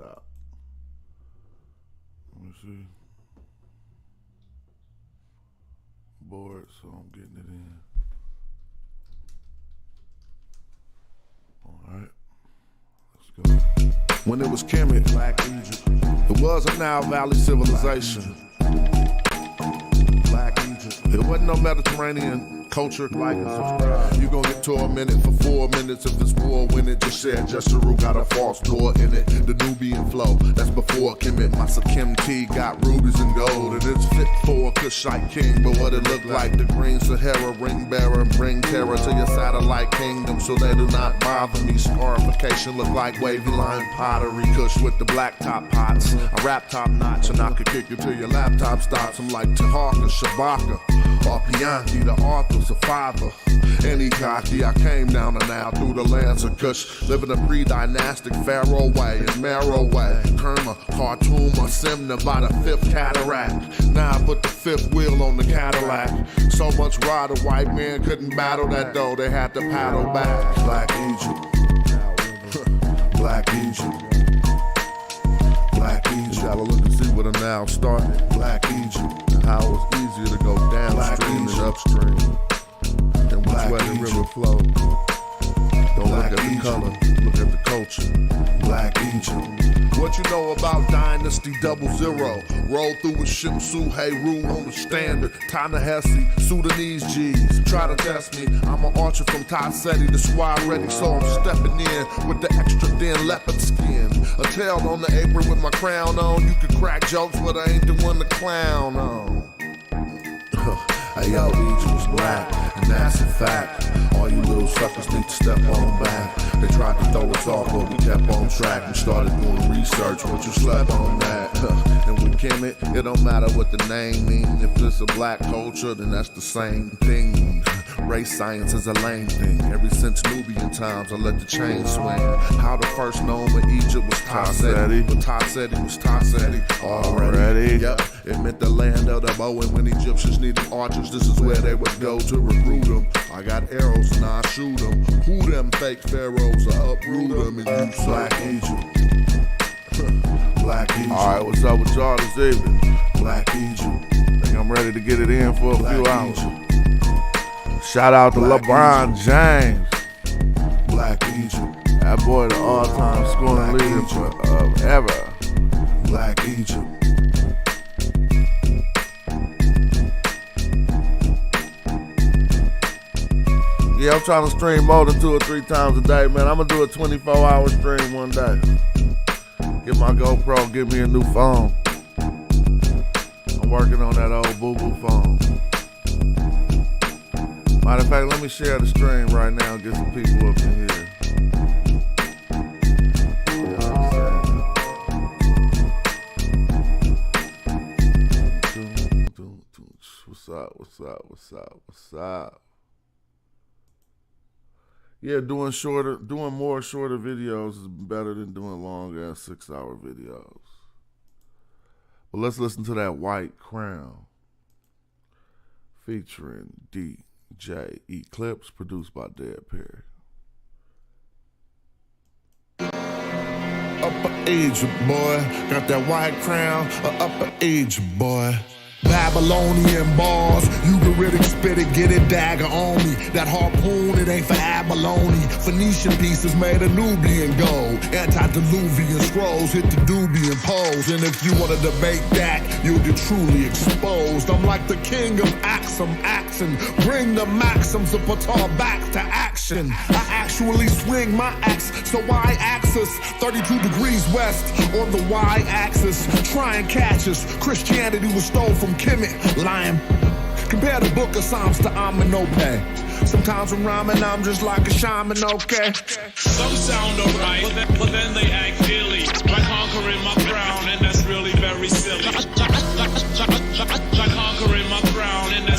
out. Let me see. Bored, so I'm getting it in. All right, let's go. When it was Kemet, Black Egypt, it was a Nile Valley civilization. Black Egypt. It wasn't no Mediterranean culture. Like and subscribe. You gon' get tormented for 4 minutes if it's war. When it just said Jeshurun got a false door in it. The Nubian flow, that's before Kemet. My Sakim T got rubies and gold, and it's fit for a Kushite king. But what it look like, the green Sahara ring bearer, bring terror to your satellite kingdom, so they do not bother me. Scarification look like wavy line pottery. Kush with the black top pots, a rap top notch, and I could kick you till your laptop stops. I'm like Tahaka, Shabaka, or Pianki, the author's a father. Any cocky, I came down and out through the lands of Kush, living a pre-dynastic pharaoh way and marrow way. Kerma, Khartoum, or Simna by the 5th cataract. Now I put the 5th wheel on the Cadillac. So much ride, a white man couldn't battle that though, they had to paddle back. Black Egypt. Black Egypt. Black Egypt. Gotta look and see where the Nile started. Black Egypt. How it was easier to go downstream than upstream. And which way the river flowed. Don't look at the color, look at the culture. Black Egypt. What you know about Dynasty 00? Roll through with Shimsu, Heru on the standard. Ta-Nehisi, Sudanese G's. Try to test me, I'm an archer from Taseti. The squad ready, so I'm stepping in with the extra thin leopard skin. A tail on the apron with my crown on. You can crack jokes, but I ain't the one to clown on. Hey yo, Egypt was black, and that's a fact. All you little suckers need to step on back. They tried to throw us off, but we kept on track. We started doing research, but you slept on that. And with Kemet, it don't matter what the name mean. If it's a black culture, then that's the same thing. Race science is a lame thing. Ever since Nubian times, I let the chain swing. How the first nome of Egypt was Taseti, but Taseti was Taseti already. Yep, it meant the land of the bow, and when Egyptians needed archers, this is where they would go to recruit them. I got arrows and I shoot them. Who them fake pharaohs? I uproot them and use Black Egypt. Black Egypt. Alright, what's up with y'all this evening? Black Egypt. Think I'm ready to get it in for a few hours. Shout out to LeBron James. Black Egypt. That boy, the all-time scoring leader forever. Black Egypt. Yeah, I'm trying to stream more than 2 or 3 times a day, man. I'm gonna do a 24-hour stream one day. Get my GoPro, get me a new phone. I'm working on that old boo-boo phone. Matter of fact, let me share the stream right now and get some people up in here. What's up, what's up, what's up, what's up? Yeah, doing more shorter videos is better than doing long-ass 6-hour videos. But let's listen to that White Crown featuring DJ Eclipse, produced by Dead Perry. Upper Egypt, boy, got that white crown. Upper Egypt, boy. Babylonian bars, you can really spit it, get it, dagger on me. That harpoon, it ain't for abalone. Phoenician pieces made of Nubian gold. Antediluvian scrolls hit the Nubian poles. And if you wanna debate that, you'll get truly exposed. I'm like the king of Axum, Axon. Bring the maxims of Patar back to action. I actually swing my axe, so y-axis 32 degrees west on the y-axis. Try and catch us. Christianity was stole from Kemet, lying. Compare the book of Psalms to Amenope. Sometimes when rhyming, I'm just like a shaman, okay? Some sound alright, but then they act silly. By conquering my crown, and that's really very silly. By conquering my crown, and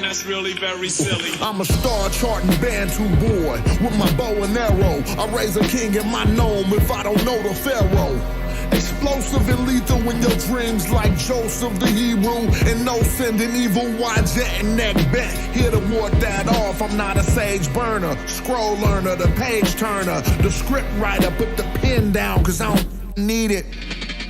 that's really very silly. I'm a star charting Bantu boy with my bow and arrow. I raise a king in my gnome if I don't know the pharaoh. explosive and lethal when your dreams like Joseph the Hebrew. And no sending evil wide jet and neck bent. Here to ward that off. I'm not a sage burner, scroll learner, the page turner, the script writer. Put the pen down, cause I don't need it.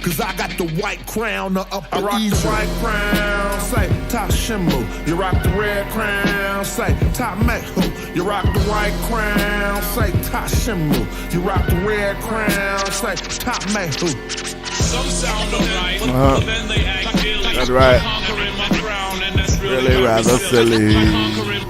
Cause I got the white crown, the upper I rock Egypt. The white crown, say top shimbo. You rock the red crown, say top mehu. You rock the white crown, say top shimbo. You rock the red crown, say top mehu. Some sound alright, but then they act silly. That's right. Conquering my crown, and that's Really rather silly. Conquering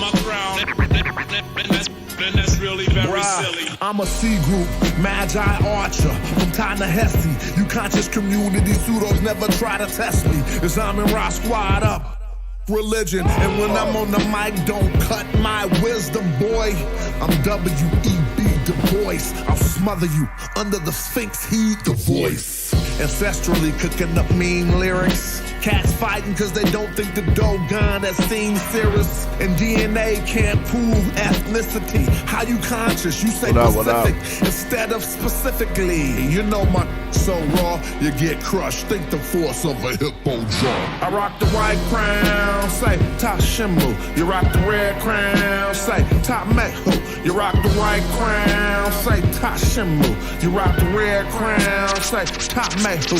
my crown, and that's really very silly. I'm a C group, Magi Archer, from Ta-Nehisi. You conscious community pseudos never try to test me. As I'm in Rock Squad up, religion. And when I'm on the mic, don't cut my wisdom, boy. I'm W.E.B. Du Bois. I'll smother you under the Sphinx, heed the voice. Ancestrally cooking up mean lyrics. Cats fighting cause they don't think the Dogon has seen Cirrus. And DNA can't prove ethnicity. How you conscious? You say Pacific instead of specifically. You know my so raw, you get crushed. Think the force of a hippo jaw. I rock the white crown, say top shimbo. You rock the red crown, say top mehu. You rock the white crown, say top shimbo. You rock the red crown, say top mehu.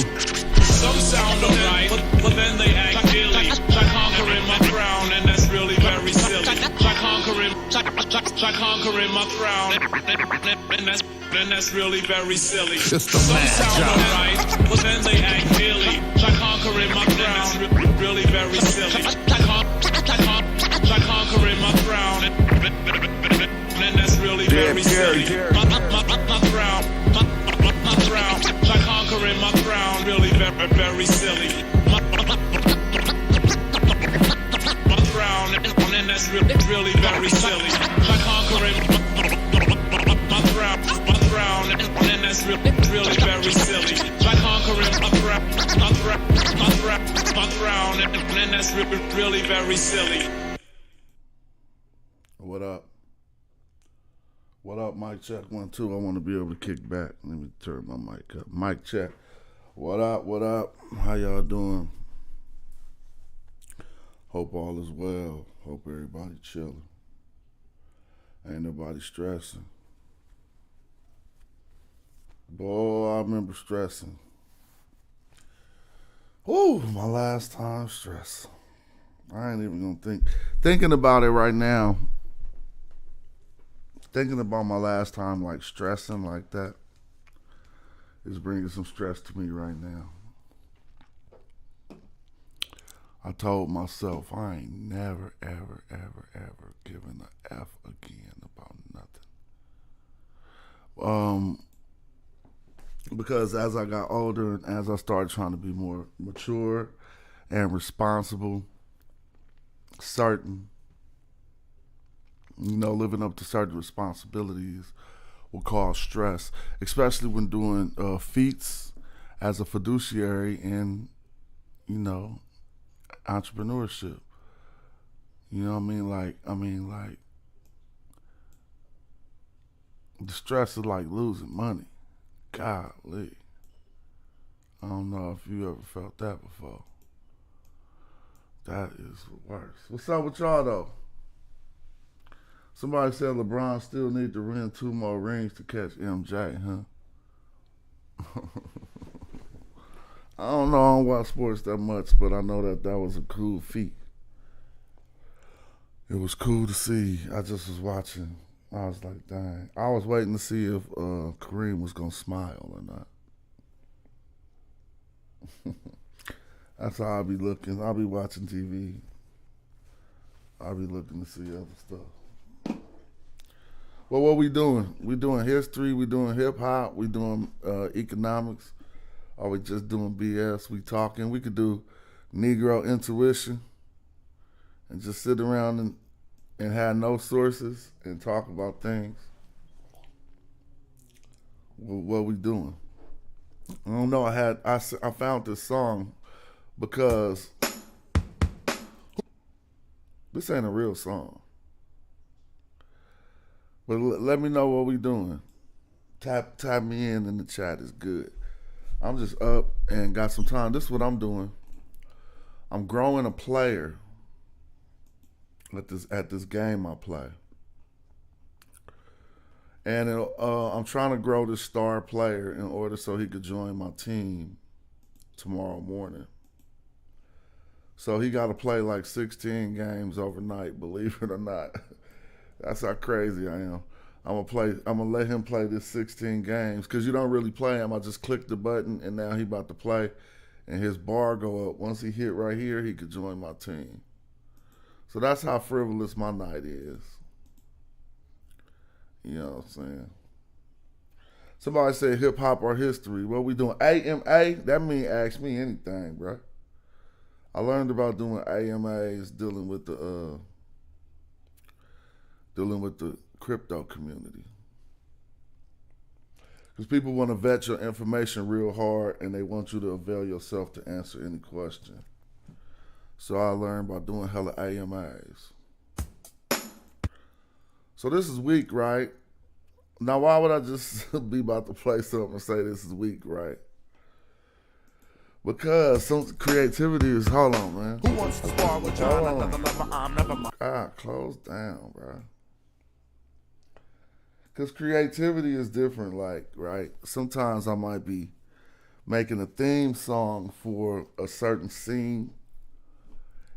Some sound alright, but then they act silly. Try conquering my crown, and that's really very silly. Try conquering my crown, and that's really very silly. Some sound alright, but then they act silly. Try conquering my crown, really very silly. Try conquering my crown, and that's really very silly. My crown. Try conquering my crown, really very, very silly. My crown, and that's really very silly. Try conquering my crown, and that's really very silly. Try conquering my crown, and that's really very silly. What up? What up, mic check 1 2. I want to be able to kick back. Let me turn my mic up. Mic check. What up? What up? How y'all doing? Hope all is well. Hope everybody chilling. Ain't nobody stressing. Boy, I remember stressing. Ooh, my last time stressing. I ain't even gonna thinking about it right now. Thinking about my last time like stressing like that is bringing some stress to me right now. I told myself I ain't never, ever, ever, ever given a F again about nothing. Because as I got older and as I started trying to be more mature and responsible, certain, living up to certain responsibilities will cause stress, especially when doing feats as a fiduciary in, entrepreneurship. You know what I mean? Like, the stress is like losing money. Golly. I don't know if you ever felt that before. That is worse. What's up with y'all, though? Somebody said LeBron still need to win 2 more rings to catch MJ, huh? I don't know, I don't watch sports that much, but I know that was a cool feat. It was cool to see. I just was watching. I was like, dang. I was waiting to see if Kareem was going to smile or not. That's how I'll be looking. I'll be watching TV. I'll be looking to see other stuff. Well, what we doing? We doing history, we doing hip-hop, we doing economics, or we just doing BS? We talking. We could do Negro intuition and just sit around and have no sources and talk about things. What we doing? I don't know. I found this song because this ain't a real song. But let me know what we doing. Tap me in the chat is good. I'm just up and got some time. This is what I'm doing. I'm growing a player at this game I play. And I'm trying to grow this star player in order so he could join my team tomorrow morning. So he got to play like 16 games overnight, believe it or not. That's how crazy I am. I'm gonna let him play this 16 games because you don't really play him. I just click the button and now he about to play and his bar go up. Once he hit right here, he could join my team. So that's how frivolous my night is. You know what I'm saying? Somebody said hip hop or history. What we doing? AMA? That mean ask me anything, bro. I learned about doing AMAs dealing with the crypto community. Because people want to vet your information real hard and they want you to avail yourself to answer any question. So I learned by doing hella AMAs. So this is weak, right? Now why would I just be about to play something and say this is weak, right? Because some creativity is, hold on, man. Who wants to spar with John? Another lover, I'm never mind. God, close down, bro. Because creativity is different, like, right? Sometimes I might be making a theme song for a certain scene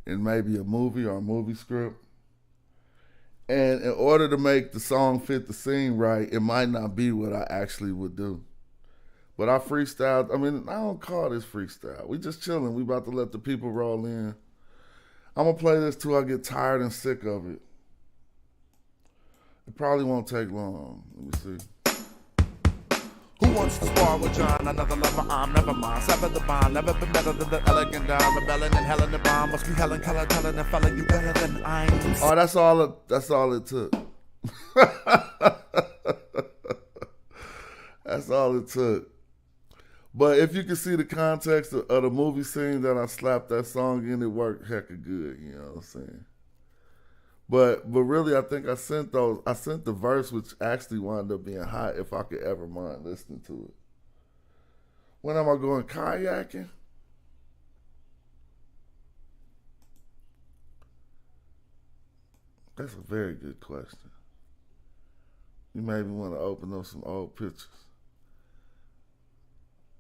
in maybe a movie or a movie script. And in order to make the song fit the scene right, it might not be what I actually would do. But I freestyled. I mean, I don't call this freestyle. We just chilling. We about to let the people roll in. I'm going to play this till I get tired and sick of it. It probably won't take long. Let me see. Who wants to spar with John? Another lover, I'm never mind. Sever the bond, never been better than the elegant dime. Rebelling and Helen the bomb. Must be Helen Keller telling the fella you better than I'm. Oh, that's all it took. That's all it took. But if you can see the context of the movie scene that I slapped that song in, it worked hecka good, you know what I'm saying? But really, I think I sent the verse, which actually wound up being hot, if I could ever mind listening to it. When am I going kayaking? That's a very good question. You made me want to open up some old pictures.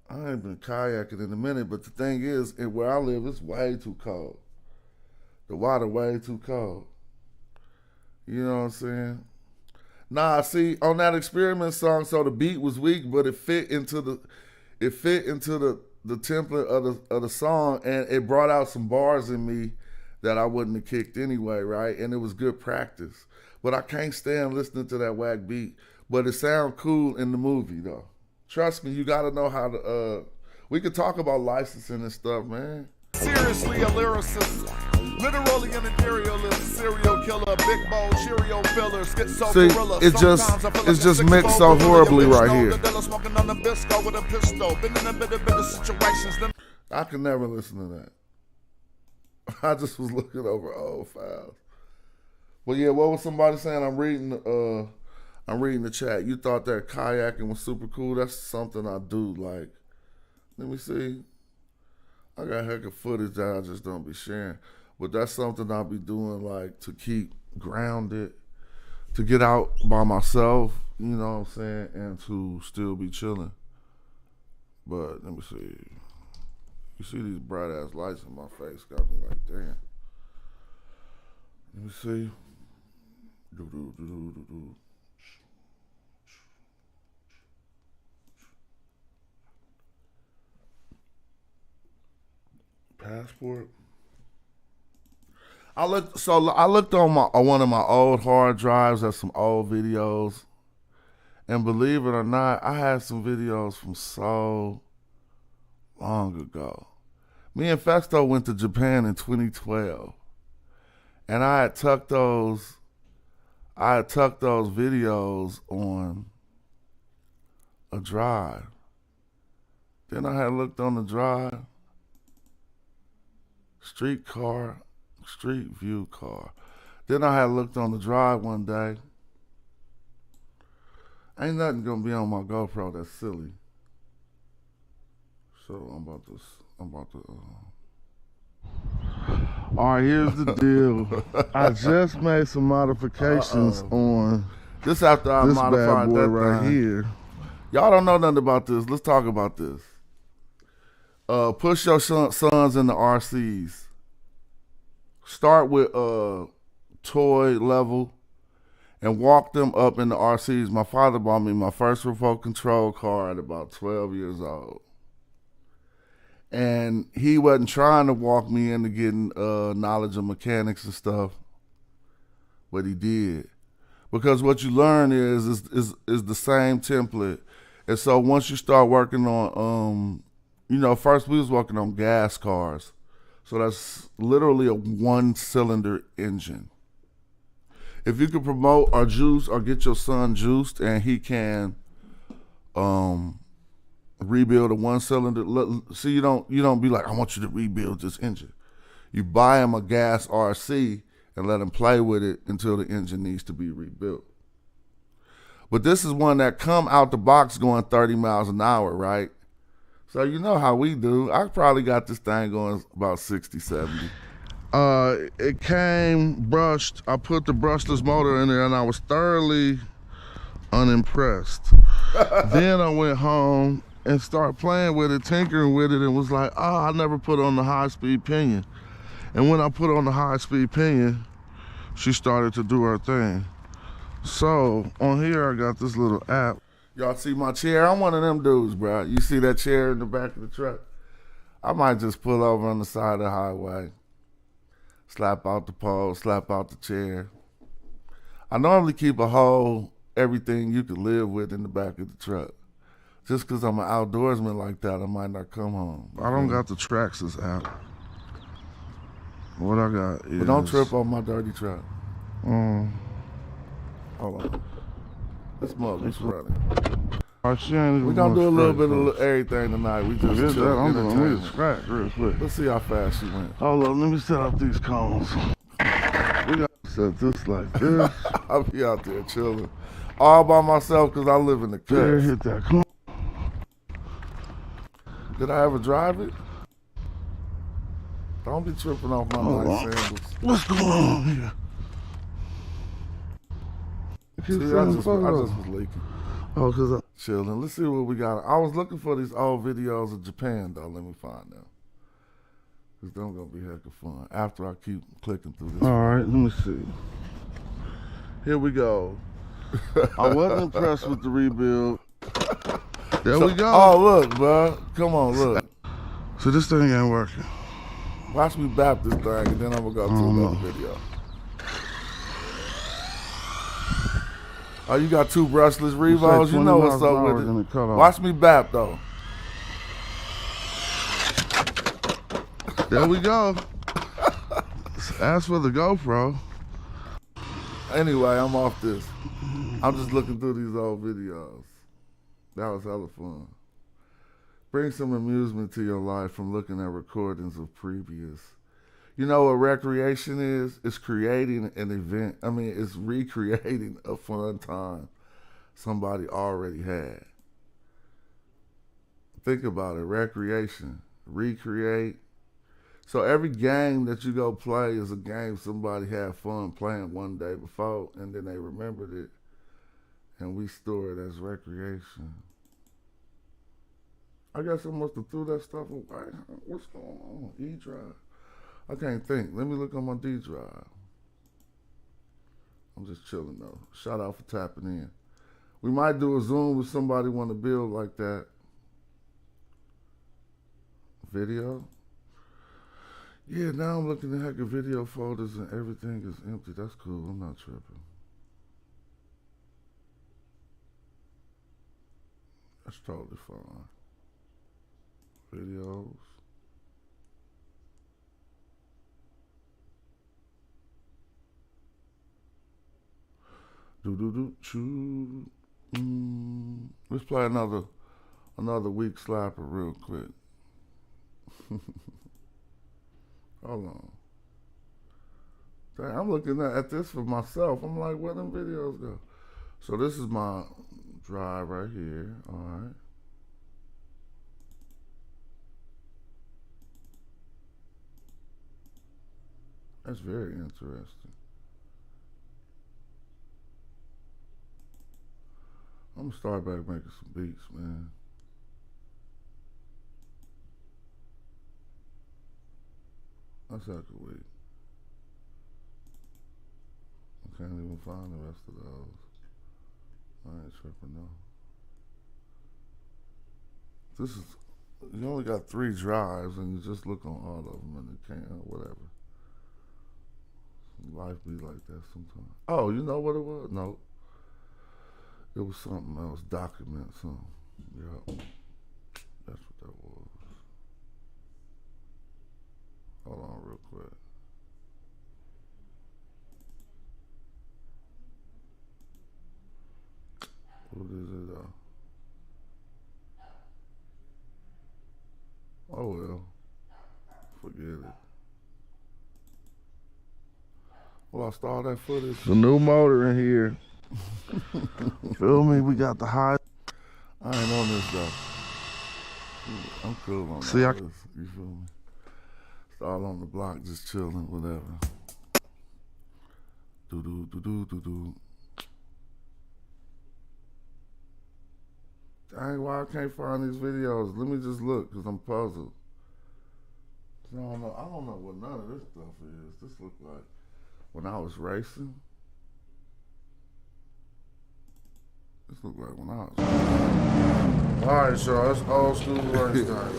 I ain't been kayaking in a minute, but the thing is, where I live, it's way too cold. The water way too cold. You know what I'm saying? Nah, see, on that experiment song, so the beat was weak, but it fit into the template of the song, and it brought out some bars in me that I wouldn't have kicked anyway, right? And it was good practice. But I can't stand listening to that whack beat. But it sound cool in the movie, though. Trust me, you gotta know how to, we could talk about licensing and stuff, man. Seriously, a lyricist. Literally an imperialist, serial killer, big bone, Cheerio filler, schizo See, gorilla. it's just mixed so horribly right here. I can never listen to that. I just was looking over old files. But yeah, what was somebody saying? I'm reading the chat. You thought that kayaking was super cool. That's something I do. Like, let me see. I got heck of footage that I just don't be sharing. But that's something I'll be doing, like, to keep grounded, to get out by myself, you know what I'm saying, and to still be chilling. But let me see. You see these bright ass lights in my face, got me like, damn. Let me see. Passport. I looked on one of my old hard drives at some old videos, and believe it or not, I had some videos from so long ago. Me and Festo went to Japan in 2012, and I had tucked those videos on a drive. Then I had looked on the drive, street view car. Then I had looked on the drive one day, Ain't nothing gonna be on my GoPro that's silly. So I'm about to. All right, here's the deal. I just made some modifications on This after I this modified bad boy that right thing. here. Y'all don't know nothing about this. Let's talk about this. Push your sons in the RCs. Start with toy level and walk them up in the RCs. My father bought me my first remote control car at about 12 years old. And he wasn't trying to walk me into getting knowledge of mechanics and stuff, but he did. Because what you learn is the same template. And so once you start working on, first we was working on gas cars. So that's literally a 1-cylinder engine. If you could promote or juice or get your son juiced and he can rebuild a 1-cylinder, see, you don't be like, I want you to rebuild this engine. You buy him a gas RC and let him play with it until the engine needs to be rebuilt. But this is one that come out the box going 30 miles an hour, right? So you know how we do. I probably got this thing going about 60, 70. It came brushed. I put the brushless motor in there and I was thoroughly unimpressed. Then I went home and started playing with it, tinkering with it, and was like, I never put on the high-speed pinion. And when I put on the high-speed pinion, she started to do her thing. So on here, I got this little app. Y'all see my chair? I'm one of them dudes, bro. You see that chair in the back of the truck? I might just pull over on the side of the highway, slap out the pole, slap out the chair. I normally keep a whole everything you could live with in the back of the truck. Just because I'm an outdoorsman like that, I might not come home. I don't got the Traxxas app. What I got is... But don't trip on my dirty truck. Um, Hold on. This mug is running. We're gonna do a little bit of everything tonight. We just chill, I'm gonna entertainment. scratch real quick. Let's see how fast she went. Hold on, let me set up these cones. We gotta set this like this. I'll be out there chilling. All by myself because I live in the There, cuts. hit that cone. Did I ever drive it? Don't be tripping off my Hold nice on. sandals. What's going on here? See, I just was leaking. Oh, cause Chilling. Let's see what we got. I was looking for these old videos of Japan, though. Let me find them. Because they're going to be heck of fun. After I keep clicking through this. all right, let me see. Here we go. I wasn't impressed with the rebuild. There we go. Oh, look, bro. Come on, look. So this thing ain't working. Watch me bap this thing, and then I'm going to go to another video. Oh, you got two brushless Revos? You know what's up with it. Watch me bap, though. There we go. As for the GoPro. Anyway, I'm off this. I'm just looking through these old videos. That was hella fun. Bring some amusement to your life from looking at recordings of previous. You know what recreation is? It's creating an event. I mean, it's recreating a fun time somebody already had. Think about it. Recreation. Recreate. So every game that you go play is a game somebody had fun playing one day before, and then they remembered it, and we store it as recreation. I guess I must have threw that stuff away. What's going on? E drive. I can't think. Let me look on my D drive. I'm just chilling though. Shout out for tapping in. We might do a Zoom with somebody want to build like that. Video. Yeah, now I'm looking at heck of video folders and everything is empty. That's cool. I'm not tripping. That's totally fine. Videos. Choo. Let's play another weak slapper real quick. Hold on. Dang, I'm looking at this for myself. I'm like, where them videos go? So this is my drive right here. All right. That's very interesting. I'm gonna start back making some beats, man. That's how I could wait. I can't even find the rest of those. I ain't tripping though. This is, you only got 3 drives and you just look on all of them and you can't, whatever. Life be like that sometimes. Oh, you know what it was? No. It was something else, document something. Yep. That's what that was. Hold on real quick. What is it though? Oh well. Forget it. Lost all that footage. The new motor in here. Feel me? We got the high. I ain't on this though. I'm cool on See, that. You feel me? Start on the block, just chilling, whatever. Do do do do do do. Dang, why I can't find these videos? Let me just look, cause I'm puzzled. I don't know what none of this stuff is. This look like when I was racing. This look like when I was racing. All right, so that's old school race time.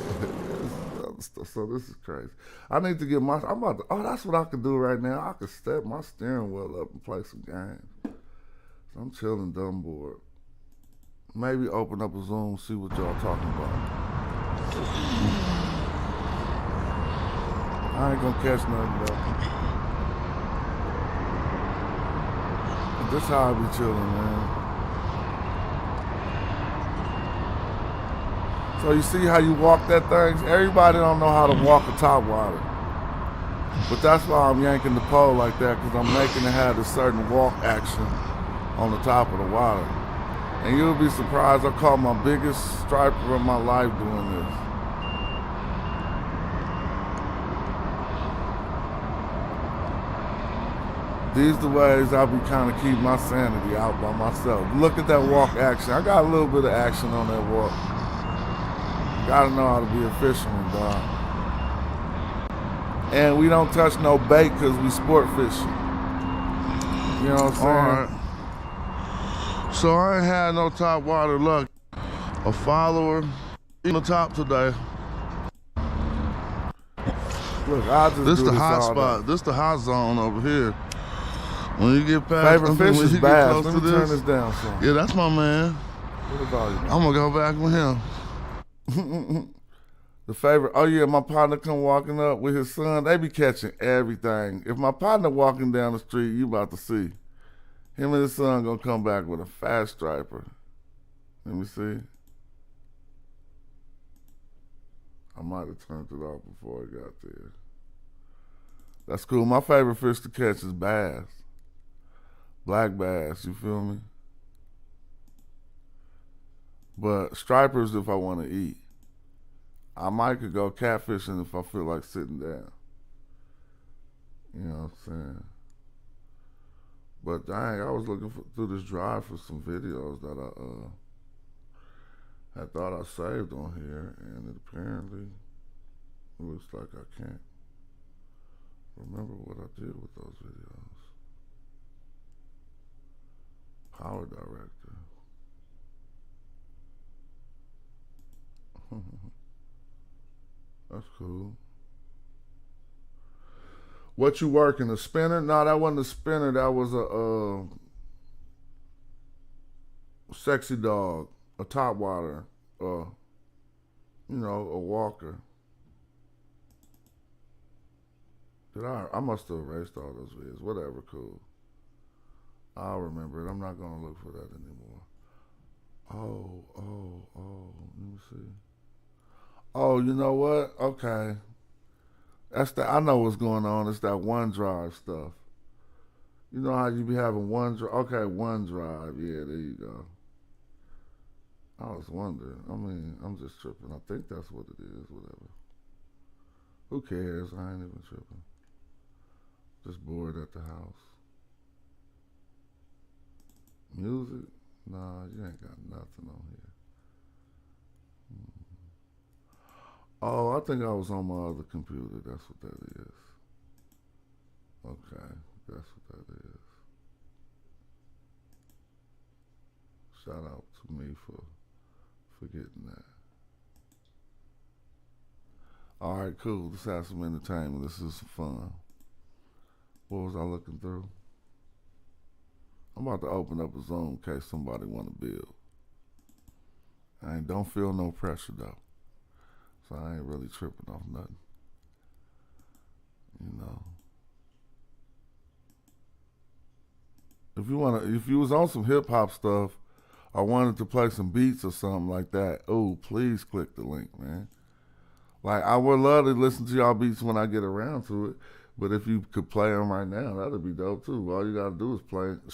So this is crazy. I need to get my. That's what I could do right now. I could step my steering wheel up and play some games. So I'm chilling, dumb bored. Maybe open up a Zoom, see what y'all talking about. I ain't gonna catch nothing though. This how I be chilling, man. So you see how you walk that thing? Everybody don't know how to walk a top water. But that's why I'm yanking the pole like that, because I'm making it have a certain walk action on the top of the water. And you'll be surprised, I caught my biggest striper of my life doing this. These the ways I be kind of keep my sanity out by myself. Look at that walk action. I got a little bit of action on that walk. Gotta know how to be a fisherman, dog. And we don't touch no bait because we sport fishing. You know what I'm saying? All right. So I ain't had no top water luck. A follower in the top today. Look, I just This do the this hot all spot. day. This the hot zone over here. When you get past, Favorite fish when is you get bass. close Let to me turn this down some. Yeah, that's my man. What about you? I'm gonna go back with him. The favorite, oh yeah, my partner come walking up with his son. They be catching everything. If my partner walking down the street, you about to see. Him and his son gonna come back with a fast striper. Let me see. I might have turned it off before it got there. That's cool. My favorite fish to catch is bass. Black bass, you feel me? But stripers if I want to eat. I might could go catfishing if I feel like sitting down. You know what I'm saying? But dang, I was looking through this drive for some videos that I thought I saved on here, and it apparently looks like I can't remember what I did with those videos. Power director. That's cool. What you working, a spinner? No, that wasn't a spinner. That was a sexy dog, a topwater, you know, a walker. I must have erased all those videos. Whatever, cool. I'll remember it. I'm not gonna look for that anymore. Oh, let me see. Oh, you know what? Okay. I know what's going on. It's that OneDrive stuff. You know how you be having OneDrive? Okay, OneDrive. Yeah, there you go. I was wondering. I mean, I'm just tripping. I think that's what it is, whatever. Who cares? I ain't even tripping. Just bored at the house. Music? Nah, you ain't got nothing on here. Oh, I think I was on my other computer. That's what that is. Okay, that's what that is. Shout out to me for forgetting that. All right, cool. Let's have some entertainment. This is some fun. What was I looking through? I'm about to open up a Zoom in case somebody want to build. I don't feel no pressure though. So I ain't really tripping off nothing. You know. If you was on some hip hop stuff or wanted to play some beats or something like that, oh, please click the link, man. Like, I would love to listen to y'all beats when I get around to it, but if you could play them right now, that'd be dope too. All you gotta do is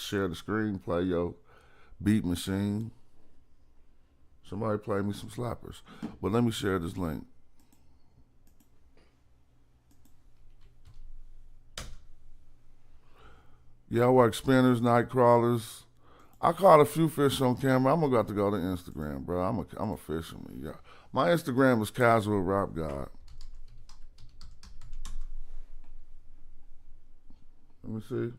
share the screen, play your beat machine. Somebody play me some slappers. But let me share this link. Yeah, I work spinners, night crawlers. I caught a few fish on camera. I'm gonna have to go to Instagram, bro. I'm a fisherman. Yeah, my Instagram is Casual Rock God. Let me see.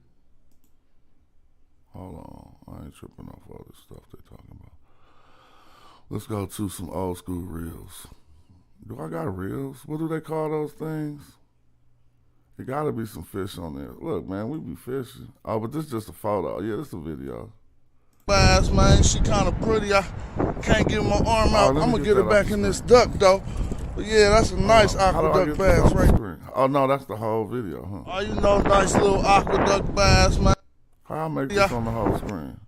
Hold on, I ain't tripping off all this stuff they talking about. Let's go to some old school reels. Do I got reels? What do they call those things? There gotta be some fish on there. Look, man, we be fishing. Oh, but this is just a photo. Yeah, this is a video. Bass, man, she kind of pretty. I can't get my arm out. I'm gonna get her back in this duck, though. But yeah, that's a nice aqueduct bass right there. Oh, no, that's the whole video, huh? Oh, you know, nice little aqueduct bass, man. How I make this on the whole screen?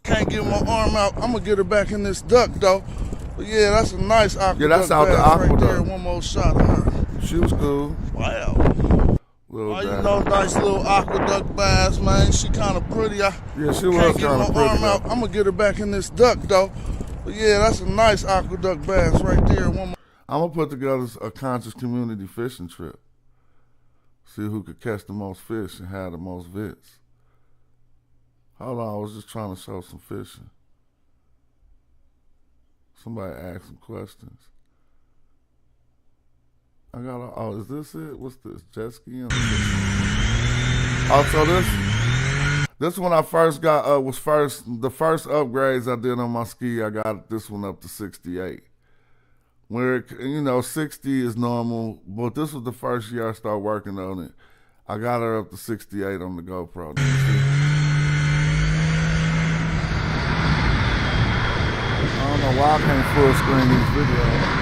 Can't get my arm out. I'm gonna get her back in this duck, though. But yeah, that's a nice aqueduct yeah, that's out bass the aqueduct. right there. One more shot of her. She was cool. Wow. Oh, you know, nice little aqueduct bass, man. She kind of pretty. Yeah, she was can't get kind my of pretty. arm out. I'm gonna get her back in this duck, though. But yeah, that's a nice aqueduct bass right there. One more. I'm gonna put together a conscious community fishing trip. See who could catch the most fish and have the most vits. Hold on, I was just trying to show some fishing. Somebody asked some questions. I got a, oh, is this it? What's this? Jet skiing? Oh, so this one I first got the first upgrades I did on my ski. I got this one up to 68. Where, you know, 60 is normal, but this was the first year I started working on it. I got her up to 68 on the GoPro. I don't know why I can't full screen these videos.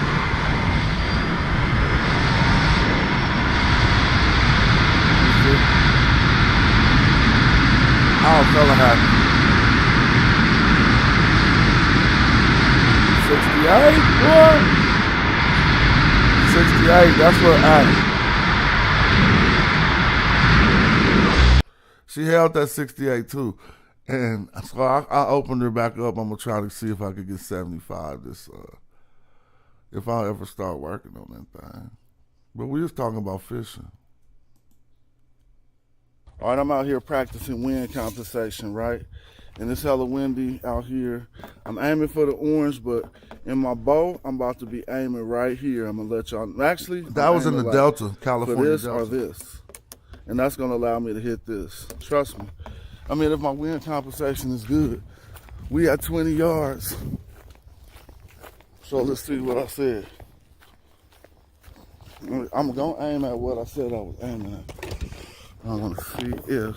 I don't feel happy. 68, boy. 68, that's what she held that 68 too. And so I opened her back up. I'm gonna try to see if I could get 75 this if I ever start working on that thing. But we was talking about fishing. All right, I'm out here practicing wind compensation, right? And it's hella windy out here. I'm aiming for the orange, but in my bow, I'm about to be aiming right here. I'm gonna let y'all, actually. That was in the Delta, California. For this Delta. or this. And that's gonna allow me to hit this. Trust me. I mean, if my wind compensation is good, we at 20 yards. So let's see what I said. I'm gonna aim at what I said I was aiming at. I want to see if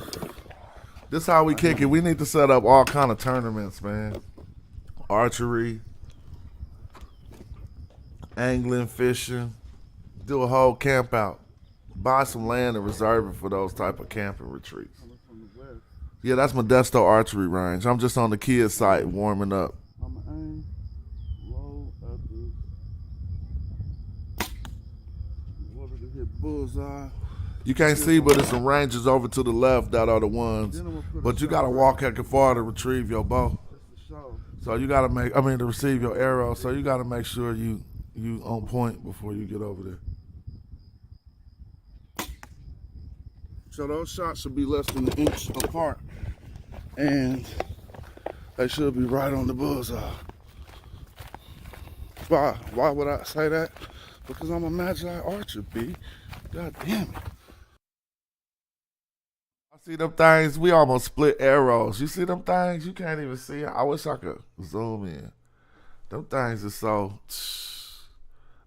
this how we kick it. We need to set up all kind of tournaments, man. Archery, angling, fishing, do a whole camp out. Buy some land and reserve it for those type of camping retreats. Yeah, that's Modesto archery range. I'm just on the kids' site warming up. I'm gonna aim low at this. What did it hit? Bullseye. You can't see, but there's some ranges over to the left that are the ones. But you gotta walk heck far to retrieve your bow. So you gotta make, I mean, to receive your arrow, so you gotta make sure you on point before you get over there. So those shots should be less than an inch apart, and they should be right on the bullseye. Why would I say that? Because I'm a magi archer, B. God damn it. I see them things, we almost split arrows. You see them things? You can't even see it. I wish I could zoom in. Them things are so,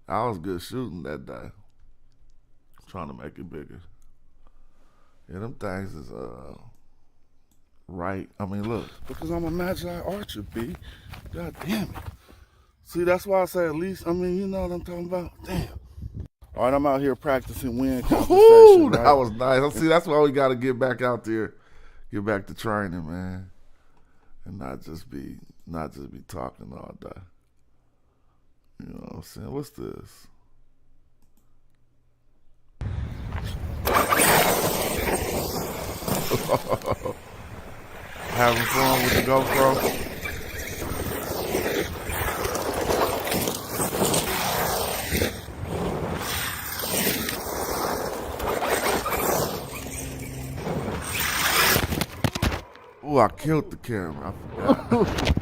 I was good shooting that day. I'm trying to make it bigger. Yeah, them things is right. I mean, look. Because I'm a magi archer, B. God damn it. See, that's why I say at least, I mean, you know what I'm talking about? Damn. All right, I'm out here practicing wind compensation, right? That was nice. See, that's why we got to get back out there, get back to training, man, and not just be talking all day. You know what I'm saying? What's this? Having fun with the GoPro? Oh, I killed the camera. I forgot.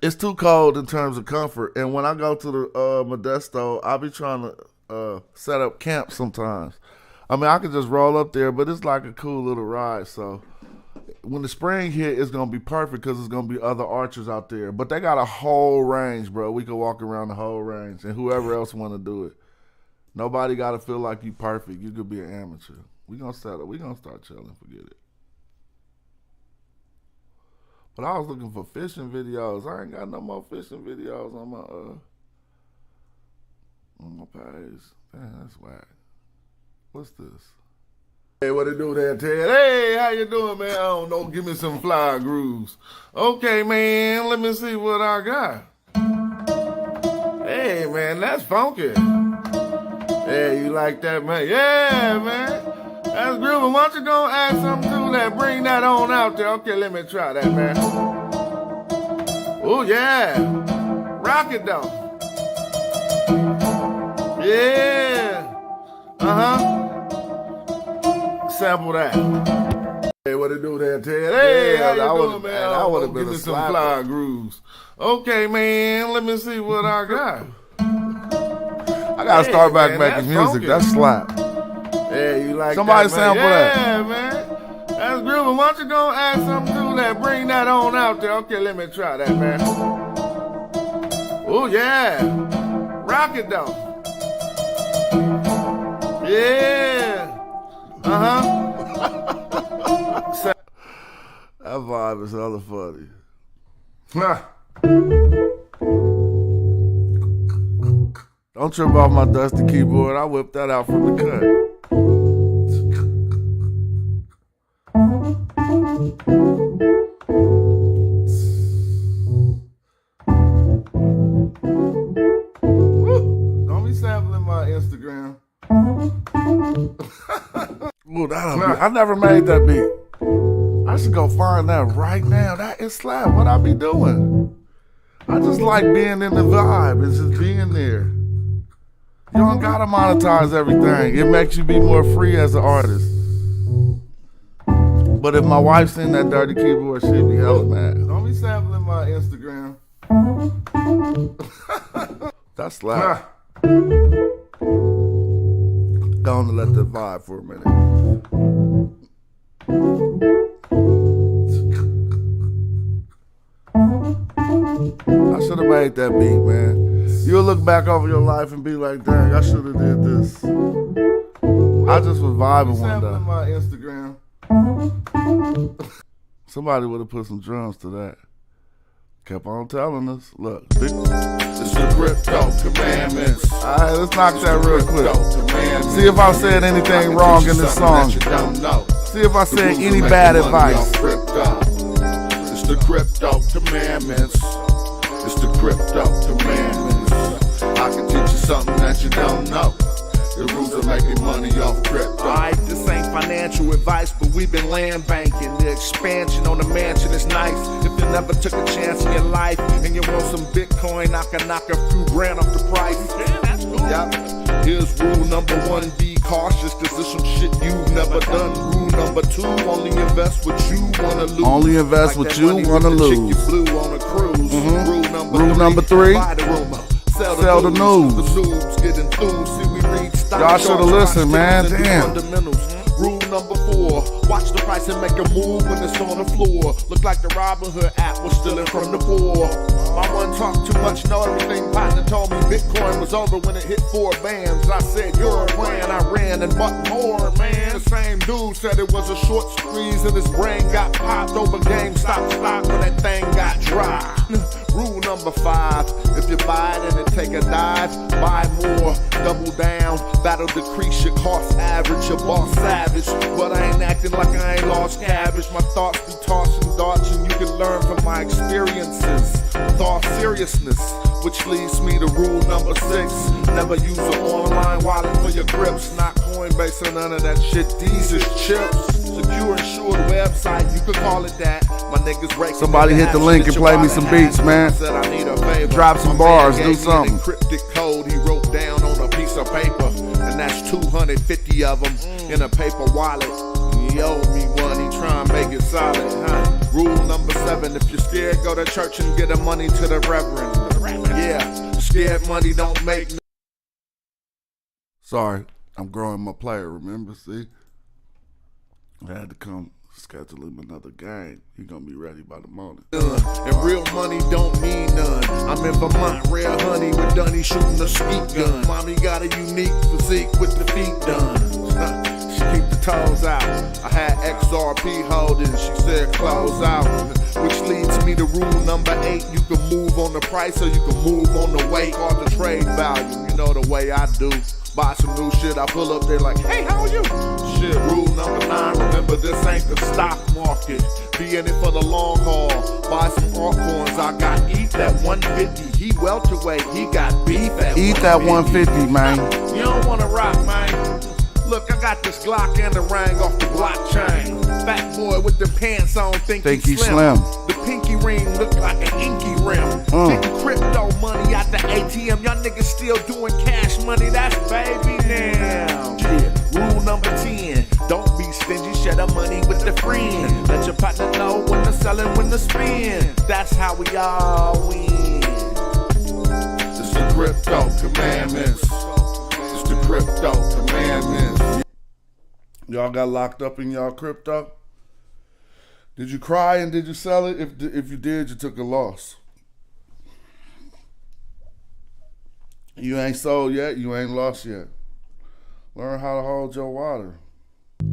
It's too cold in terms of comfort, and when I go to the Modesto, I'll be trying to set up camp sometimes. I mean, I could just roll up there, but it's like a cool little ride. So when the spring hit, it's gonna be perfect because there's gonna be other archers out there. But they got a whole range, bro. We could walk around the whole range, and whoever else want to do it. Nobody got to feel like you perfect. You could be an amateur. We gonna settle. We gonna start chilling. Forget it. But I was looking for fishing videos. I ain't got no more fishing videos on my page. Damn, that's whack. What's this? Hey, what it do there, Ted? Hey, how you doing, man? I don't know. Give me some fly grooves. Okay, man. Let me see what I got. Hey, man, that's funky. Yeah, you like that, man? Yeah, man. That's groovy. Why don't you go add something to that? Bring that on out there. Okay, let me try that, man. Oh, yeah. Rock it, though. Yeah. Uh-huh. Sample that. Hey, what it do there, Ted? Hey, how you doing, man? I would have been a some fly grooves. Okay, man. Let me see what I got. I gotta start back making music. Funky. That's slap. Yeah, you like somebody that, sample that. Yeah, man. That's groovy. Why don't you go add something to that? Bring that on out there. Okay, let me try that, man. Oh, yeah. Rock it, though. Yeah. Uh-huh. That vibe is hella funny. Don't trip off my dusty keyboard. I whipped that out from the cut. Woo. Don't be sampling my Instagram. Ooh, I never made that beat. I should go find that right now. That is slap. What I be doing? I just like being in the vibe. It's just being there. You don't gotta monetize everything. It makes you be more free as an artist. But if my wife seen that dirty keyboard, she'd be hella mad. Don't be sampling my Instagram. That's slap. Go on and let that vibe for a minute. I should have made that beat, man. You'll look back over your life and be like, dang, I should have did this. I just was vibing one day. My Instagram. Somebody would have put some drums to that. Kept on telling us, look. This is the crypto commandments. All right, let's knock that real quick. See if I said anything wrong in this song. See if I said any bad advice. It's the crypto commandments. It's the crypto commandments. I can teach you something that you don't know. The rules of making money off crypto. Alright, this ain't financial advice, but we've been land banking. The expansion on the mansion is nice. If you never took a chance in your life and you want some Bitcoin, I can knock a few grand off the price. Yep. Here's rule number 1, be cautious, cause there's some shit you've never done. Rule number 2, only invest what you wanna lose. Only invest what you wanna lose. Chick you blew on a cruise. Rule number 3, buy the rumor. sell the news. The noobs get enthused. See, we read stock Y'all shoulda charts, listened, try man. sticks and Damn. fundamentals. Rule number 4, watch the price and make a move when it's on the floor. Look like the Robin Hood app was stealing from the poor. My one talk too much, know everything. Partner told me Bitcoin was over when it hit 4 bands. I said, you're a plan. I ran and bought more, man. The same dude said it was a short squeeze and his brain got popped over GameStop stock when that thing got dry. Rule number 5, if you buy it and it take a dive, buy more, double down, that'll decrease your cost average, your boss savage, but I ain't acting like I ain't lost cabbage. My thoughts be tossing darts and you can learn from my experiences. Thought seriousness, which leads me to rule number 6, never use an online wallet for your grips, not Coinbase or none of that shit, these is chips. Secure insured website, you could call it that. My niggas break. Somebody hit the link and play me some beats, man. I said I need a favor. Drop some bars, do something. Encrypted code he wrote down on a piece of paper, and that's 250 of them in a paper wallet. He owed me one, he try and make it solid, huh? Rule number 7, if you're scared, go to church and get the money to the reverend. Yeah, scared money don't make no. Sorry, I'm growing my player, remember, see? I had to come schedule him another game. He gonna be ready by the morning. And real money don't mean none. I'm in Vermont, rare honey with Dunny shooting a skeet gun. Mommy got a unique physique with the feet done. She keep the toes out. I had XRP holding, she said close out. Which leads me to rule number 8. You can move on the price or you can move on the weight or the trade value. You know the way I do. Buy some new shit, I pull up, they like, hey, how are you? Shit, rule number 9, remember this ain't the stock market. Be in it for the long haul. Buy some altcoins, I got ETH at 150. He welterweight, he got beef at Eat that 150, man. You don't wanna rock, man. Look, I got this Glock and the ring off the blockchain. Fat boy with the pants on, think he's slim. The pinky ring look like an inky rim. Getting crypto money out the ATM. Y'all niggas still doing cash money, that's baby now. Yeah, rule number 10. Don't be stingy, share the money with a friend. Let your partner know when to sell and when to spend. That's how we all win. It's the crypto commandments. It's the crypto commandments. Y'all got locked up in y'all crypto? Did you cry and did you sell it? If you did, you took a loss. You ain't sold yet, you ain't lost yet. Learn how to hold your water.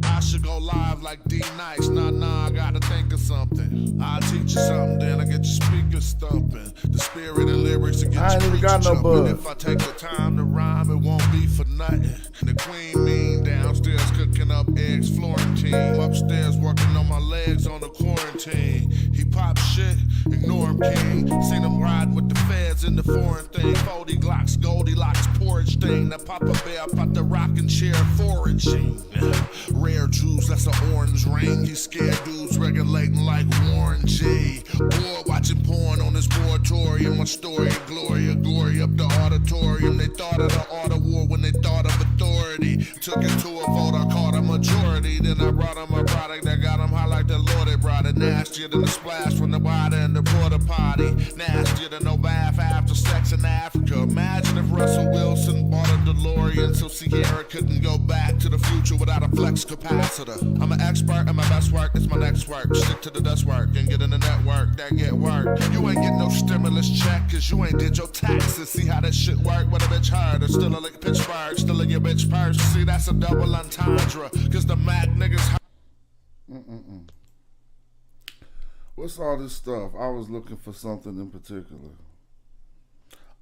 I should go live like D-Nice. Nah, I gotta think of something. I'll teach you something, then I get your speakers stumping. The spirit and lyrics to get I ain't your even got no jumping. buzz. If I take the time to rhyme, it won't be for nothing. The queen mean downstairs cooking up eggs Florentine. Upstairs working on my legs on the quarantine. He pop shit, ignore him king. Seen him ride with the feds in the foreign thing. 40 Glocks, Goldilocks, porridge thing. That Papa Bear pop the rocking chair foraging. Rare Jews, that's an orange ring. He scared dudes regulating like Warren G. Boy, watching porn on his moratorium. My story of glory up the auditorium. They thought of the auto war when they thought of authority. Took it to a vote, I called a majority. Then I brought him a product that got him high like the Lord. They brought it nastier than the splash from the water and the porta potty. Nastier than no bath after sex in Africa. Imagine if Russell Wilson bought a DeLorean so Sierra couldn't go back to the future without a flex capacitor. I'm an expert and my best work is my next work. Stick to the desk work and get in the network that get work. You ain't get no stimulus check cause you ain't did your taxes. See how that shit work with a bitch hard. It's still like Pittsburgh, still in your bitch purse. See that's a double entendre cause the Mac niggas. What's all this stuff? I was looking for something in particular.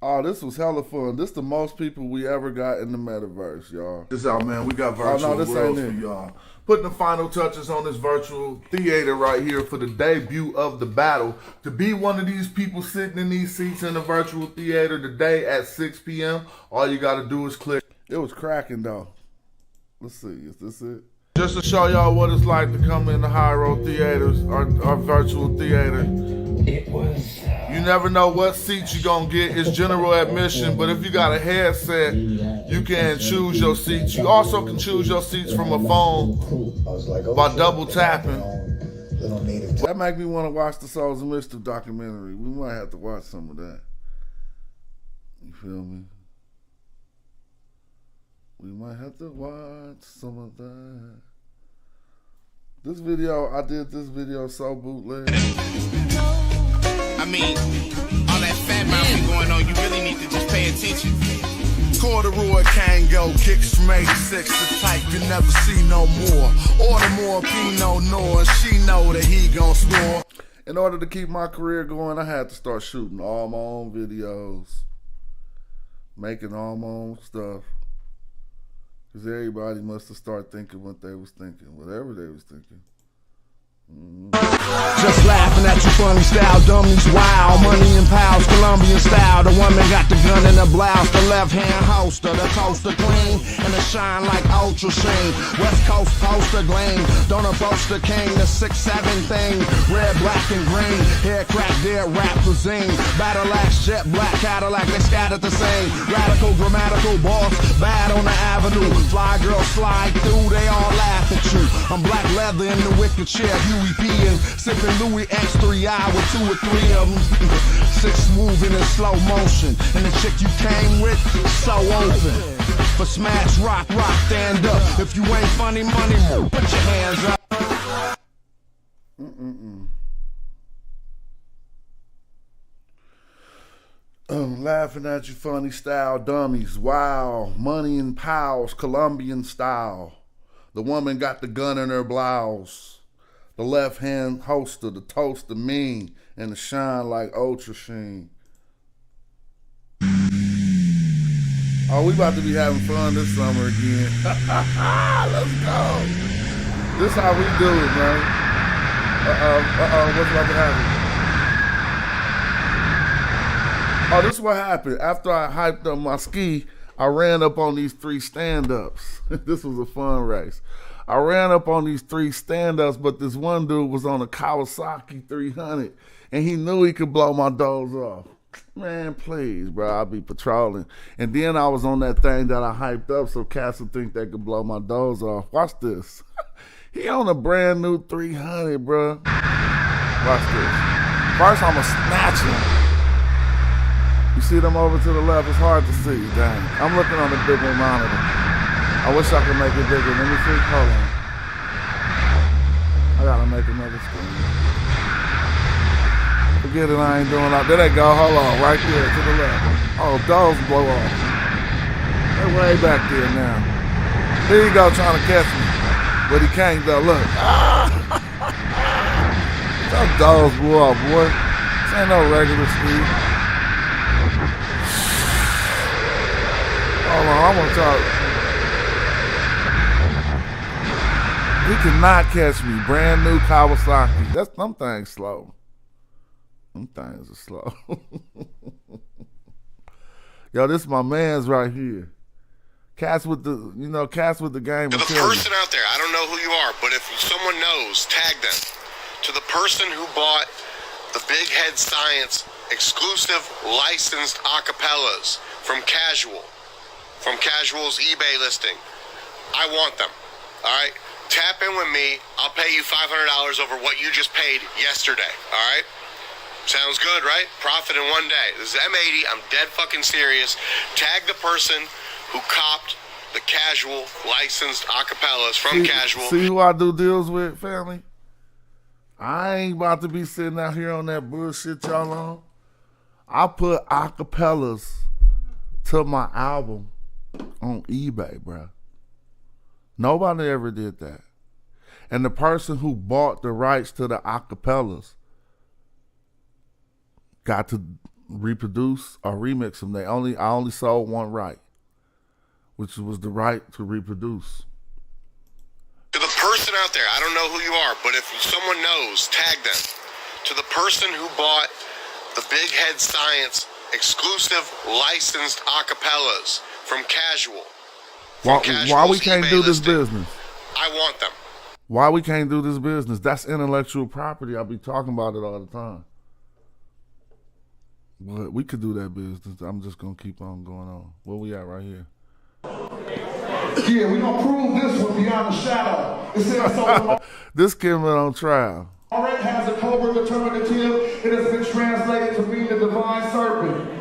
Oh, this was hella fun. This the most people we ever got in the metaverse, y'all. This out, man. We got virtual this worlds ain't for it. y'all. Putting the final touches on this virtual theater right here for the debut of the battle. To be one of these people sitting in these seats in the virtual theater today at 6 p.m., all you got to do is click It was cracking though. Let's see, is this it? Just to show y'all what it's like to come into Hiero theaters or virtual theater. You never know what seats you're gonna get. It's general admission, but if you got a headset, you can choose your seats. You also can choose your seats from a phone by double tapping. That make me want to watch the Souls of Mischief documentary. We might have to watch some of that. You feel me? We might have to watch some of that. This video, I did this video so bootleg. I mean, all that fat mouth going on, you really need to just pay attention. Corduroy Kango, kicks from 86, the type you never see no more. Order more Pinot Noir, she know that he gon' score. In order to keep my career going, I had to start shooting all my own videos, making all my own stuff. Because everybody must have started thinking what they was thinking, whatever they was thinking. Just laughing at your funny style, dummies, wow. Money in piles, Colombian style. The woman got the gun in the blouse, the left hand holster, the toaster clean, and the shine like ultra sheen. West Coast poster gleam, don't approach the king, the 6'7" thing. Red, black, and green, hair crack, dead rap cuisine. Battle axe, jet black Cadillac, they scattered the same. Radical, grammatical, boss, bad on the avenue. Fly girl slide through, they all laugh at you. I'm black leather in the wicked chair, and sipping Louis X3I with 2 or 3 of them. 6 moving in slow motion, and the chick you came with so open. For Smashrock, stand up. If you ain't funny money, put your hands up. Laughing at you funny style, dummies, wow. Money in piles, Colombian style. The woman got the gun in her blouse. The left hand holster, the toaster mean, and the shine like ultra sheen. Oh, we about to be having fun this summer again. Let's go. This how we do it, man. What's about to happen? Oh, this is what happened. After I hyped up my ski, I ran up on these 3 stand-ups. This was a fun race. I ran up on these 3 stand-ups, but this one dude was on a Kawasaki 300, and he knew he could blow my doors off. Man, please, bro, I'll be patrolling. And then I was on that thing that I hyped up so cats would think they could blow my doors off. Watch this. He on a brand new 300, bro. Watch this. First, I'ma snatch him. You see them over to the left? It's hard to see, dang. I'm looking on the bigger monitor. I wish I could make it bigger. Let me see. Hold on. I gotta make another screen. Forget it, I ain't doing that. There they go. Hold on. Right there to the left. Oh, those blow off. They're way back there now. Here you go trying to catch me. But he can't though. Look. Those dogs blew off, boy. This ain't no regular speed. Hold on. I'm gonna talk. He cannot catch me. Brand new Kawasaki. That's them things slow. Them things are slow. Yo, this is my man's right here. Cats with the, cats with the game. To the person out there, I don't know who you are, but if someone knows, tag them. To the person who bought the Big Head Science exclusive licensed acapellas from Casual's eBay listing, I want them. All right? Tap in with me. I'll pay you $500 over what you just paid yesterday. All right? Sounds good, right? Profit in one day. This is M80. I'm dead fucking serious. Tag the person who copped the Casual licensed acapellas from Casual. See who I do deals with, family? I ain't about to be sitting out here on that bullshit y'all on. I put acapellas to my album on eBay, bro. Nobody ever did that. And the person who bought the rights to the acapellas got to reproduce or remix them. I only sold one right, which was the right to reproduce. To the person out there, I don't know who you are, but if someone knows, tag them. To the person who bought the Big Head Science exclusive licensed acapellas from Casual Why we can't do this business? I want them. Why we can't do this business? That's intellectual property. I be talking about it all the time. But we could do that business. I'm just gonna keep on going on. Where we at right here? Yeah, we gonna prove this one beyond the shadow. It says so. This came on trial. Already has a cobra determinative. It has been translated to mean the divine serpent.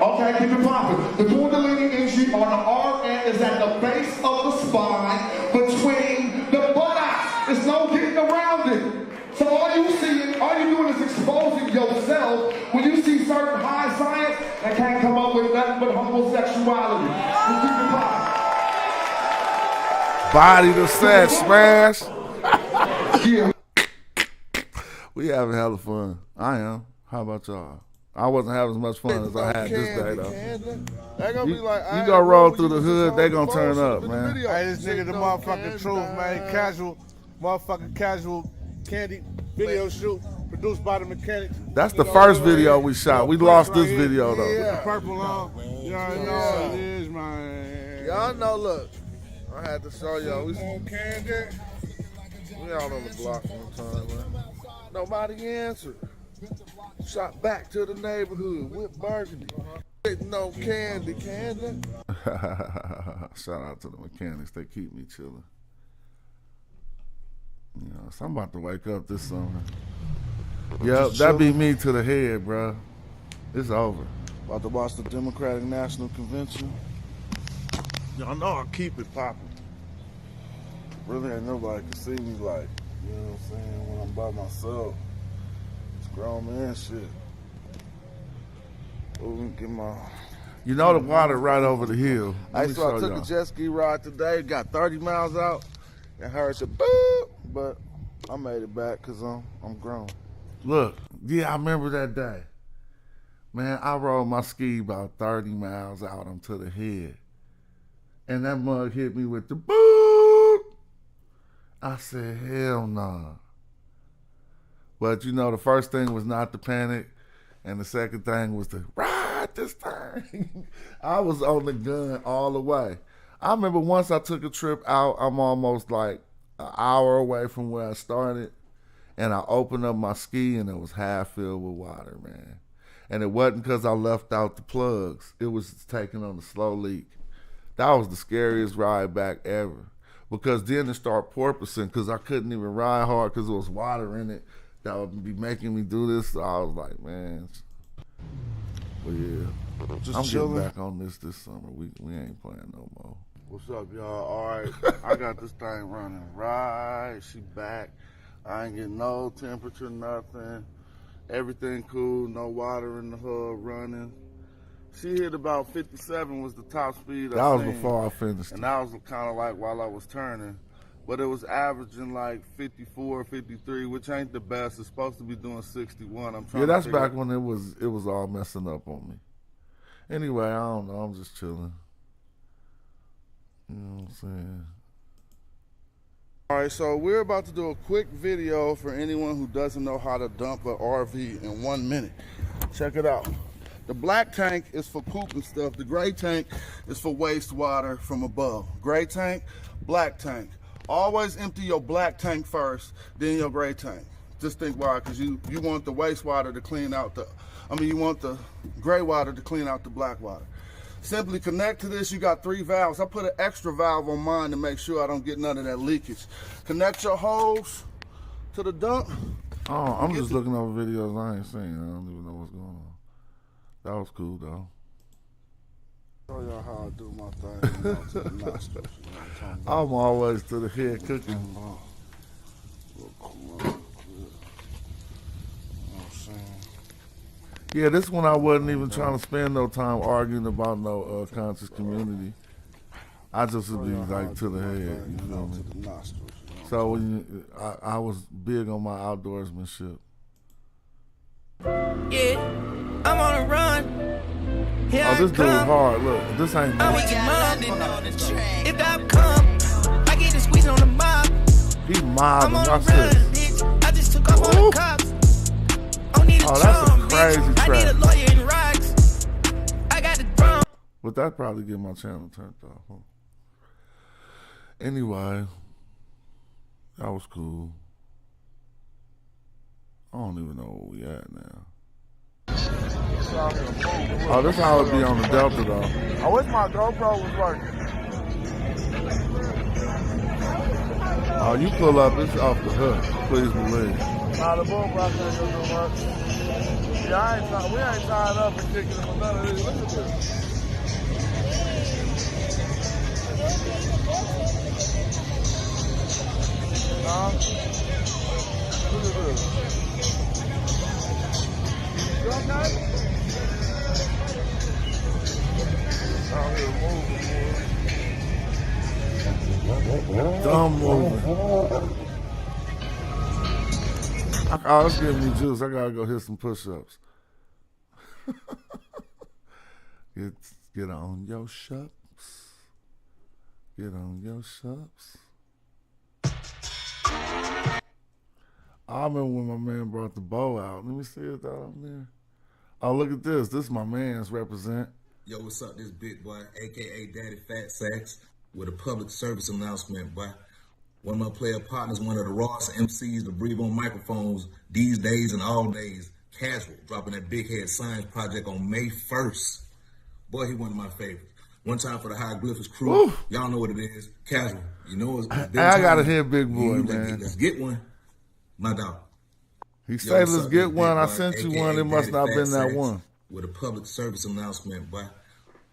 Okay, keep it popping. The Kundalini energy on the R end is at the base of the spine between the buttocks. There's no getting around it. So all you doing is exposing yourself when you see certain high science that can't come up with nothing but homosexuality. You keep it popping. Body to set, smash. Yeah. We having hella fun. I am. How about y'all? I wasn't having as much fun as I had this day though. They gonna be like, You gonna roll through the hood, they gonna turn up, man. Hey, this nigga the motherfucking truth, man. Casual candy video shoot produced by the mechanics. That's the first video we shot. We lost this video though. Yeah. Purple on. Y'all know it is, man. Y'all know, look. I had to show y'all. We smoke candy. We out on the block one time, man. Nobody answered. Shot back to the neighborhood with burgundy. No candy. Shout out to the mechanics. They keep me chilling. You know, so I'm about to wake up this summer. Yep, that be me to the head, bro. It's over. About to watch the Democratic National Convention. Y'all know I keep it popping. Really ain't nobody can see me like, you know what I'm saying, when I'm by myself. It's grown man shit. Get my... You know the water right over the hill. I took a jet ski ride today, got 30 miles out, and heard the boop, but I made it back because I'm grown. Look, yeah, I remember that day. Man, I rode my ski about 30 miles out onto the head. And that mug hit me with the boop. I said, hell no. But you know, the first thing was not to panic. And the second thing was to ride this thing. I was on the gun all the way. I remember once I took a trip out, I'm almost like an hour away from where I started. And I opened up my ski and it was half filled with water, man. And it wasn't because I left out the plugs. It was taking on a slow leak. That was the scariest ride back ever. Because then it started porpoising because I couldn't even ride hard because there was water in it that would be making me do this. So I was like, man. But yeah, Just I'm chilling. getting back on this summer. We ain't playing no more. What's up, y'all? All right, I got this thing running right. She back. I ain't getting no temperature, nothing. Everything cool, no water in the hub running. She hit about 57 was the top speed That I was seen. before I finished. And that was kind of like while I was turning. But it was averaging like 54, 53, which ain't the best. It's supposed to be doing 61. I'm trying Yeah, that's to back when it was all messing up on me. Anyway, I don't know. I'm just chilling. You know what I'm saying? All right, so we're about to do a quick video for anyone who doesn't know how to dump an RV in 1 minute. Check it out. The black tank is for poop and stuff. The gray tank is for wastewater from above. Gray tank, black tank. Always empty your black tank first, then your gray tank. Just think why, because you want the wastewater to clean out you want the gray water to clean out the black water. Simply connect to this. You got 3 valves. I put an extra valve on mine to make sure I don't get none of that leakage. Connect your hose to the dump. Oh, I'm just looking over videos I ain't seen. I don't even know what's going on. That was cool though. Show y'all how I do my thing. To the nostrils, you know what I'm talking about? I'm always to the head cooking. Little cool, good. You know what I'm saying? Yeah, this one I wasn't even trying to spend no time arguing about no conscious community. I just would be like to the head, you feel me? To the nostrils, you know? So when I was big on my outdoorsmanship. Yeah, I'm on a run. Here Oh, this I dude come. hard. Look, this ain't I'm me. with your mom. If I come, I get the squeeze on the mob. He I'm mobbing. on a Watch run, this. bitch. I just took off on Ooh. the cops. Don't need a Oh, that's a drum, crazy bitch. I track. need a lawyer in rocks. I got the drum. But that probably get my channel turned off. Huh? Anyway, that was cool. I don't even know where we at now. Oh, this how it be on the Delta though. I wish my GoPro was working. Oh, you pull up, it's off the hook. Please believe. Nah, the boom box ain't gonna do much. Yeah, we ain't tied up and kicking him none of this. Look at this. Look at this. You okay? Out here moving, Dumb moving. Oh, it's giving me juice. I gotta go hit some push-ups. Get on your shucks. Get on your shucks. I remember when my man brought the bow out. Let me see it out there. Oh, look at this. This is my man's represent. Yo, what's up? This big boy, a.k.a. Daddy Fat Sacks, with a public service announcement, boy. One of my player partners, one of the rawest MCs to breathe on microphones these days and all days, Casual, dropping that Big Head Science project on May 1st. Boy, he one of my favorites. One time for the Hieroglyphics crew. Ooh. Y'all know what it is. Casual. You know it's been I gotta hear Big Boy, man. Let's get one. My dog. He said, let's get one. I sent you one. It must not have been that one. With a public service announcement, boy.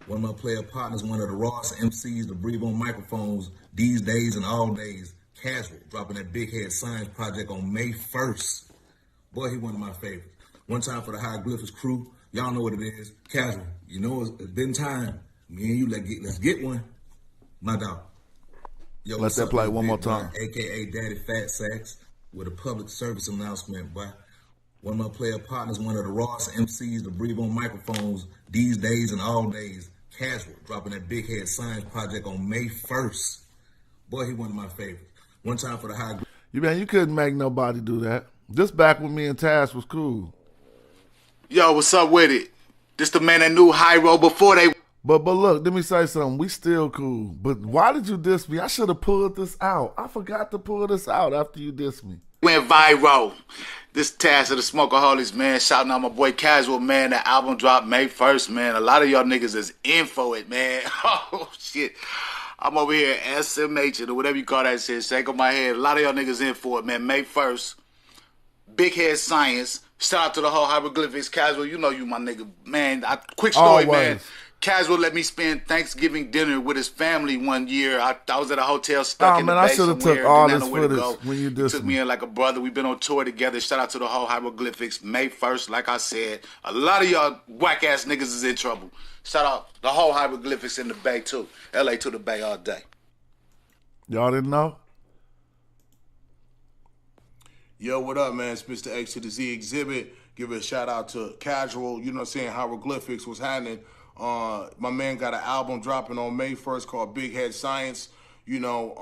One of my player partners, one of the rawest MCs to breathe on microphones these days and all days, Casual, dropping that Big Head Science project on May 1st. Boy, he one of my favorites. One time for the Hieroglyphics crew. Y'all know what it is. Casual. You know it's been time. Me and you, let's get one. My dog. Yo, let that play one more time. A.k.a. Daddy Fat Sacks, with a public service announcement, boy. One of my player partners, one of the rawest MCs to breathe on microphones these days and all days, Casual, dropping that Big Head Science project on May 1st. Boy, he one of my favorites. One time for the high. You couldn't make nobody do that. Just back with me and Taz was cool. Yo, what's up with it? This the man that knew Hyro before they. But look, let me say something. We still cool. But why did you diss me? I should have pulled this out. I forgot to pull this out after you dissed me. Went viral. This Taz of the Smokeaholics, man. Shouting out my boy Casual, man. The album dropped May 1st, man. A lot of y'all niggas is in for it, man. Oh, shit. I'm over here at SMH or whatever you call that shit. Shake on my head. A lot of y'all niggas in for it, man. May 1st. Big Head Science. Shout out to the whole Hieroglyphics. Casual, you know you my nigga. Man, quick story, man. Casual let me spend Thanksgiving dinner with his family one year. I was at a hotel stuck in the bay I should have took all this footage when you dissed took me in like a brother. We've been on tour together. Shout out to the whole Hieroglyphics. May 1st, like I said. A lot of y'all whack-ass niggas is in trouble. Shout out the whole Hieroglyphics in the Bay, too. L.A. to the Bay all day. Y'all didn't know? Yo, what up, man? It's Mr. X to the Z Exhibit. Give a shout out to Casual. You know what I'm saying? Hieroglyphics was happening. My man got an album dropping on May 1st called Big Head Science. You know,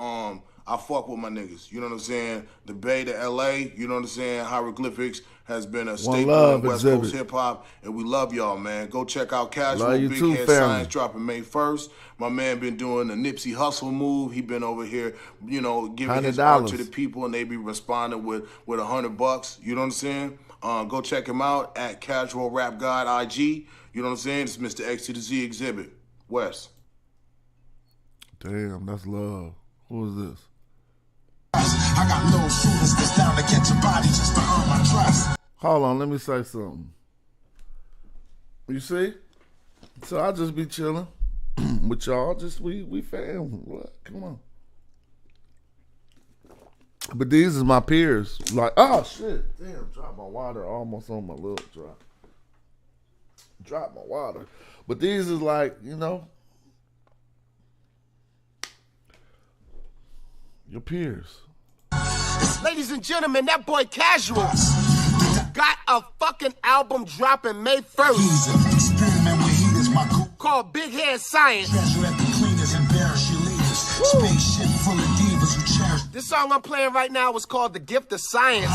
I fuck with my niggas. You know what I'm saying? The Bay to L.A., you know what I'm saying? Hieroglyphics has been a staple in West Coast hip-hop, and we love y'all, man. Go check out Casual, Big Head Science dropping May 1st. My man been doing the Nipsey Hussle move. He been over here, you know, giving his art to the people, and they be responding with $100. You know what I'm saying? Go check him out at Casual Rap God IG. You know what I'm saying? It's Mr. X to the Z Exhibit. West. Damn, that's love. Who is this? I got little shooters that's down to catch a body just to earn my trust. Hold on, let me say something. You see? So I just be chilling with y'all. Just we fam. Come on. But these is my peers. Like, oh shit. Damn, drop my water almost on my little drop. Drop my water. But these is like, you know, your peers. Ladies and gentlemen, that boy Casual got a fucking album dropping May 1st called Big Head Science. This song I'm playing right now is called The Gift of Science.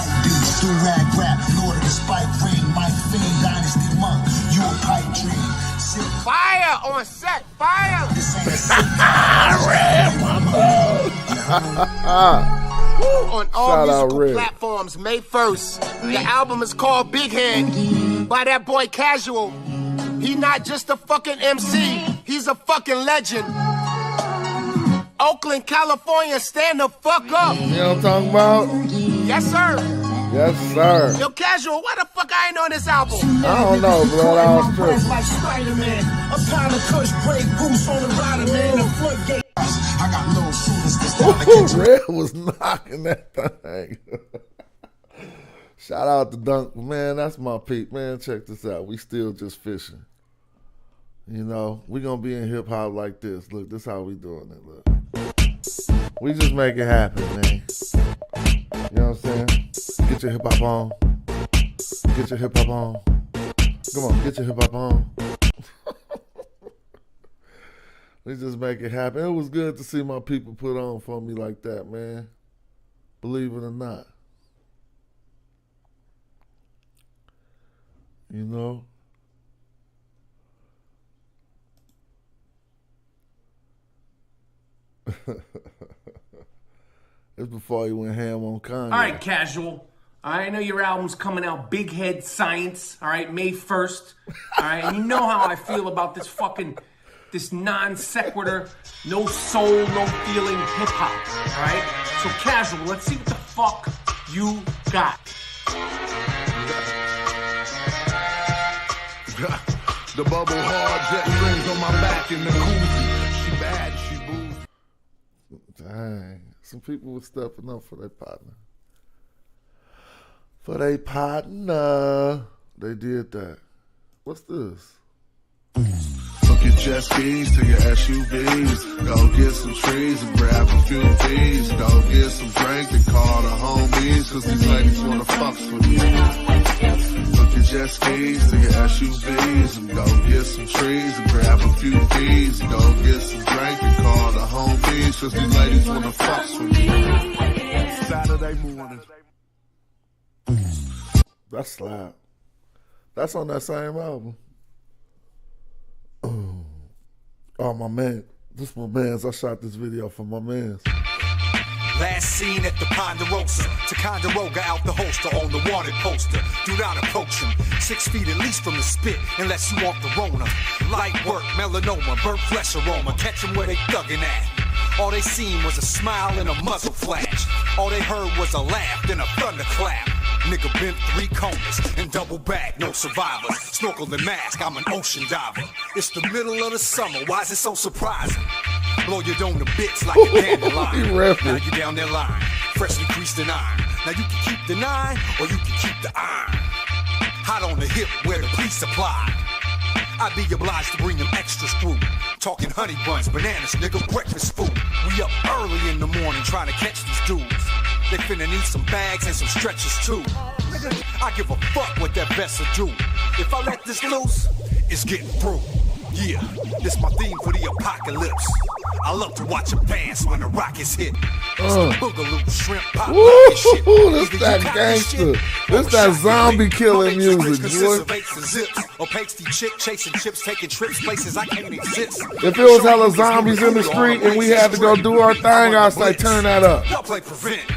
Fire on set, fire! On all musical platforms, May 1st. The album is called Big Head by that boy Casual. He not just a fucking MC, he's a fucking legend. Oakland, California, stand the fuck up. You know what I'm talking about? Yes, sir. Yes, sir. Yo, Casual, why the fuck I ain't on this album? I don't know, bro. I was tripping. Like Spider-Man, a pound of kush, break goose on the rider, man. The floodgate. I got no shooters. Red was knocking that thing. Shout out to Dunk. Man, that's my peep. Man, check this out. We still just fishing. You know, we gonna be in hip hop like this. Look, this how we doing it. Look. We just make it happen, man. You know what I'm saying? Get your hip hop on. Get your hip hop on. Come on, get your hip hop on. We just make it happen. It was good to see my people put on for me like that, man. Believe it or not. You know? It's before he went ham on Kanye. All right, Casual. I know your album's coming out, Big Head Science, all right, May 1st. All right, and you know how I feel about this non sequitur, no soul, no feeling hip hop, all right? So Casual, let's see what the fuck you got. The bubble hard jet strings on my back in the koozie. She bad, she boozy. Dang, some people were stepping up for their partner. For their partner, they did that. What's this? Took your jet skis to your SUVs. Go get some trees and grab a few V's. Go get some drink and call the homies, cause these ladies wanna fuck with me. Took your jet skis to your SUVs and go get some trees and grab a few V's. Go get some drink and call the homies, cause these ladies wanna fuck with me. Saturday morning. That's slap. That's on that same album. Oh, my man. This my man's. I shot this video for my man's. Last seen at the Ponderosa. Ticonderoga out the holster on the wanted poster. Do not approach him. 6 feet at least from the spit, unless you want the Rona. Light work, melanoma, burnt flesh aroma. Catch him where they thuggin' at. All they seen was a smile and a muzzle flash. All they heard was a laugh, then a thunderclap. Nigga bent 3 corners and double back, no survivors. Snorkel and mask, I'm an ocean diver. It's the middle of the summer, why is it so surprising? Blow your dome to bits like a dandelion. Now you down that line, freshly creased in iron. Now you can keep the 9 or you can keep the iron. Hot on the hip where the police apply. I'd be obliged to bring them extras through. Talking honey buns, bananas, nigga, breakfast food. We up early in the morning trying to catch these dudes. They finna need some bags and some stretchers too. Nigga, I give a fuck what that vessel do. If I let this loose, it's getting through. Yeah, this my theme for the apocalypse. I love to watch them dance when the rockets hit. It's the boogaloo, shrimp pop, and shit. This that gangster. This that zombie killing music, boy. Or pasty chick chasing chips, taking trips places I can't exist. If it was hella zombies in the street and we had to go do our thing, I'd say turn that up. Y'all play prevent.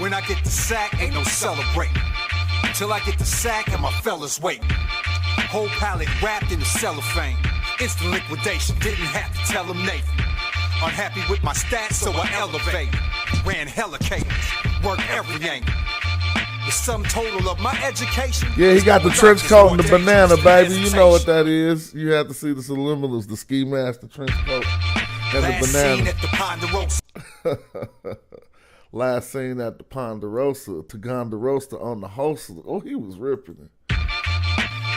When I get the sack, ain't no celebrating. Till I get the sack and my fellas waiting. Whole pallet wrapped in the cellophane. Instant liquidation, didn't have to tell them Nathan. Unhappy with my stats, so I elevate. Ran hella cadence, worked every angle. The sum total of my education. Yeah, he got the trench coat and the banana, baby. You know what that is. You have to see the subliminals, the ski mask, the trench coat, and the banana. At the Ponderosa. Last seen at the Ponderosa, Ticonderoga on the holster. Oh, he was ripping it.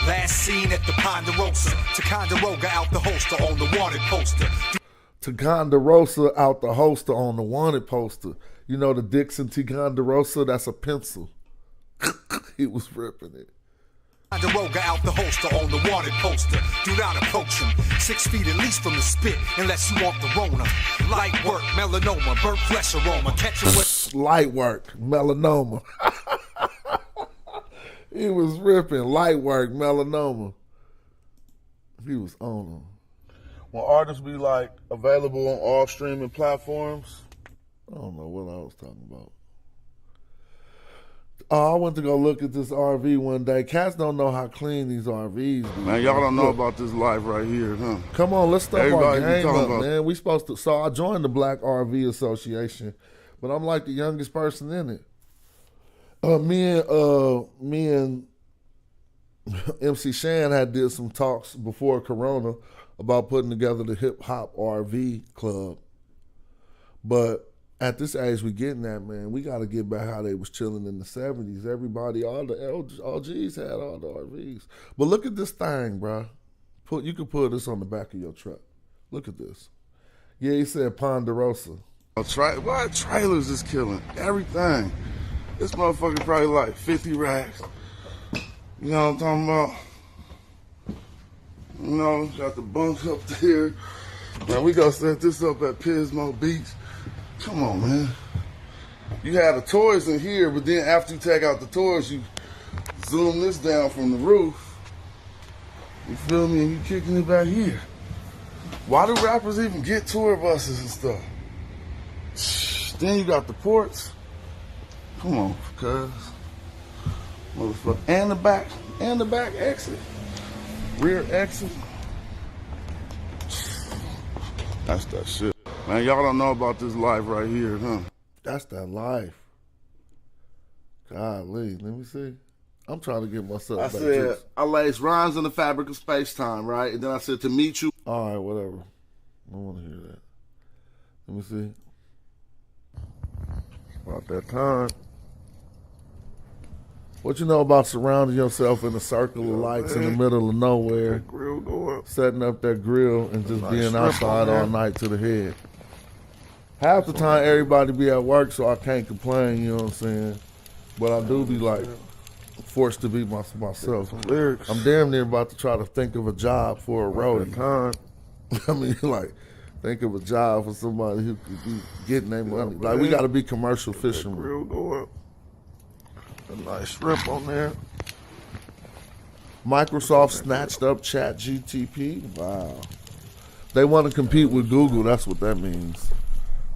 Last seen at the Ponderosa, Ticonderoga out the holster on the wanted poster. Ticonderoga out the holster on the wanted poster. You know the Dixon Ticonderoga? That's a pencil. He was ripping it. Ticonderoga out the holster on the wanted poster. Do not approach him. 6 feet at least from the spit, unless you want the Rona. Light work, melanoma, burnt flesh aroma. Catch him with light work, melanoma. He was ripping light work, melanoma. He was on them. Will artists be like available on all streaming platforms? I don't know what I was talking about. Oh, I went to go look at this RV one day. Cats don't know how clean these RVs be. Man, y'all don't know about this life right here, huh? Come on, let's start Everybody our be game talking up, about- man. We supposed to. So I joined the Black RV Association, but I'm like the youngest person in it. Me and MC Shan had did some talks before Corona about putting together the hip hop RV club, but at this age we getting at, man, we got to get back how they was chilling in the 70s. Everybody, all the OGs had all the RVs. But look at this thing, bro. You can put this on the back of your truck. Look at this. Yeah, he said Ponderosa. Why trailers is killing everything? This motherfucker probably like 50 racks. You know what I'm talking about? You know, got the bunks up there. Man, we gonna set this up at Pismo Beach. Come on, man. You had the toys in here, but then after you take out the toys, you zoom this down from the roof. You feel me? And you kicking it back here. Why do rappers even get tour buses and stuff? Then you got the ports. Come on, cuz. Motherfucker. And the back exit. Rear exit. That's that shit. Man, y'all don't know about this life right here, huh? That's that life. Golly, let me see. I'm trying to get myself I back said, to I lace rhymes in the fabric of space-time, right? And then I said, to meet you. All right, whatever. I don't want to hear that. Let me see. About that time. What you know about surrounding yourself in a circle of lights in the middle of nowhere, Grill go up. setting up that grill and just Nice being strip outside on all there. night to the head? Half the time everybody be at work, so I can't complain, you know what I'm saying? But I do be like forced to be myself. Lyrics. I'm damn near about to try to think of a job for a roadie. I mean, like, think of a job for somebody who could be getting their money. Like, we got to be commercial fishermen. Grill go up. A nice strip on there. Microsoft snatched up ChatGPT. Wow. They want to compete with Google. That's what that means.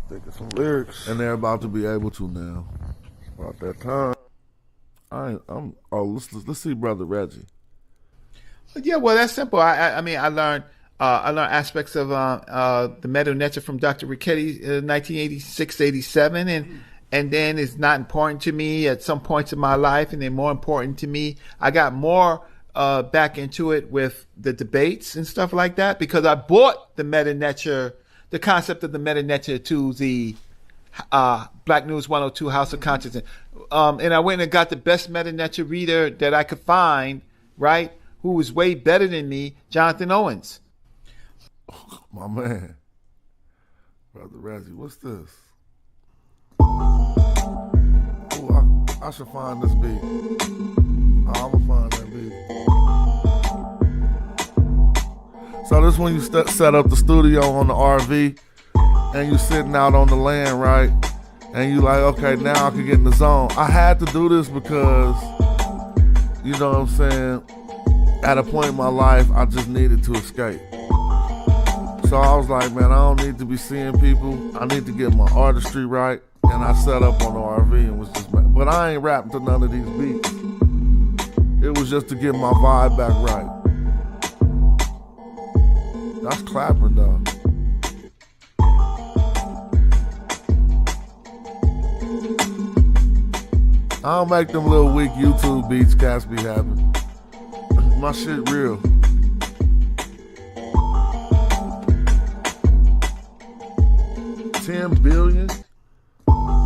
Think of some lyrics. And they're about to be able to now. About that time. Let's see Brother Reggie. Yeah, well, that's simple. I mean, I learned aspects of the meta nature from Dr. Richetti, 1986-87, and then it's not important to me at some points in my life, and then more important to me, I got more back into it with the debates and stuff like that, because I bought the meta nature, the concept of the meta nature, to the Black News 102 House of Consciousness, and I went and got the best meta nature reader that I could find, right, who was way better than me, Jonathan Owens. My man. Brother Reggie, what's this? Ooh, I should find this beat. I'm going to find that beat. So this when you set up the studio on the RV and you sitting out on the land, right? And you like, okay, now I can get in the zone. I had to do this because, you know what I'm saying, at a point in my life, I just needed to escape. So I was like, man, I don't need to be seeing people. I need to get my artistry right. And I set up on the RV and was just, but I ain't rapping to none of these beats. It was just to get my vibe back right. That's clapping though. I don't make them little weak YouTube beats cats be having. My shit real.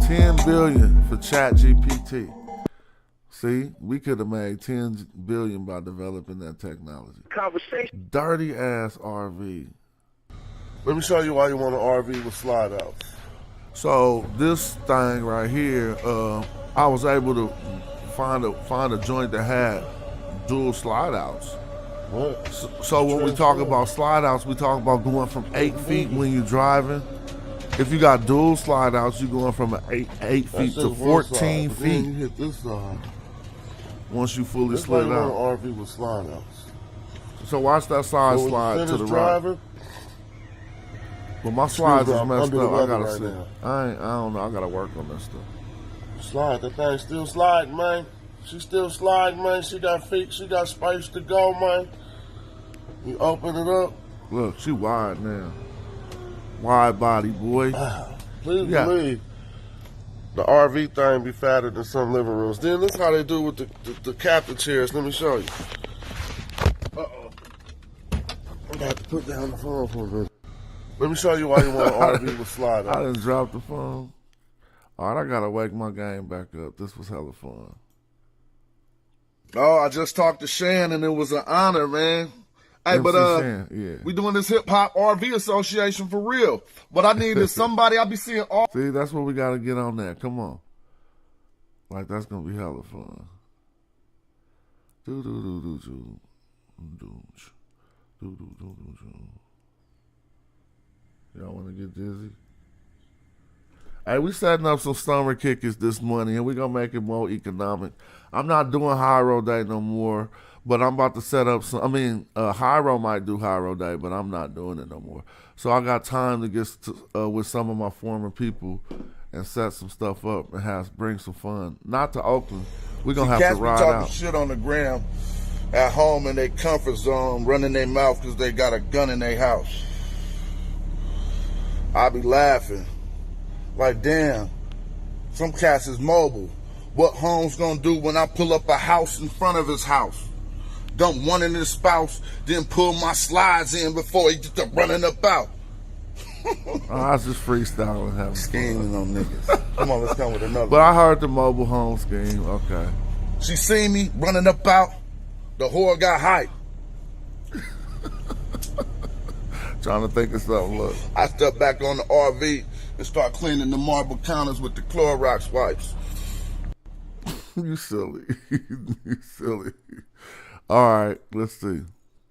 $10 billion for ChatGPT. See, we could have made $10 billion by developing that technology. Conversation. Dirty ass RV. Let me show you why you want an RV with slide outs. So this thing right here, I was able to find a joint that had dual slide outs. What? So when we talk about slide outs, we talk about going from 8 feet when you're driving. If you got dual slide outs, you're going from 8 feet to 14 feet. Then you hit this side. Once you fully slid out. An RV with slide outs. So watch that side slide to the right. Well, my slides is messed up. I gotta see. I don't know. I gotta work on this stuff. Slide. That thing still sliding, man. She still sliding, man. She got feet. She got space to go, man. You open it up. Look, she wide now. Wide body, boy. Please believe the RV thing be fatter than some living rooms. Then this is how they do with the captain chairs. Let me show you. Uh-oh. I'm about to put down the phone for a minute. Let me show you why you want an RV with slide on. I done dropped the phone. All right, I gotta wake my game back up. This was hella fun. Oh, I just talked to Shan and it was an honor, man. Hey, but we doing this hip hop RV association for real. What I need is somebody I be seeing all. See, that's what we gotta get on there. Come on. Like that's gonna be hella fun. Y'all wanna get dizzy? Hey, we setting up some summer kickers this morning and we gonna make it more economic. I'm not doing Hyro Day no more. But I'm about to set up some, Hyro might do Hyro Day, but I'm not doing it no more. So I got time to get with some of my former people and set some stuff up and bring some fun. Not to Oakland. We're going to have to ride out. Talking shit on the ground at home in their comfort zone, running their mouth because they got a gun in their house. I be laughing. Like, damn, some cats is mobile. What Holmes going to do when I pull up a house in front of his house? Dump one in his spouse, then pull my slides in before he get to running about. I was just freestyling, having scheming on niggas. Come on, let's come with another. But I heard the mobile home scheme. Okay. She seen me running about. The whore got hype. Trying to think of something. Look, I step back on the RV and start cleaning the marble counters with the Clorox wipes. You silly. You silly. All right, let's see.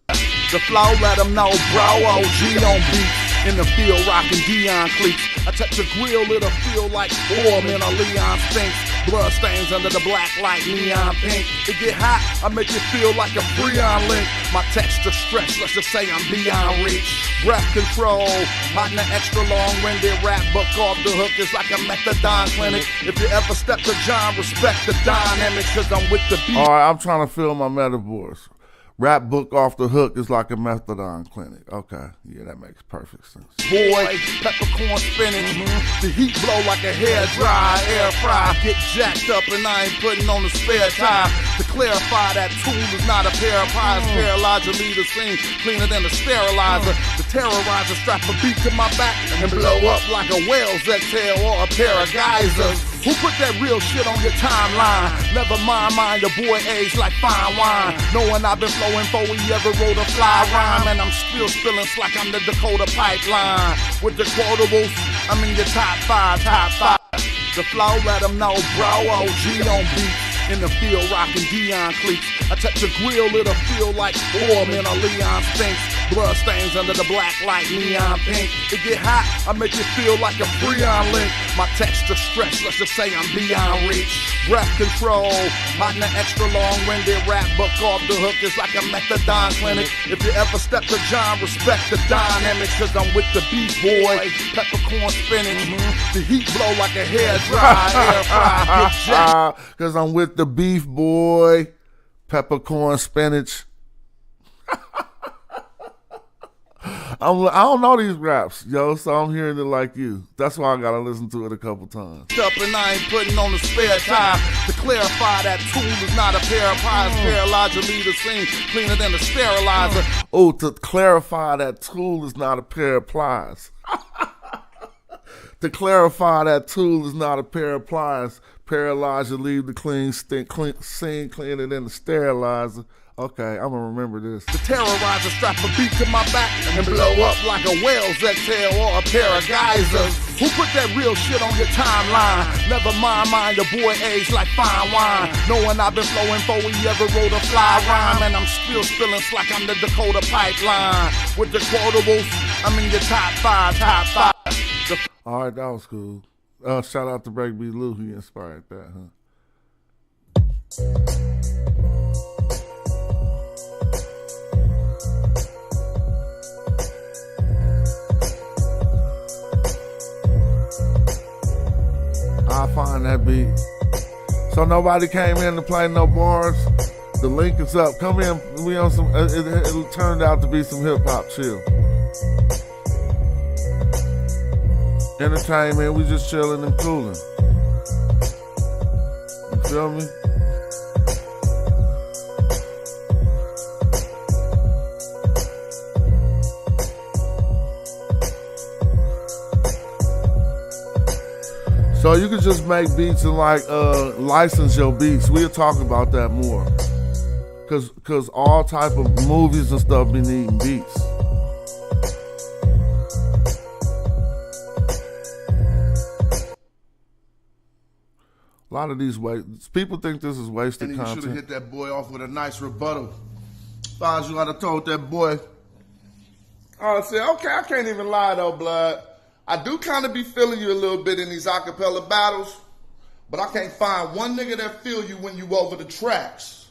The flow, let them know, bro, OG on beat. In the field, rockin' Dion cleats. I touch the grill, it'll feel like warm in a Leon Sphinx. Blood stains under the black light, neon pink. It get hot, I make it feel like a Freon link. My texture stretch, let's just say I'm beyond reach. Breath control, hot and extra long-winded rap book off the hook is like a methadone clinic. If you ever step to John, respect the dynamic, cause I'm with the beat. All right, I'm trying to fill my metaphors. Rap book off the hook is like a methadone clinic. Okay, yeah, that makes perfect sense. Boy, peppercorn spinach, the heat blow like a hair dry, air fry. Get jacked up and I ain't putting on the spare time. To clarify, that tool is not a pair of pies. Paralyzer, leave the scene cleaner than a sterilizer. The terrorizer strap a beat to my back and blow up like a whale's exhale or a pair of geysers. Who put that real shit on your timeline? Never mind the boy aged like fine wine. Knowing I've been flowing before we ever wrote a fly rhyme. And I'm still spilling like I'm the Dakota pipeline. With the quotables, I'm in your top five. The flow, let them know, bro, OG on beat. In the field, rockin' Dion cleats. I touch the grill, it'll feel like warm in a Leon Sphinx. Blood stains under the black light, neon pink. It get hot, I make it feel like a Freon link. My texture stretch, let's just say I'm beyond reach. Breath control, hot and extra long-winded rap book off the hook is like a methadone clinic. If you ever step to John, respect the dynamic, cause I'm with the beat, boy. Peppercorn spinach, the heat blow like a hair dry, air fry, get jacked. Cause I'm with the beef, boy. Peppercorn spinach. I don't know these raps, yo, so I'm hearing it like you. That's why I gotta listen to it a couple times. Up and I ain't putting on the spare time. To clarify, that tool is not a pair of pies. Paralyzer, leave the scene cleaner than a sterilizer. Oh, to clarify, that tool is not a pair of pliers. To clarify, that tool is not a pair of pliers. Paralyzer, leave the scene cleaner than the sterilizer. Okay, I'm gonna remember this. The terrorizer strap a beat to my back and blow up like a whale's exhale or a pair of geysers. Who put that real shit on your timeline? Never mind the boy aged like fine wine. Knowing I've been flowing before we ever wrote a fly rhyme. And I'm still spilling like I'm the Dakota pipeline. With the quotables, I'm in your top five. All right, that was cool. Shout out to Breakbeat Lou, he inspired that, huh? find that beat. So nobody came in to play no bars. The link is up. Come in. We on some. It turned out to be some hip hop chill. Entertainment. We just chilling and cooling. You feel me? So you can just make beats and like license your beats. We'll talk about that more. Cause all type of movies and stuff be needing beats. A lot of these people think this is wasted and content. You should have hit that boy off with a nice rebuttal. If I was you, I'd have told that boy. I would say, okay, I can't even lie though, blood. I do kind of be feeling you a little bit in these acapella battles, but I can't find one nigga that feel you when you over the tracks.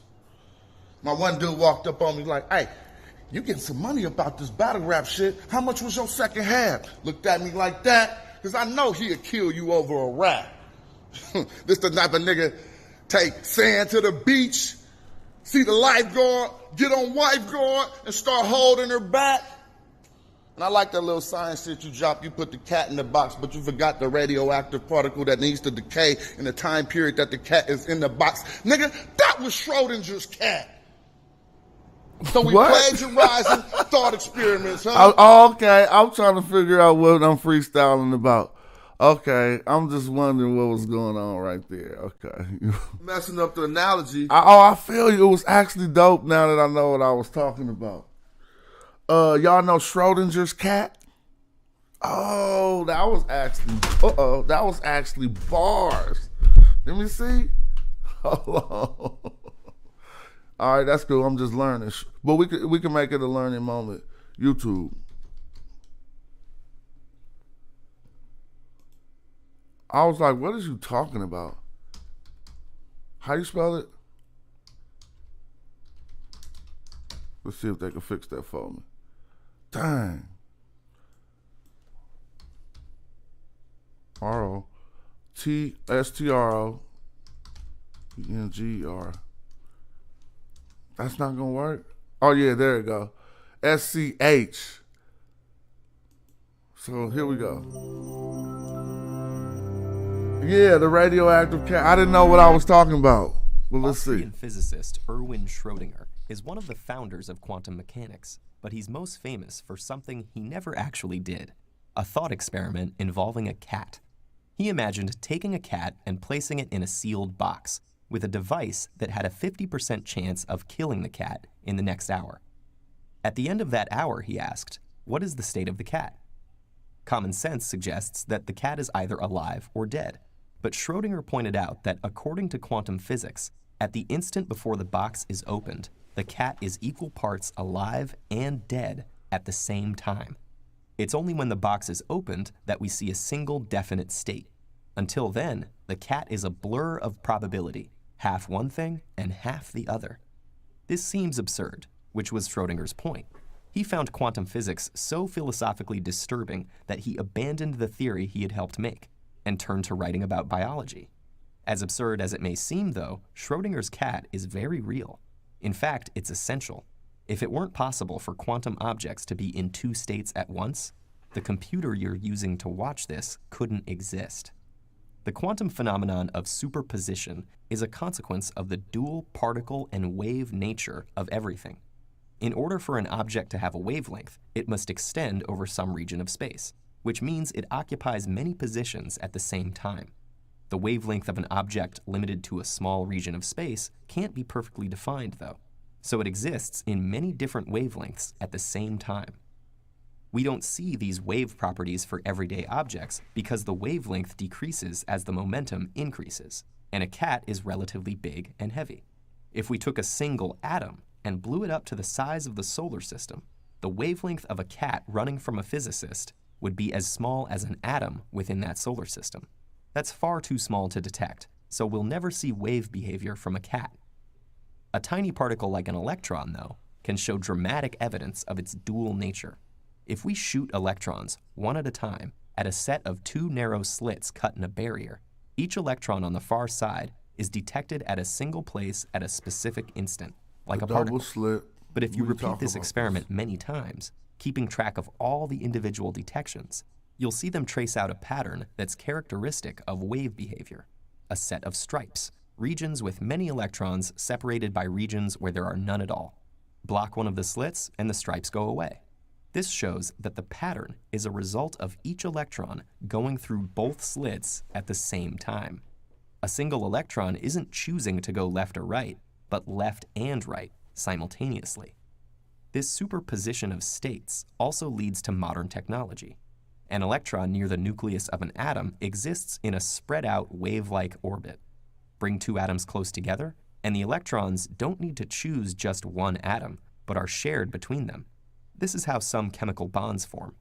My one dude walked up on me like, hey, you getting some money about this battle rap shit. How much was your second half? Looked at me like that, because I know he'll kill you over a rap. This the type of nigga take sand to the beach, see the lifeguard, get on wife guard, and start holding her back. And I like that little science shit you dropped. You put the cat in the box, but you forgot the radioactive particle that needs to decay in the time period that the cat is in the box. Nigga, that was Schrodinger's cat. So we plagiarizing thought experiments, huh? Okay, I'm trying to figure out what I'm freestyling about. Okay, I'm just wondering what was going on right there. Okay. Messing up the analogy. I feel you. It was actually dope now that I know what I was talking about. Y'all know Schrodinger's cat? Oh, that was actually bars. Let me see. Hold on. All right, that's cool. I'm just learning. But we can make it a learning moment. YouTube. I was like, what is you talking about? How you spell it? Let's see if they can fix that for me. Dang. ROTSTROENGR. That's not gonna work. Oh yeah, there you go. SCH. So here we go. Yeah, the radioactive cat. I didn't know what I was talking about. Well, let's see. Austrian physicist Erwin Schrödinger is one of the founders of quantum mechanics, but he's most famous for something he never actually did, a thought experiment involving a cat. He imagined taking a cat and placing it in a sealed box with a device that had a 50% chance of killing the cat in the next hour. At the end of that hour, he asked, what is the state of the cat? Common sense suggests that the cat is either alive or dead, but Schrödinger pointed out that according to quantum physics, at the instant before the box is opened, the cat is equal parts alive and dead at the same time. It's only when the box is opened that we see a single definite state. Until then, the cat is a blur of probability, half one thing and half the other. This seems absurd, which was Schrödinger's point. He found quantum physics so philosophically disturbing that he abandoned the theory he had helped make and turned to writing about biology. As absurd as it may seem, though, Schrödinger's cat is very real. In fact, it's essential. If it weren't possible for quantum objects to be in two states at once, the computer you're using to watch this couldn't exist. The quantum phenomenon of superposition is a consequence of the dual particle and wave nature of everything. In order for an object to have a wavelength, it must extend over some region of space, which means it occupies many positions at the same time. The wavelength of an object limited to a small region of space can't be perfectly defined, though, so it exists in many different wavelengths at the same time. We don't see these wave properties for everyday objects because the wavelength decreases as the momentum increases, and a cat is relatively big and heavy. If we took a single atom and blew it up to the size of the solar system, the wavelength of a cat running from a physicist would be as small as an atom within that solar system. That's far too small to detect, so we'll never see wave behavior from a cat. A tiny particle like an electron, though, can show dramatic evidence of its dual nature. If we shoot electrons, one at a time, at a set of two narrow slits cut in a barrier, Each electron on the far side is detected at a single place at a specific instant, like a particle. Slit. But if you repeat this experiment many times, keeping track of all the individual detections, you'll see them trace out a pattern that's characteristic of wave behavior, a set of stripes, regions with many electrons separated by regions where there are none at all. Block one of the slits and the stripes go away. This shows that the pattern is a result of each electron going through both slits at the same time. A single electron isn't choosing to go left or right, but left and right simultaneously. This superposition of states also leads to modern technology. An electron near the nucleus of an atom exists in a spread-out wave-like orbit. Bring two atoms close together, and the electrons don't need to choose just one atom, but are shared between them. This is how some chemical bonds form.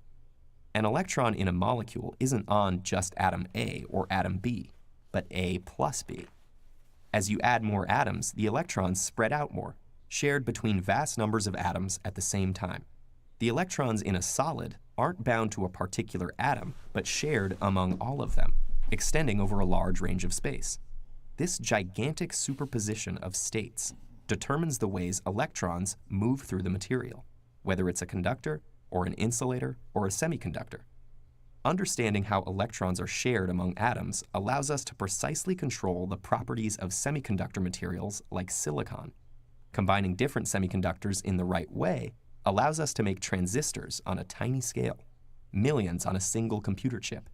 An electron in a molecule isn't on just atom A or atom B, but A plus B. As you add more atoms, the electrons spread out more, shared between vast numbers of atoms at the same time. The electrons in a solid aren't bound to a particular atom, but shared among all of them, extending over a large range of space. This gigantic superposition of states determines the ways electrons move through the material, whether it's a conductor, or an insulator, or a semiconductor. Understanding how electrons are shared among atoms allows us to precisely control the properties of semiconductor materials like silicon. Combining different semiconductors in the right way allows us to make transistors on a tiny scale, millions on a single computer chip.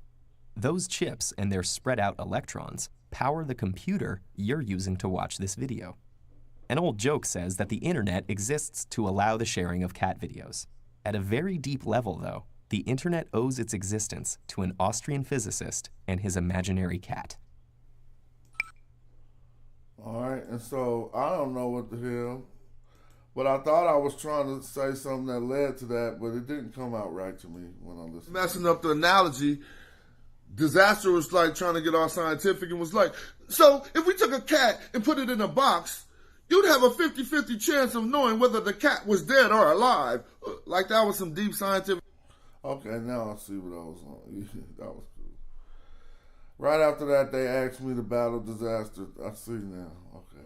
Those chips and their spread-out electrons power the computer you're using to watch this video. An old joke says that the internet exists to allow the sharing of cat videos. At a very deep level, though, the internet owes its existence to an Austrian physicist and his imaginary cat. All right, and so I don't know what the hell, but I thought I was trying to say something that led to that, but it didn't come out right to me when I listened. Messing up the analogy, Disaster was like trying to get all scientific and was like, so if we took a cat and put it in a box, you'd have a 50-50 chance of knowing whether the cat was dead or alive. Like that was some deep scientific. Okay, now I see what I was on. That was cool. Right after that, they asked me to battle Disaster. I see now. Okay.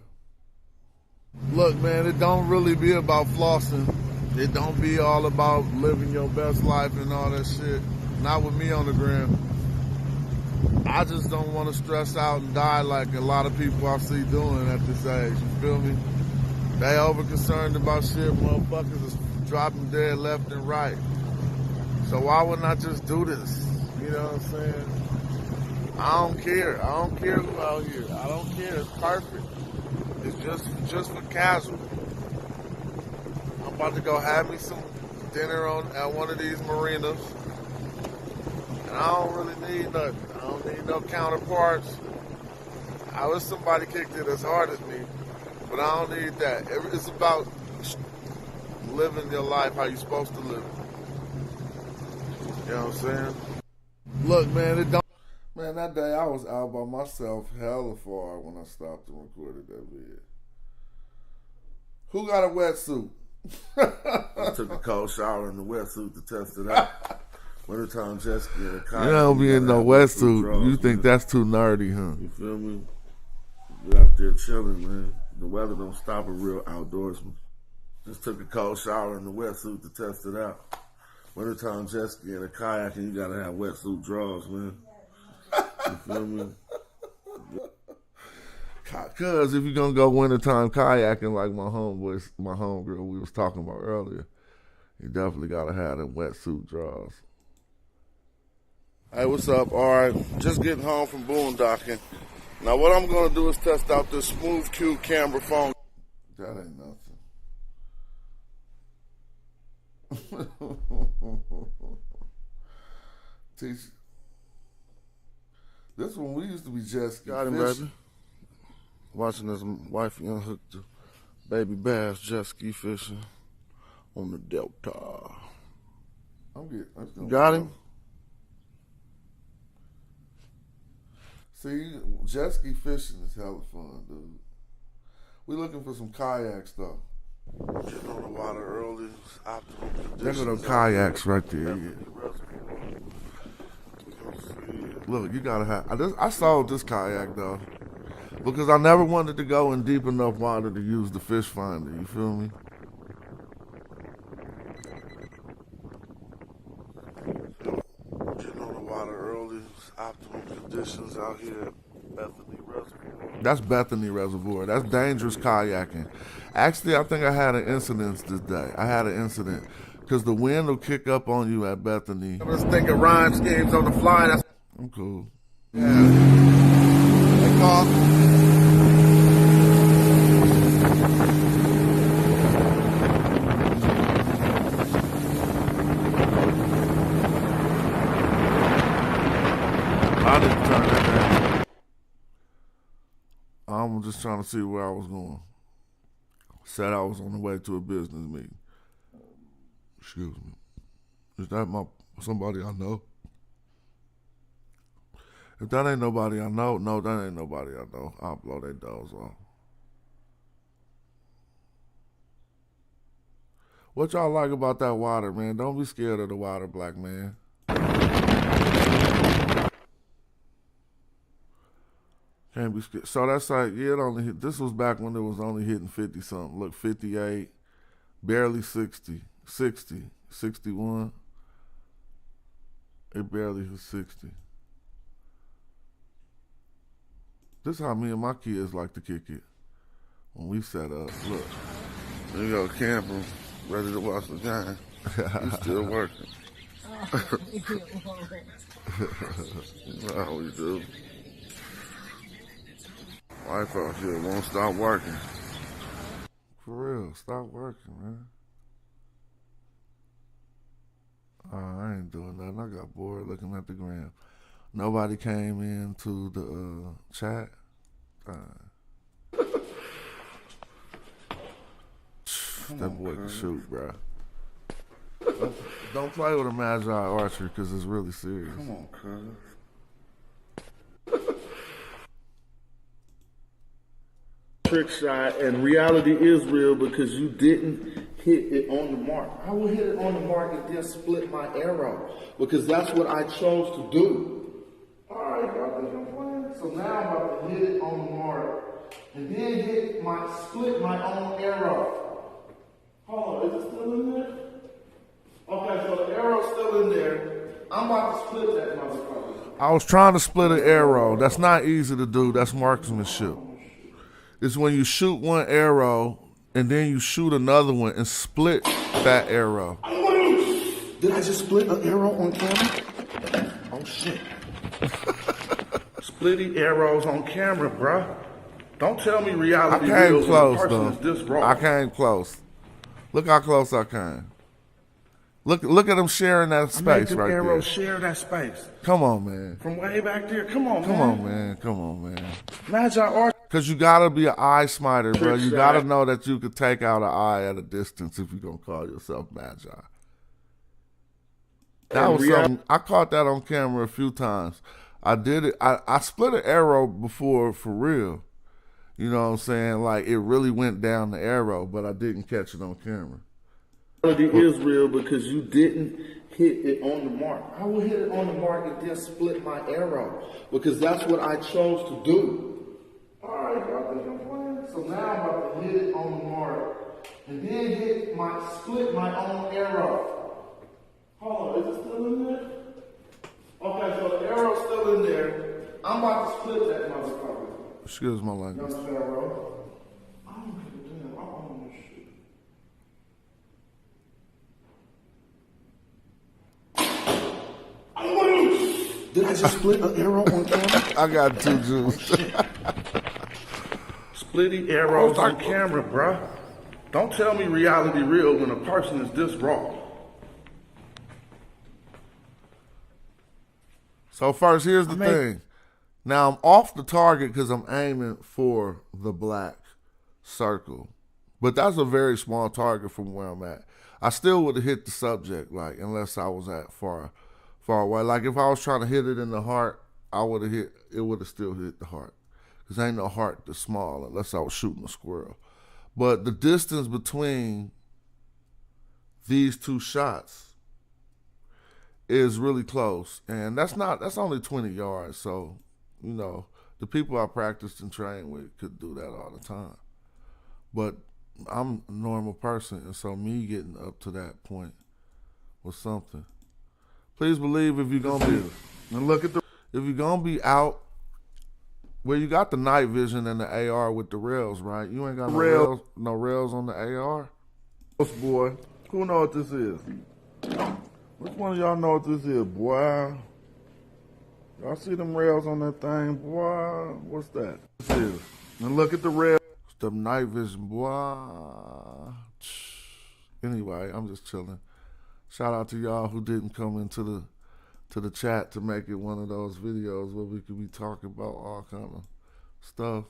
Look, man, it don't really be about flossing. It don't be all about living your best life and all that shit. Not with me on the gram. I just don't want to stress out and die like a lot of people I see doing at this age. You feel me? They over concerned about shit. Motherfuckers is dropping dead left and right. So why wouldn't I just do this? You know what I'm saying? I don't care. I don't care who out here. I don't care. It's perfect. It's just for casual. I'm about to go have me some dinner at one of these marinas. And I don't really need nothing. I don't need no counterparts. I wish somebody kicked it as hard as me, but I don't need that. It's about living your life how you're supposed to live it. You know what I'm saying? Look, man, it don't. Man, that day I was out by myself hella far when I stopped and recorded that video. Who got a wetsuit? I took a cold shower in the wetsuit to test it out. Wintertime jet ski and a kayak. You don't be in no wetsuit. You think that's too nerdy, huh? You feel me? We're out there chilling, man. The weather don't stop a real outdoorsman. Just took a cold shower in the wetsuit to test it out. Wintertime jet ski and a kayak, and you gotta have wetsuit drawers, man. You feel me? Cause if you're gonna go wintertime kayaking like my homegirl we was talking about earlier, you definitely gotta have them wetsuit drawers. Hey, what's up? All right, just getting home from boondocking. Now, what I'm going to do is test out this Smooth Q camera phone. That ain't nothing. Teach. This one we used to be jet ski fishing. Baby. Watching this wifey unhook the baby bass jet ski fishing on the Delta. Got him? See, jet ski fishing is hella fun, dude. We looking for some kayaks, though. Getting on the water early. There go those kayaks right there. Yeah. Look, you gotta have. I sold this kayak though, because I never wanted to go in deep enough water to use the fish finder. You feel me? Getting on the water early, optimal conditions out here at Bethany Reservoir. That's Bethany Reservoir. That's dangerous kayaking. Actually, I think I had an incident this day. I had an incident because the wind will kick up on you at Bethany. I'm just thinking rhyme schemes on the fly. That's I'm cool. yeah. Hey, Carl. I didn't turn that down. I'm just trying to see where I was going. Said I was on the way to a business meeting. Excuse me. Is that somebody I know? If that ain't nobody I know, no, that ain't nobody I know. I'll blow their doors off. What y'all like about that water, man? Don't be scared of the water, black man. Can't be scared. So that's like, yeah, it only hit, this was back when it was only hitting 50 something. Look, 58, barely 60, 60, 61. It barely hit 60. This is how me and my kids like to kick it when we set up. Look, there you go, camper, ready to watch the game. He's still working. How we do. Wife out here won't stop working. For real, stop working, man. I ain't doing nothing. I got bored looking at the gram. Nobody came into the chat. That boy can shoot, bro. Don't play with a Magi Archery because it's really serious. Come on, cuz. Trick shot, and reality is real because you didn't hit it on the mark. I will hit it on the mark and then split my arrow because that's what I chose to do. All right, y'all think I'm playing? So now I'm about to hit it on the mark and then split my own arrow. Hold on, is it still in there? Okay, so the arrow's still in there. I'm about to split that motherfucker. I was trying to split an arrow. That's not easy to do. That's marksmanship. It's when you shoot one arrow and then you shoot another one and split that arrow. Did I just split an arrow on camera? Oh shit. Splitting arrows on camera, bruh. Don't tell me reality I came real close, when the person though. is this raw. I came close. Look how close I came. Look at them sharing that space right there. Arrows share that space. Come on, man. From way back there. Come on, man. Come on, man. Come on, man. Magi Archery. Because you got to be an eye smiter, bro. You Trick got to shot. know that you could take out an eye at a distance if you're going to call yourself Magi. That was something. I caught that on camera a few times. I did it. I split an arrow before for real. You know what I'm saying? Like, it really went down the arrow, but I didn't catch it on camera. Reality is real because you didn't hit it on the mark. I will hit it on the mark and then split my arrow because that's what I chose to do. All right, y'all think I'm playing? So now I'm about to hit it on the mark and then split my own arrow. Hold on, is it still in there? Okay, so the arrow's still in there. I'm about to split that motherfucker. Excuse my language. Young Pharaoh. I don't give a damn. I own this shit. Did I just split an arrow on camera? I got two Jews. Splitting arrows on camera, bruh. Don't tell me reality real when a person is this raw. So first, here's the thing. Now I'm off the target because I'm aiming for the black circle. But that's a very small target from where I'm at. I still would have hit the subject, like, unless I was at far away. Like if I was trying to hit it in the heart, it would have still hit the heart. Because ain't no heart that's small unless I was shooting a squirrel. But the distance between these two shots is really close, and that's only 20 yards. So, you know, the people I practiced and trained with could do that all the time. But I'm a normal person, and so me getting up to that point was something. Please believe if you're gonna be, and look at the, if you're gonna be out where you got the night vision and the AR with the rails, right? You ain't got no rails on the AR. Boy, who know what this is? Which one of y'all know what this is, boy? Y'all see them rails on that thing, boy? What's that? This is. And look at the rail. It's the night vision, boy. Anyway, I'm just chilling. Shout out to y'all who didn't come into the chat to make it one of those videos where we could be talking about all kind of stuff.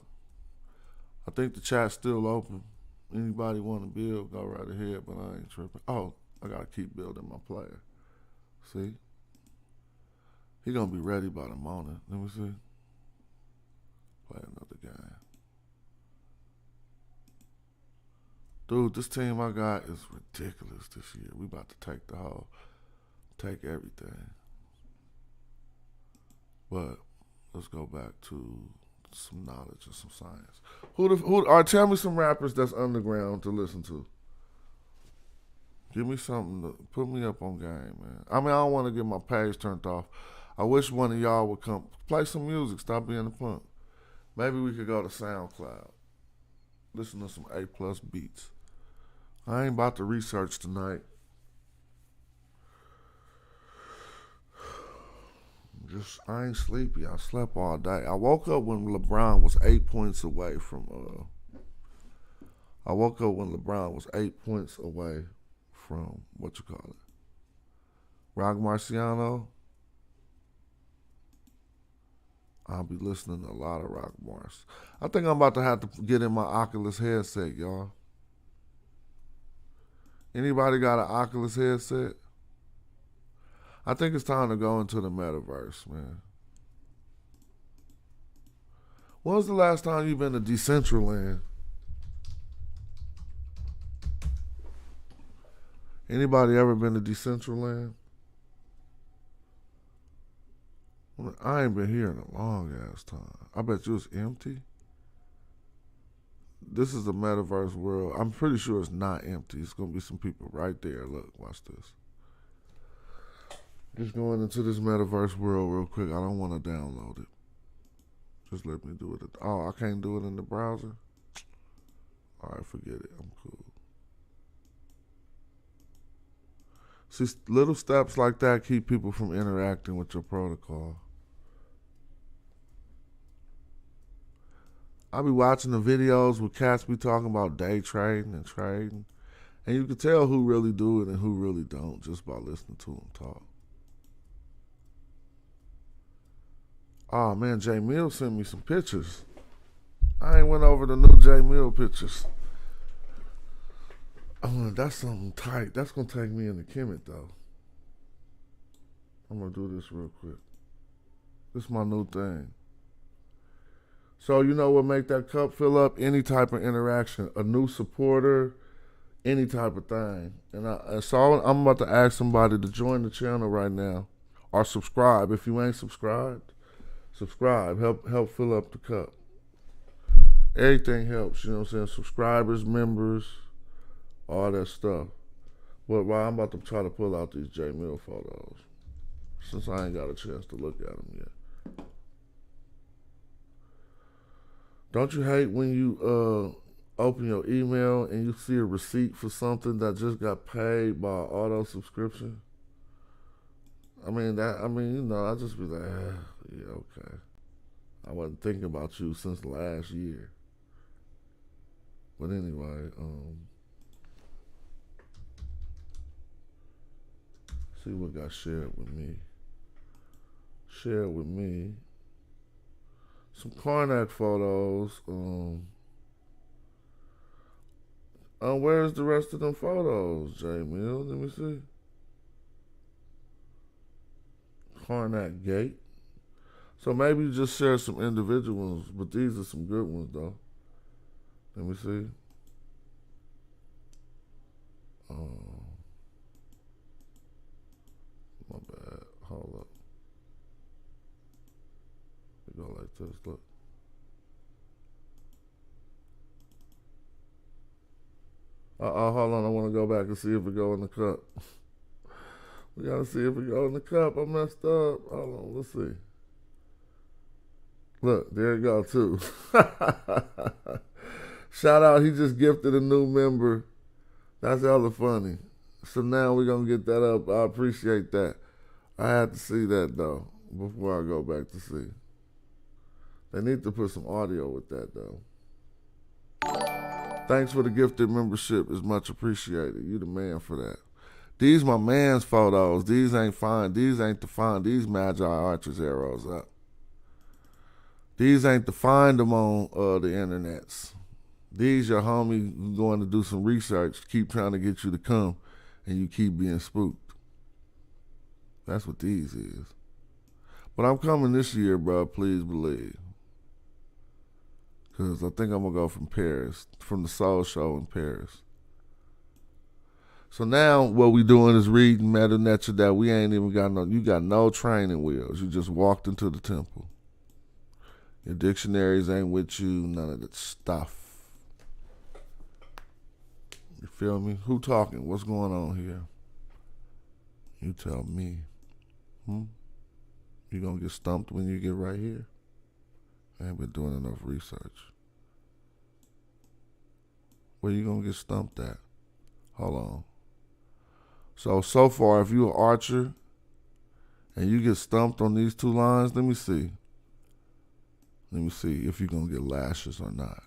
I think the chat's still open. Anybody want to build, go right ahead, but I ain't tripping. Oh, I got to keep building my player. See? He going to be ready by the morning. Let me see. Play another game. Dude, this team I got is ridiculous this year. We about to take everything. But let's go back to some knowledge and some science. Tell me some rappers that's underground to listen to. Give me something to put me up on game, man. I mean, I don't want to get my page turned off. I wish one of y'all would come play some music. Stop being a punk. Maybe we could go to SoundCloud. Listen to some A+ beats. I ain't about to research tonight. I ain't sleepy. I slept all day. I woke up when LeBron was 8 points away from. What you call it? Rock Marciano. I'll be listening to a lot of Rock Mars. I think I'm about to have to get in my Oculus headset, y'all. Anybody got an Oculus headset? I think it's time to go into the metaverse, man. When was the last time you been to Decentraland? Anybody ever been to Decentraland? I ain't been here in a long ass time. I bet you it's empty. This is the metaverse world. I'm pretty sure it's not empty. It's gonna be some people right there. Look, watch this. Just going into this metaverse world real quick. I don't want to download it. Just let me do it. Oh, I can't do it in the browser? All right, forget it. I'm cool. See, little steps like that keep people from interacting with your protocol. I'll be watching the videos where cats be talking about day trading and trading. And you can tell who really do it and who really don't just by listening to them talk. Oh man, J Mill sent me some pictures. I ain't went over the new J Mill pictures. Oh, that's something tight. That's gonna take me into Kemet though. I'm gonna do this real quick. This is my new thing. So you know what make that cup fill up? Any type of interaction, a new supporter, any type of thing. And so I'm about to ask somebody to join the channel right now or subscribe. If you ain't subscribed, subscribe. Help fill up the cup. Everything helps, you know what I'm saying? Subscribers, members, all that stuff. But while I'm about to try to pull out these J Mill photos, since I ain't got a chance to look at them yet. Don't you hate when you open your email and you see a receipt for something that just got paid by auto subscription? I mean, you know, I just be like, yeah, okay. I wasn't thinking about you since last year. But anyway, see what got shared with me. Shared with me some Karnak photos. Where's the rest of them photos, J Mill? Let me see. Karnak Gate. So maybe you just share some individual ones, but these are some good ones though. Let me see. My bad. this? Look. Hold on. I want to go back and see if it go in the cup. We got to see if it go in the cup. I messed up. Hold on. Let's see. Look, there it go, too. Shout out. He just gifted a new member. That's hella funny. So now we're going to get that up. I appreciate that. I had to see that, though, before I go back to see. They need to put some audio with that, though. Thanks for the gifted membership. It's much appreciated. You the man for that. These my man's photos. These ain't fine. These ain't to find. These Magi Archers arrows up. These ain't to find them on the internets. These your homie going to do some research, keep trying to get you to come, and you keep being spooked. That's what these is. But I'm coming this year, bro. Please believe. Because I think I'm going to go from Paris, from the Soul Show in Paris. So now what we doing is reading Meta Nature that we ain't even got no, you got no training wheels. You just walked into the temple. Your dictionaries ain't with you, none of that stuff. You feel me? Who talking? What's going on here? You tell me. You gonna get stumped when you get right here? I ain't been doing enough research. Where you gonna get stumped at? Hold on. So far, if you're an archer and you get stumped on these two lines, let me see. Let me see if you're gonna get lashes or not.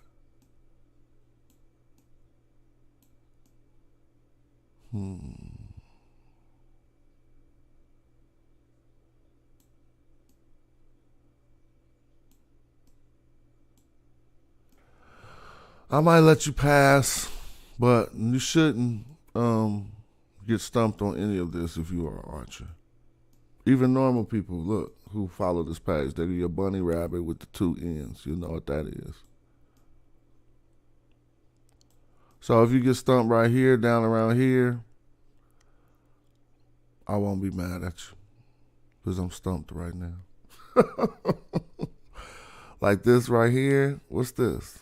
I might let you pass, but you shouldn't get stumped on any of this if you are an archer. Even normal people, look, who follow this page, they're your bunny rabbit with the two ends. You know what that is. So if you get stumped right here, down around here, I won't be mad at you because I'm stumped right now. Like this right here, what's this?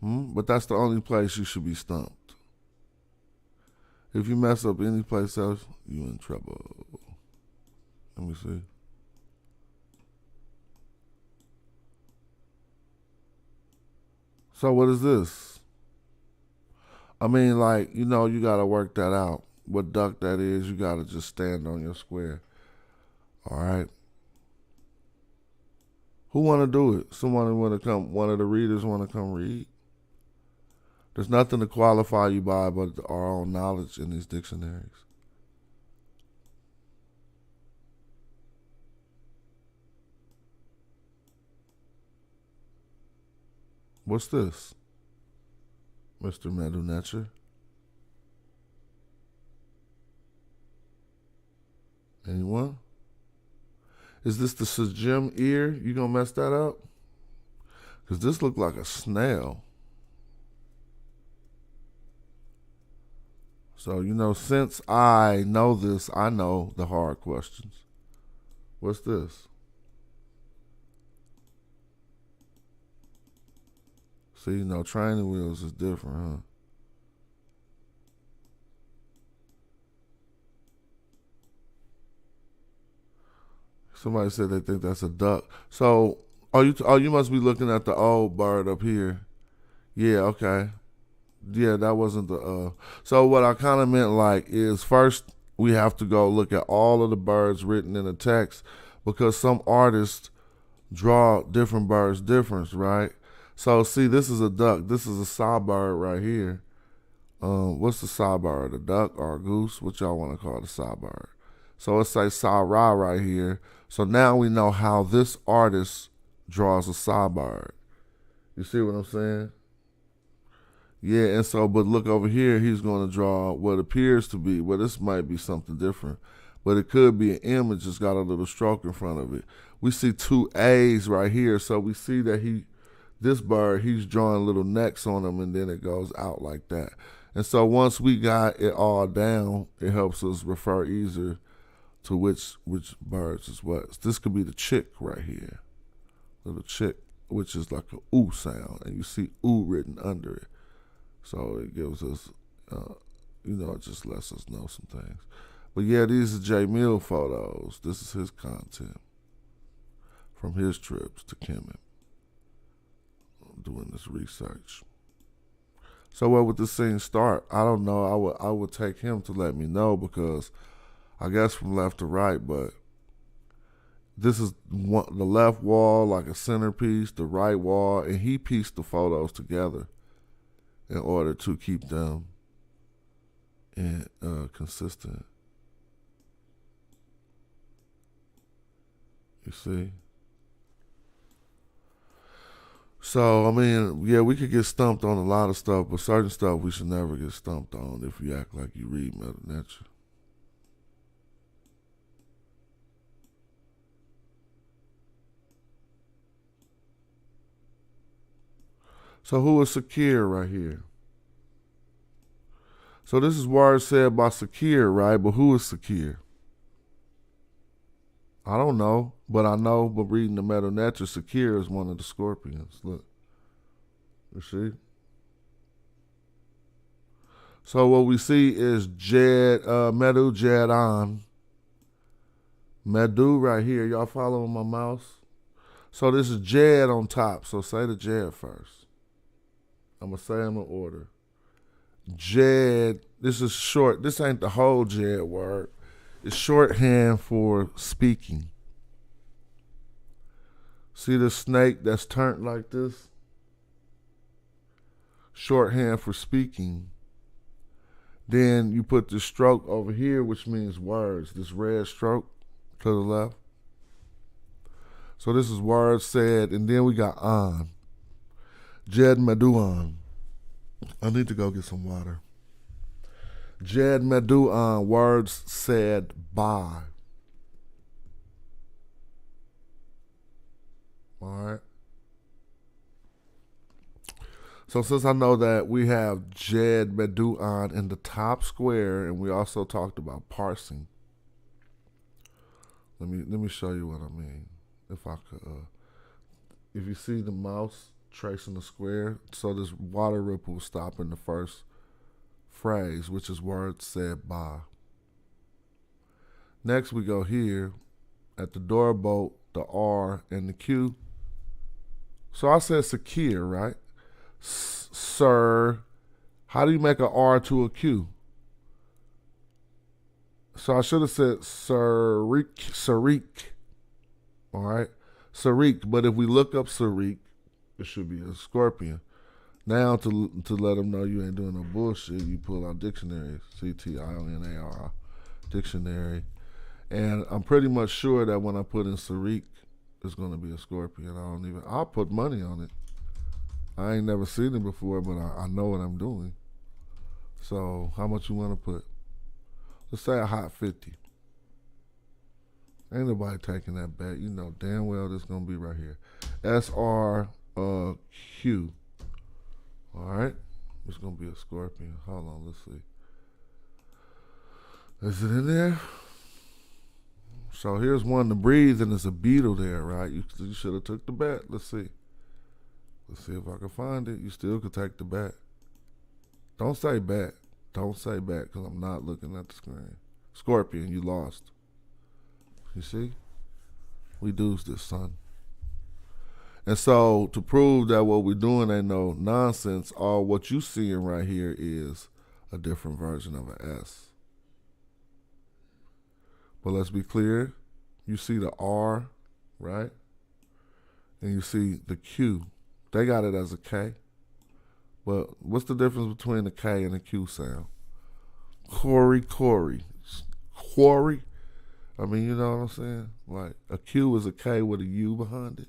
But that's the only place you should be stumped. If you mess up any place else, you in trouble. Let me see. So what is this? I mean, like, you know, you got to work that out. What duck that is, you got to just stand on your square. All right? Who want to do it? Someone want to come, one of the readers want to come read? There's nothing to qualify you by but our own knowledge in these dictionaries. What's this? Mr. Medunecher? Anyone? Is this the Sajim ear? You gonna mess that up? Because this look like a snail. So, you know, since I know this, I know the hard questions. What's this? See, you know, training wheels is different, huh? Somebody said they think that's a duck. So, you must be looking at the old bird up here. Yeah, okay. Yeah, that wasn't the, so what I kind of meant like is first we have to go look at all of the birds written in the text because some artists draw different birds different, right? So see, this is a duck. This is a sawbird right here. What's the sawbird? A duck or a goose? What y'all want to call the sawbird? So it says Sarah right here. So now we know how this artist draws a sawbird. You see what I'm saying? Yeah, and so, but look over here, he's going to draw what appears to be, well, this might be something different, but it could be an image that's got a little stroke in front of it. We see two A's right here, so we see that this bird, he's drawing little necks on him, and then it goes out like that. And so once we got it all down, it helps us refer easier to which birds is what. This could be the chick right here. Little chick, which is like a ooh sound. And you see ooh written under it. So it gives us, it just lets us know some things. But yeah, these are J Mill photos. This is his content from his trips to Kemet. Doing this research. So where would this scene start? I don't know. I would take him to let me know, because I guess from left to right, but this is the left wall like a centerpiece, the right wall, and he pieced the photos together in order to keep them consistent. You see? So, I mean, yeah, we could get stumped on a lot of stuff, but certain stuff we should never get stumped on if you act like you read Meta Nature. So who is Sakir right here? So this is words said by Sakir, right? But who is Sakir? I don't know, but I know, but reading the Meta Nature, Sakir is one of the scorpions. Look. You see? So what we see is Medu Jedon. Medu right here. Y'all following my mouse? So this is Jed on top. So say the Jed first. I'm going to say them in order. Jed, this is short. This ain't the whole Jed word. It's shorthand for speaking. See the snake that's turned like this? Shorthand for speaking. Then you put the stroke over here, which means words. This red stroke to the left. So this is words said, and then we got on. Jed Meduan. I need to go get some water. Jed Meduan, words said by. All right. So since I know that we have Jed Meduan in the top square, and we also talked about parsing. Let me show you what I mean. If I could, if you see the mouse tracing the square, so this water ripple will stop in the first phrase, which is words said by. Next we go here at the door bolt, the R and the Q. So I said Sakir, right? Sir. How do you make an R to a Q? So I should have said Sarik. All right? Sarik. But if we look up Sarik, it should be a scorpion. Now to let them know you ain't doing no bullshit, you pull out dictionary, CTIONAR, dictionary. And I'm pretty much sure that when I put in Sarik, it's going to be a scorpion. I'll put money on it. I ain't never seen it before, but I know what I'm doing. So how much you want to put? Let's say a hot 50. Ain't nobody taking that bet. You know damn well this going to be right here. SRQ. All right. It's going to be a scorpion. Hold on, let's see. Is it in there? So here's one to breathe, and there's a beetle there, right? You should have took the bet. Let's see. Let's see if I can find it. You still could take the bet. Don't say bet. Don't say bet, because I'm not looking at the screen. Scorpion, you lost. You see? We do's this, son. And so to prove that what we're doing ain't no nonsense, all what you seeing right here is a different version of an S. But let's be clear. You see the R, right? And you see the Q. They got it as a K. But what's the difference between the K and the Q sound? Quarry. I mean, you know what I'm saying? Like a Q is a K with a U behind it.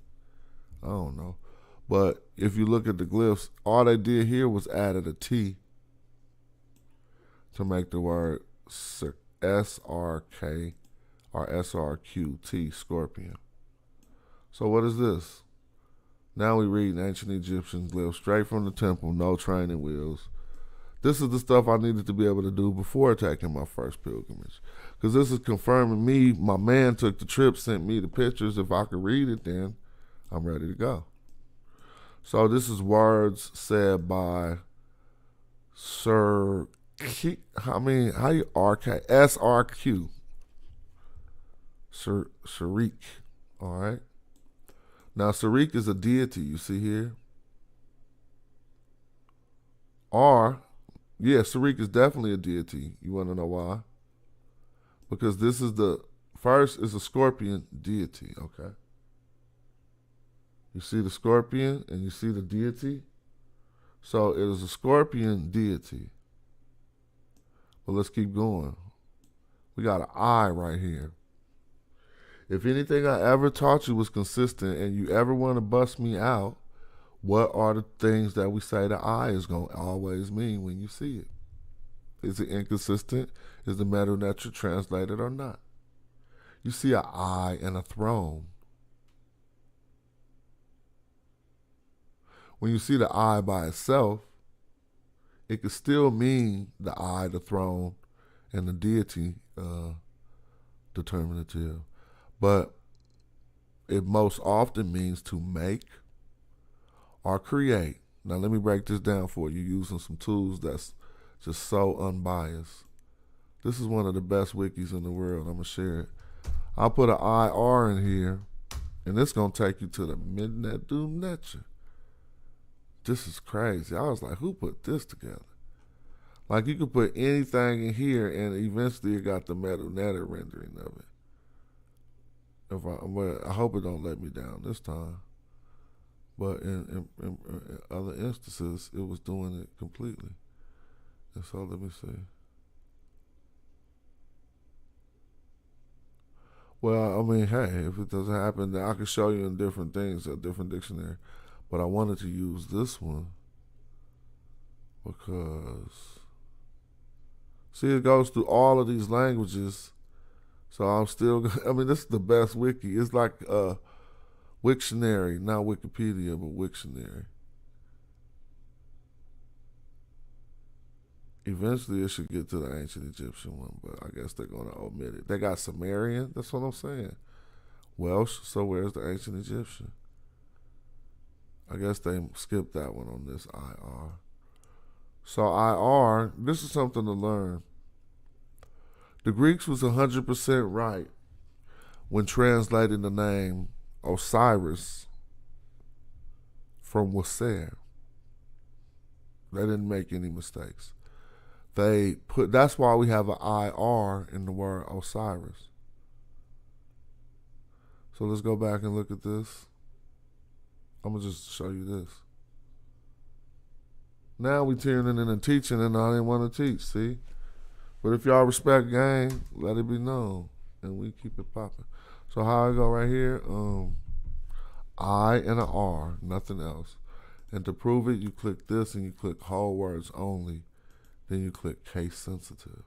I don't know. But if you look at the glyphs, all they did here was added a T to make the word SRK or SRQT, scorpion. So what is this? Now we read ancient Egyptian glyphs straight from the temple, no training wheels. This is the stuff I needed to be able to do before taking my first pilgrimage. Because this is confirming me. My man took the trip, sent me the pictures. If I could read it, then I'm ready to go. So this is words said by Sir, how you RK? SRQ. Sarik. All right. Now, Sarik is a deity, you see here. Sarik is definitely a deity. You want to know why? Because this is first is a scorpion deity, okay? You see the scorpion and you see the deity? So it is a scorpion deity. But let's keep going. We got an eye right here. If anything I ever taught you was consistent and you ever want to bust me out, what are the things that we say the eye is going to always mean when you see it? Is it inconsistent? Is the meta nature translated or not? You see an eye and a throne. When you see the eye by itself, it could still mean the eye, the throne, and the deity determinative. But it most often means to make or create. Now let me break this down for you using some tools that's just so unbiased. This is one of the best wikis in the world. I'm going to share it. I'll put an IR in here, and it's going to take you to the Midnet Doom Nature. This is crazy. I was like, who put this together? Like, you could put anything in here, and eventually it got the Metal Netter rendering of it. I hope it don't let me down this time. But in other instances, it was doing it completely. And so let me see. Well, I mean, hey, if it doesn't happen, then I can show you in different things, a different dictionary. But I wanted to use this one because, see, it goes through all of these languages. So I'm still, this is the best wiki. It's like a Wiktionary, not Wikipedia, but Wiktionary. Eventually it should get to the ancient Egyptian one, but I guess they're going to omit it. They got Sumerian, that's what I'm saying. Welsh, so where's the ancient Egyptian? I guess they skipped that one on this IR. So IR, this is something to learn. The Greeks was 100% right when translating the name Osiris from Wasser. They didn't make any mistakes. That's why we have an IR in the word Osiris. So let's go back and look at this. I'm going to just show you this. Now we turning in and teaching, and I didn't want to teach, see? But if y'all respect game, let it be known, and we keep it popping. So how I go right here, I and an R, nothing else. And to prove it, you click this, and you click whole words only. Then you click case sensitive.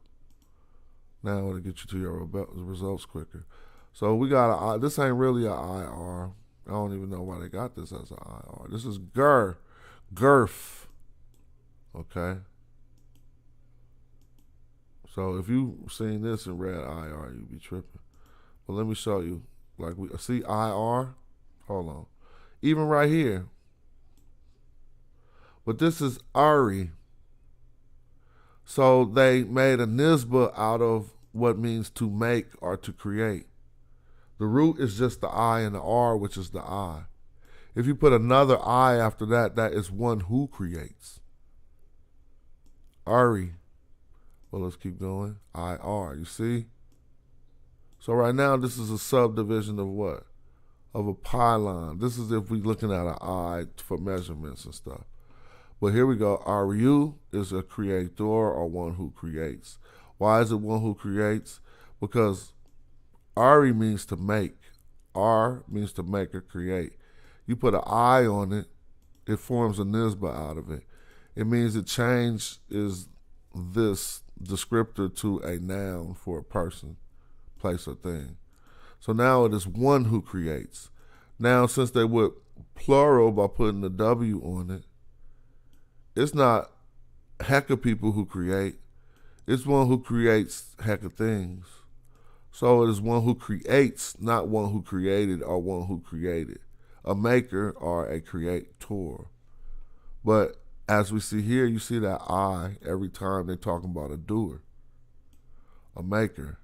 Now it'll get you to your results quicker. So we got this ain't really a IR. I don't even know why they got this as an IR. This is girth. Okay. So if you seen this and read IR, you'd be tripping. But let me show you. Like we see IR. Hold on. Even right here. But this is Ari. So they made a nisbah out of what means to make or to create. The root is just the I and the R, which is the I. If you put another I after that, that is one who creates. Ari. Well, let's keep going. IR, you see? So right now, this is a subdivision of what? Of a pylon. This is if we're looking at an eye for measurements and stuff. But here we go. Ariu is a creator or one who creates. Why is it one who creates? Because Ari means to make. R means to make or create. You put an I on it, it forms a nisbah out of it. It means the change is this descriptor to a noun for a person, place, or thing. So now it is one who creates. Now, since they would plural by putting the W on it, it's not heck of people who create. It's one who creates heck of things. So it is one who creates, not one who created or one who created. A maker or a creator. But as we see here, you see that I every time they're talking about a doer, a maker.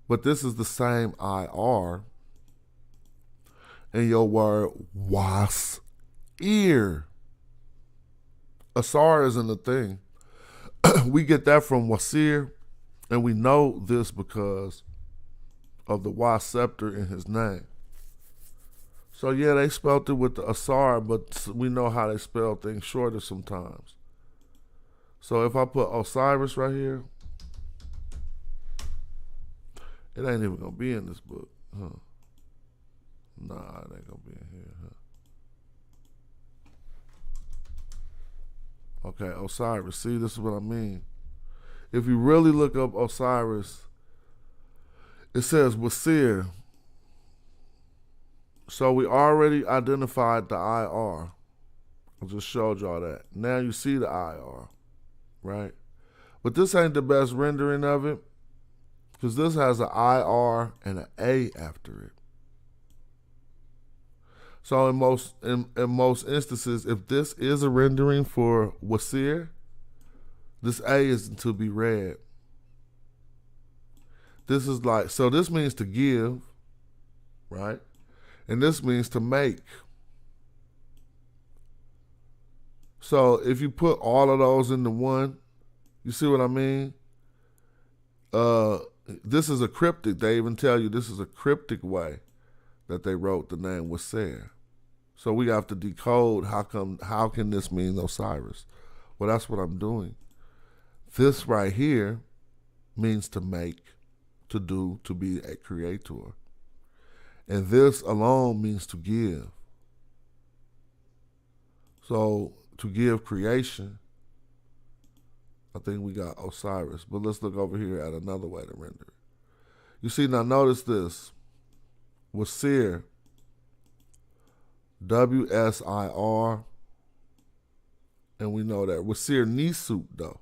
But this is the same IR in your word was ear. Asar isn't a thing. We get that from wasir, and we know this because of the was scepter in his name. So yeah, they spelled it with the asar, but we know how they spell things shorter sometimes. So if I put Osiris right here, it ain't even gonna be in this book, huh? Nah, it ain't gonna be in here, huh? Okay, Osiris. See, this is what I mean. If you really look up Osiris, it says Wasir. So we already identified the IR. I just showed y'all that. Now you see the IR, right? But this ain't the best rendering of it, because this has an IR and an A after it. So in most instances, if this is a rendering for Wasir, this A is to be read. This is like, so this means to give, right? And this means to make. So if you put all of those into one, you see what I mean? This is a cryptic. They even tell you this is a cryptic way that they wrote the name Wasir. So we have to decode how can this mean Osiris? Well, that's what I'm doing. This right here means to make, to do, to be a creator. And this alone means to give. So to give creation, I think we got Osiris. But let's look over here at another way to render it. You see, now notice this. Wasir, W-S-I-R, and we know that. Wasir Nisut, though.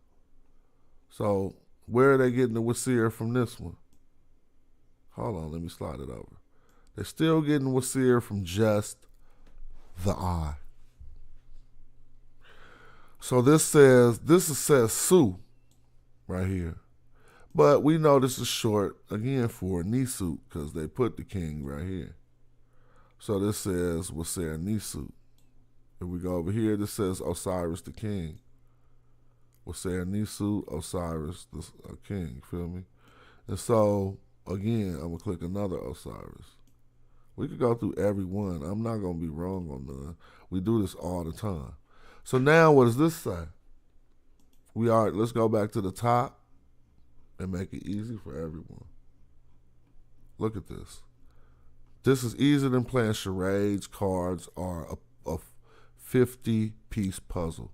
So where are they getting the Wasir from this one? Hold on, let me slide it over. They're still getting Wasir from just the I. So this says Su right here. But we know this is short, again, for Nisut, because they put the king right here. So this says Wasir Nisut. If we go over here, this says Osiris the king. Wasir Nisut, Osiris the king, you feel me? And so, again, I'm going to click another Osiris. We could go through every one. I'm not going to be wrong on none. We do this all the time. So now what does this say? Let's go back to the top and make it easy for everyone. Look at this. This is easier than playing charades, cards, or a 50-piece puzzle.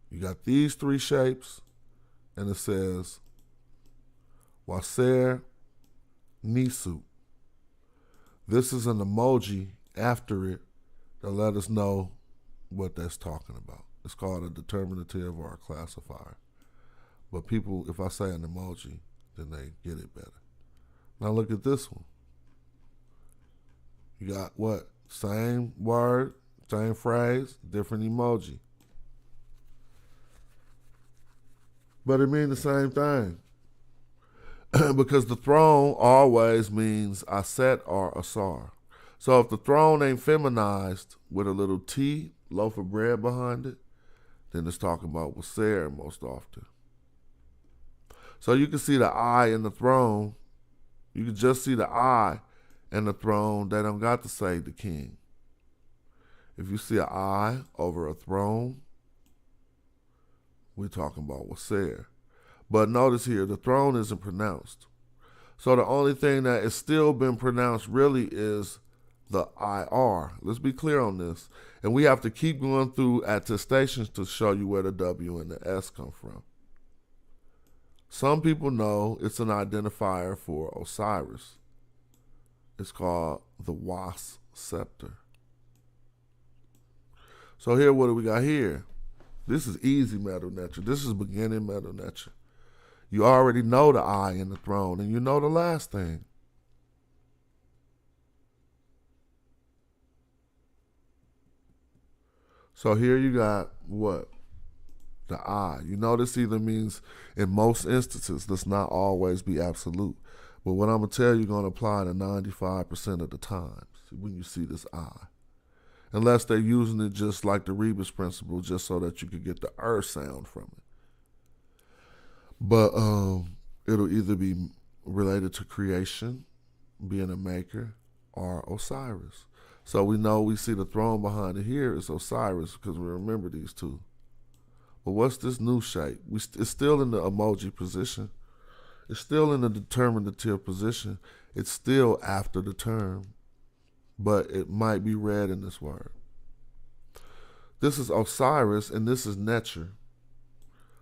You got these three shapes, and it says Wasir Nisut. This is an emoji after it that let us know what that's talking about. It's called a determinative or a classifier. But people, if I say an emoji, then they get it better. Now look at this one. You got what? Same word, same phrase, different emoji. But it means the same thing. Because the throne always means Aset or Asar. So if the throne ain't feminized with a little T, loaf of bread behind it, then it's talking about Wasir most often. So you can see the I in the throne. You can just see the I in the throne. They don't got to say the king. If you see an I over a throne, we're talking about Wasir. But notice here, the throne isn't pronounced. So the only thing that is still been pronounced really is the IR. Let's be clear on this. And we have to keep going through attestations to show you where the W and the S come from. Some people know it's an identifier for Osiris. It's called the Was scepter. So here, what do we got here? This is easy meta nature. This is beginning meta nature. You already know the eye in the throne, and you know the last thing. So here you got what? The eye. You know this either means, in most instances, let's not always be absolute. But what I'm going to tell you going to apply to 95% of the times when you see this eye. Unless they're using it just like the Rebus principle, just so that you could get the sound from it. But it'll either be related to creation, being a maker, or Osiris. So we know we see the throne behind it here is Osiris because we remember these two. But what's this new shape? It's still in the emoji position. It's still in the determinative position. It's still after the term, but it might be read in this word. This is Osiris, and this is nature.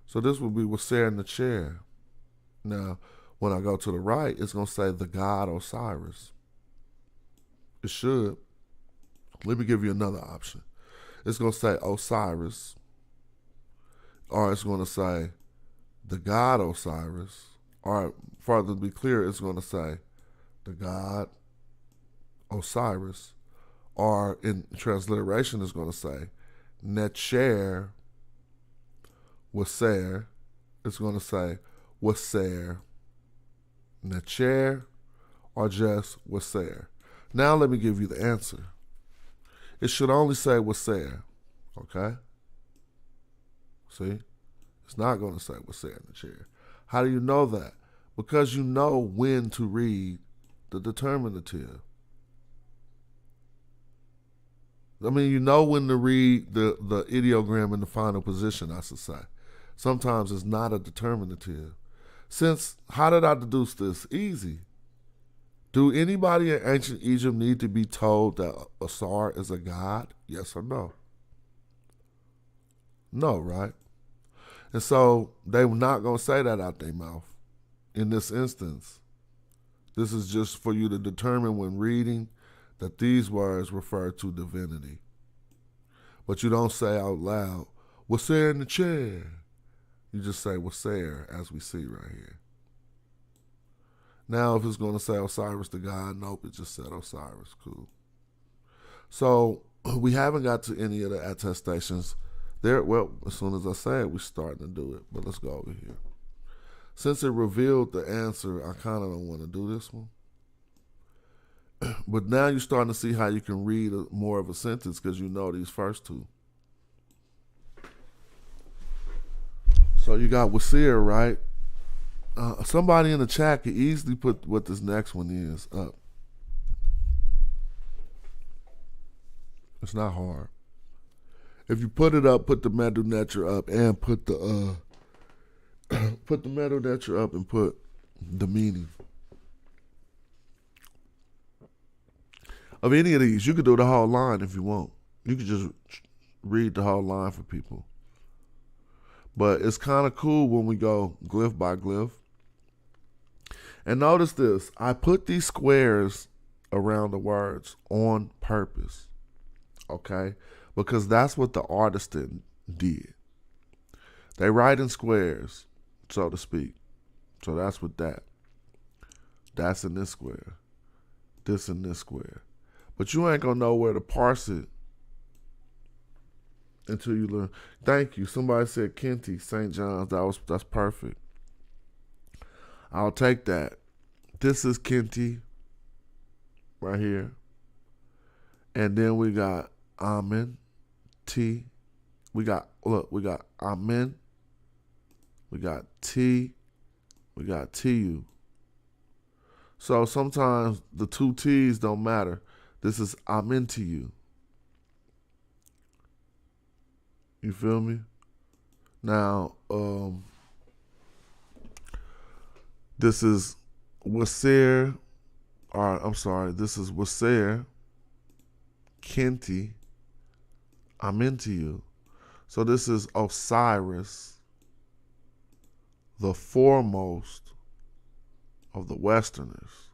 So this would be Wasser in the chair. Now, when I go to the right, it's going to say the god Osiris. It should. Let me give you another option. It's going to say Osiris, or it's going to say the god Osiris, or further to be clear, it's going to say the god Osiris, or in transliteration, it's going to say Netcher Wasser. It's going to say Wasser Netcher, or just Wasser. Now let me give you the answer. It should only say Wasser, okay? See? It's not going to say Wasser in the chair. How do you know that? Because you know when to read the determinative. I mean, you know when to read the ideogram in the final position, I should say. Sometimes it's not a determinative. How did I deduce this? Easy. Do anybody in ancient Egypt need to be told that Asar is a god? Yes or no? No, right? And so they were not going to say that out their mouth in this instance. This is just for you to determine when reading that these words refer to divinity. But you don't say out loud, Wasser in the chair. You just say Wasser, as we see right here. Now, if it's going to say Osiris the god, nope, it just said Osiris. Cool. So we haven't got to any of the attestations there. Well, as soon as I say it, we're starting to do it. But let's go over here. Since it revealed the answer, I kind of don't want to do this one. But now you're starting to see how you can read more of a sentence because you know these first two. So you got Wasir, right? Somebody in the chat could easily put what this next one is up. It's not hard. If you put it up, put the metal nature up, and put the put the metal nature up and put the meaning of any of these. You could do the whole line if you want. You could just read the whole line for people. But it's kind of cool when we go glyph by glyph. And notice this. I put these squares around the words on purpose. Okay? Because that's what the artist did. They write in squares, so to speak. So that's what that's in this square. This in this square. But you ain't gonna know where to parse it until you learn. Thank you. Somebody said Kenty, St. John's. That's perfect. I'll take that. This is Kenty right here. And then we got Amen T. We got Amen. We got T. We got TU. So sometimes the two T's don't matter. This is Amen to you. You feel me? Now, this is Wasser, this is Wasser, Kenty, I'm into you. So this is Osiris, the foremost of the Westerners.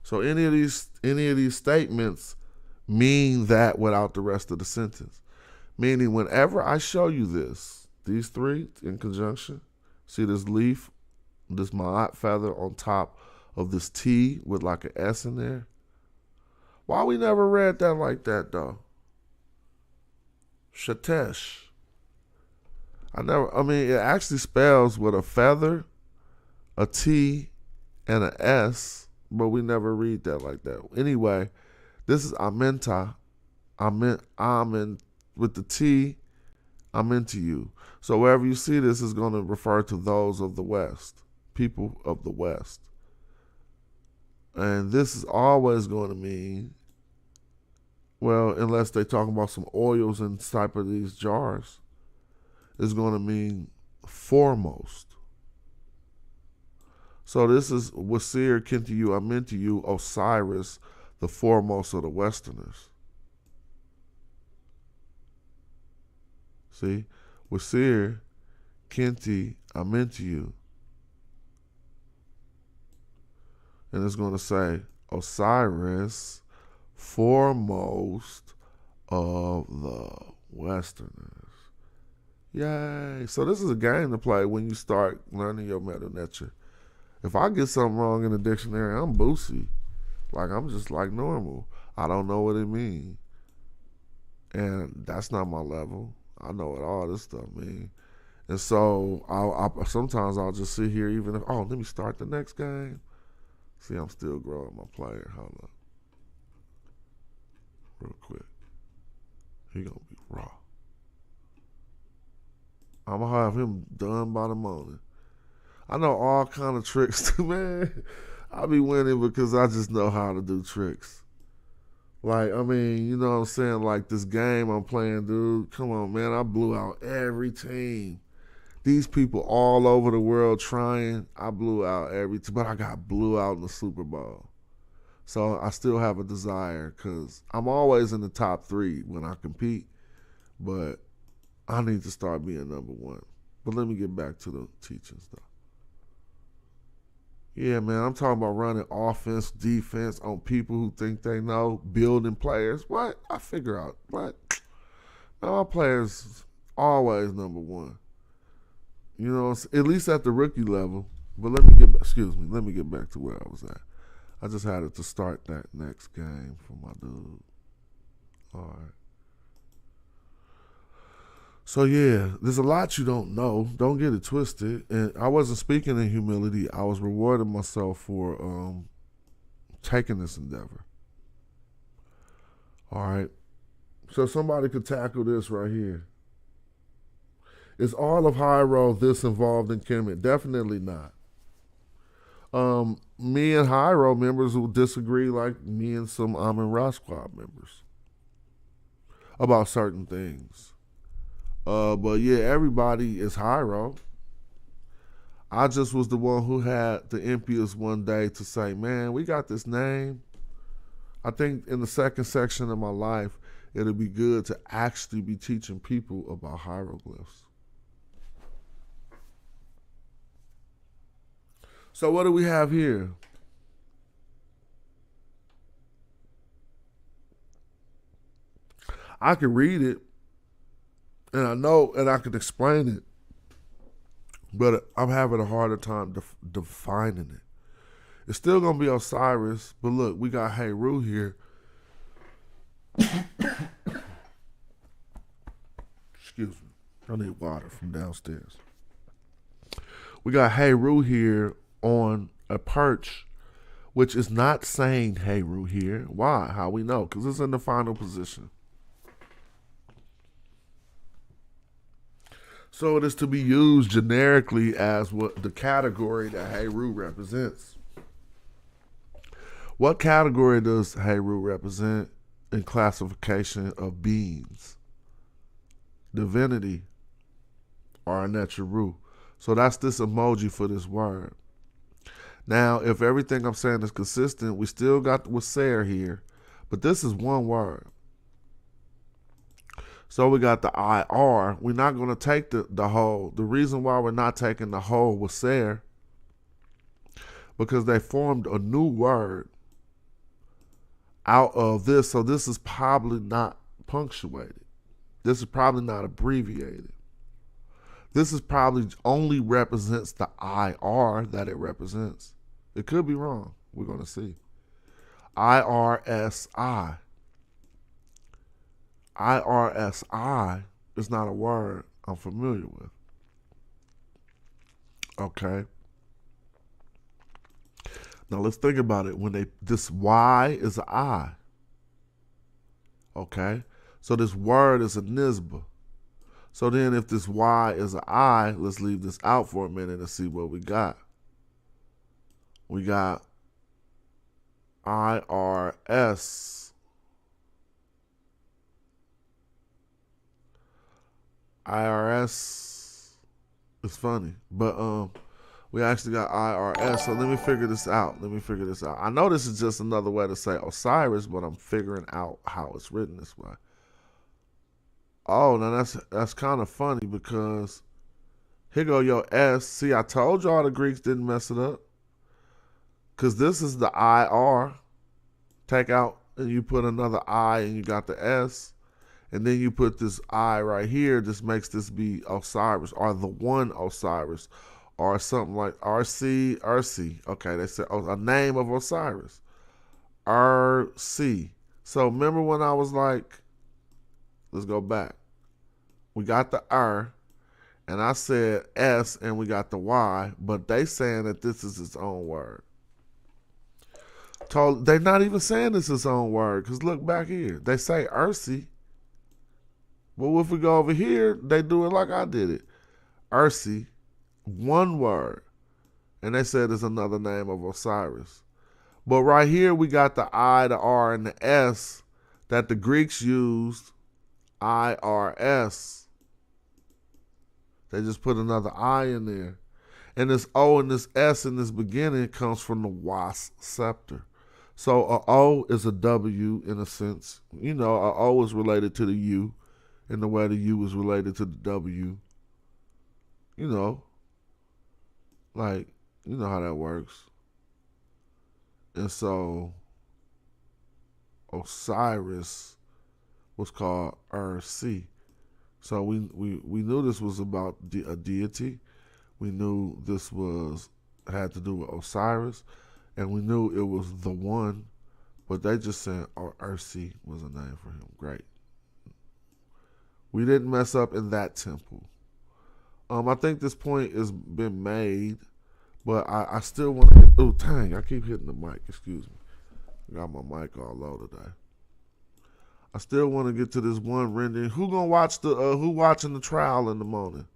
So any of these statements mean that without the rest of the sentence. Meaning whenever I show you this, these three in conjunction, see this leaf, this ma'at feather on top of this T with like an S in there? Why we never read that like that though? Shatesh. It actually spells with a feather, a T, and an S, but we never read that like that. Anyway, this is amenta. I'm with the T, I'm into you. So wherever you see this is going to refer to those of the West, people of the West. And this is always going to mean, well, unless they talk about some oils inside of these jars, it's going to mean foremost. So this is Wasir, kin to you, I'm into you, Osiris, the foremost of the Westerners. See? Wasir, Kinti, I'm into you. And it's going to say, Osiris, foremost of the Westerners. Yay. So this is a game to play when you start learning your meta nature. If I get something wrong in the dictionary, I'm boosie. Like, I'm just like normal. I don't know what it means. And that's not my level. I know what all this stuff means. And so sometimes I'll just sit here even if, let me start the next game. See, I'm still growing my player. Hold up. Real quick. He gonna be raw. I'm gonna have him done by the morning. I know all kind of tricks too, man. I be winning because I just know how to do tricks. Like, you know what I'm saying? Like this game I'm playing, dude. Come on, man. I blew out every team. These people all over the world trying. I blew out every team, but I got blew out in the Super Bowl. So I still have a desire because I'm always in the top 3 when I compete, but I need to start being number 1. But let me get back to the teaching stuff. Yeah, man, I'm talking about running offense, defense on people who think they know, building players. What? I figure out. What? Man, my players always number 1. You know, at least at the rookie level. But let me get back to where I was at. I just had to start that next game for my dude. All right. So yeah, there's a lot you don't know. Don't get it twisted. And I wasn't speaking in humility. I was rewarding myself for taking this endeavor. All right. So somebody could tackle this right here. Is all of Hiero this involved in Kemet? Definitely not. Me and Hiero members will disagree like me and some Amun-Ra Squad members about certain things. But yeah, everybody is Hiero. I just was the one who had the impetus one day to say, man, we got this name. I think in the second section of my life, it'll be good to actually be teaching people about hieroglyphs. So what do we have here? I can read it, and I know, and I can explain it, but I'm having a harder time defining it. It's still going to be Osiris, but look, we got Heru here. Excuse me. I need water from downstairs. We got Heru here on a perch, which is not saying Heru here. Why? How we know? Because it's in the final position. So it is to be used generically as what the category that Heru represents. What category does Heru represent in classification of beings? Divinity or Necharu. So that's this emoji for this word. Now, if everything I'm saying is consistent, we still got the Waser here, but this is one word. So we got the IR. We're not going to take the whole. The reason why we're not taking the whole Waser, because they formed a new word out of this, so this is probably not punctuated. This is probably not abbreviated. This is probably only represents the IR that it represents. It could be wrong. We're going to see. IRSI. IRSI is not a word I'm familiar with. Okay. Now let's think about it. When this Y is an I. Okay. So this word is a nisbah. So then if this Y is an I, let's leave this out for a minute and see what we got. We got IRS. IRS is funny, but we actually got IRS. So let me figure this out. I know this is just another way to say Osiris, but I'm figuring out how it's written this way. Oh, now that's kind of funny because here go your S. See, I told y'all the Greeks didn't mess it up. Because this is the IR. Take out and you put another I and you got the S. And then you put this I right here. This makes this be Osiris or the one Osiris or something like RC. Okay, they said a name of Osiris. RC. So remember when I was like, let's go back. We got the R and I said S and we got the Y, but they saying that this is its own word. They're not even saying this is its own word because look back here. They say Ursi. But if we go over here, they do it like I did it. Ursi, one word. And they said it's another name of Osiris. But right here, we got the I, the R, and the S that the Greeks used, IRS. They just put another I in there. And this O and this S in this beginning comes from the wasp scepter. So a O is a W in a sense. You know, a O is related to the U in the way the U is related to the W. You know, like, you know how that works. And so Osiris was called Ursi. So we knew this was about a deity. We knew this had to do with Osiris. And we knew it was the one. But they just said Ursi was a name for him. Great. We didn't mess up in that temple. I think this point has been made. But I still want to... Oh, dang. I keep hitting the mic. Excuse me. I got my mic all low today. I still want to get to this one rendering. Who gonna watch who watching the trial in the morning?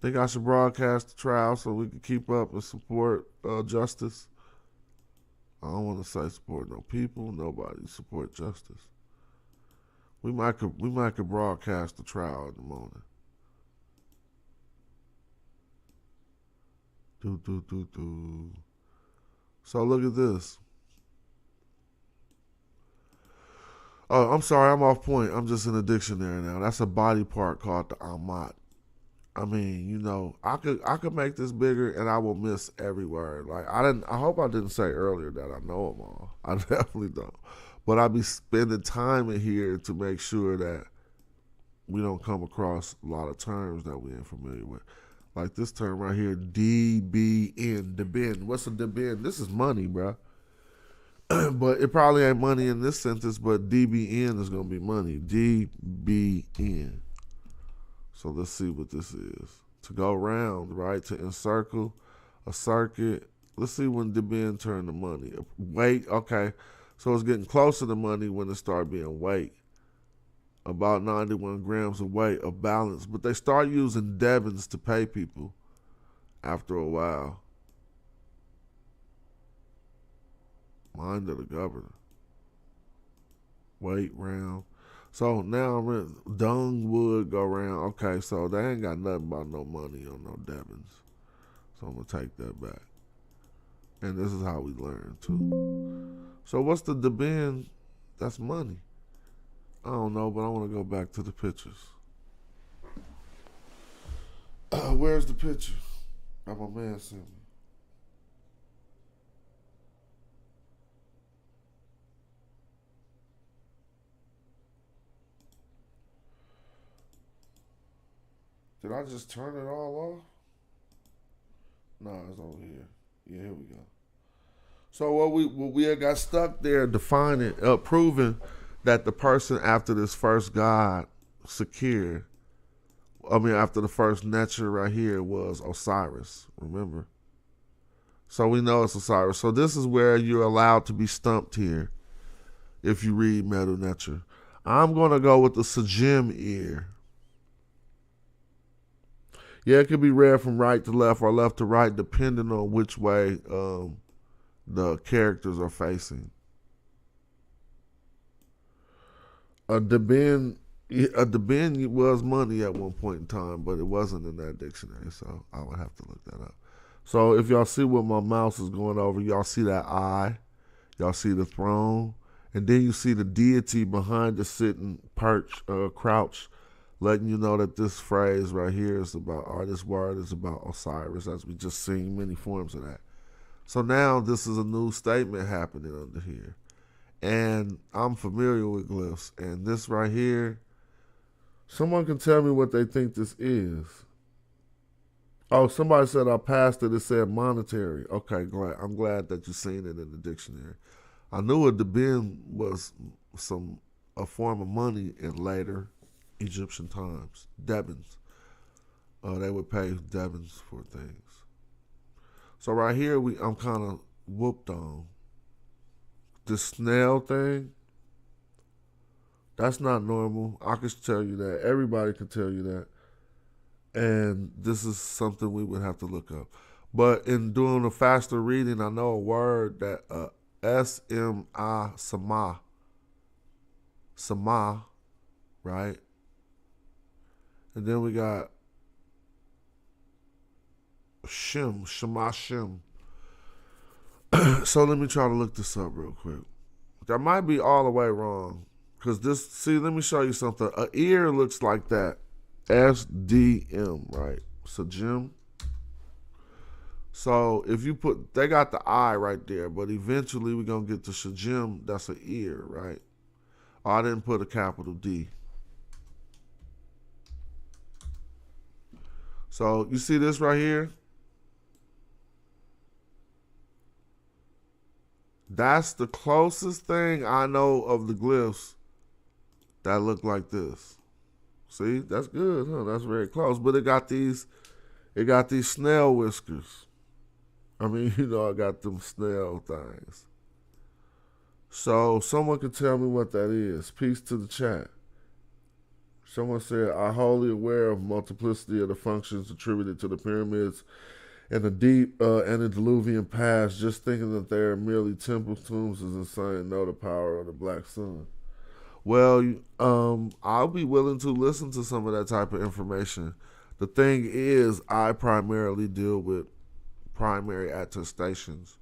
Think I should broadcast the trial so we can keep up and support justice? I don't want to say support no people, nobody. Support justice. We might could broadcast the trial in the morning. So look at this. Oh, I'm sorry, I'm off point. I'm just in a dictionary now. That's a body part called the amat. I mean, you know, I could make this bigger and I will miss every word. Like I hope I didn't say earlier that I know them all. I definitely don't. But I'll be spending time in here to make sure that we don't come across a lot of terms that we ain't familiar with. Like this term right here, DBN, debin. What's a debin? This is money, bro. But it probably ain't money in this sentence, but DBN is going to be money. DBN. So let's see what this is. To go round, right? To encircle a circuit. Let's see when debin turn to money. Weight, okay. So it's getting closer to money when it start being weight. About 91 grams of weight of balance. But they start using devins to pay people after a while. Mind of the governor. Weight round. So now dung wood go round. Okay, so they ain't got nothing about no money on no devins. So I'm going to take that back. And this is how we learn too. So what's the debin? That's money. I don't know, but I want to go back to the pictures. Where's the picture? That my man sent me. Did I just turn it all off? No, it's over here. Yeah, here we go. So what we had got stuck there defining, proving that the person after this first god secured, after the first nature right here was Osiris, remember? So we know it's Osiris. So this is where you're allowed to be stumped here if you read Metal Nature. I'm going to go with the Sajim ear. Yeah, it could be read from right to left or left to right depending on which way the characters are facing. A deben was money at one point in time, but it wasn't in that dictionary, so I would have to look that up. So if y'all see what my mouse is going over, y'all see that eye, y'all see the throne, and then you see the deity behind the sitting crouch, letting you know that this phrase right here is about, or this word is about Osiris, as we just seen many forms of that. So now this is a new statement happening under here. And I'm familiar with glyphs. And this right here, someone can tell me what they think this is. Oh, somebody said I passed it. It said monetary. Okay, I'm glad that you've seen it in the dictionary. I knew a deben was a form of money in later Egyptian times. Debens. They would pay debens for things. So right here, I'm kind of whooped on. This snail thing, that's not normal. I can tell you that. Everybody can tell you that. And this is something we would have to look up. But in doing a faster reading, I know a word that S-M-I, Sama, right? And then we got Shema Shem. So let me try to look this up real quick. That might be all the way wrong. Because let me show you something. An ear looks like that. S-D-M, right? Sajim. So if you they got the eye right there, but eventually we're going to get to Shajim, that's an ear, right? Oh, I didn't put a capital D. So you see this right here? That's the closest thing I know of the glyphs that look like this. See, that's good, huh? That's very close. But it got these snail whiskers. I mean, I got them snail things. So someone can tell me what that is. Peace to the chat. Someone said, I'm wholly aware of multiplicity of the functions attributed to the pyramids in the deep antediluvian past. Just thinking that they are merely temple tombs is insane. Know the power of the black sun. Well, I'll be willing to listen to some of that type of information. The thing is, I primarily deal with primary attestations.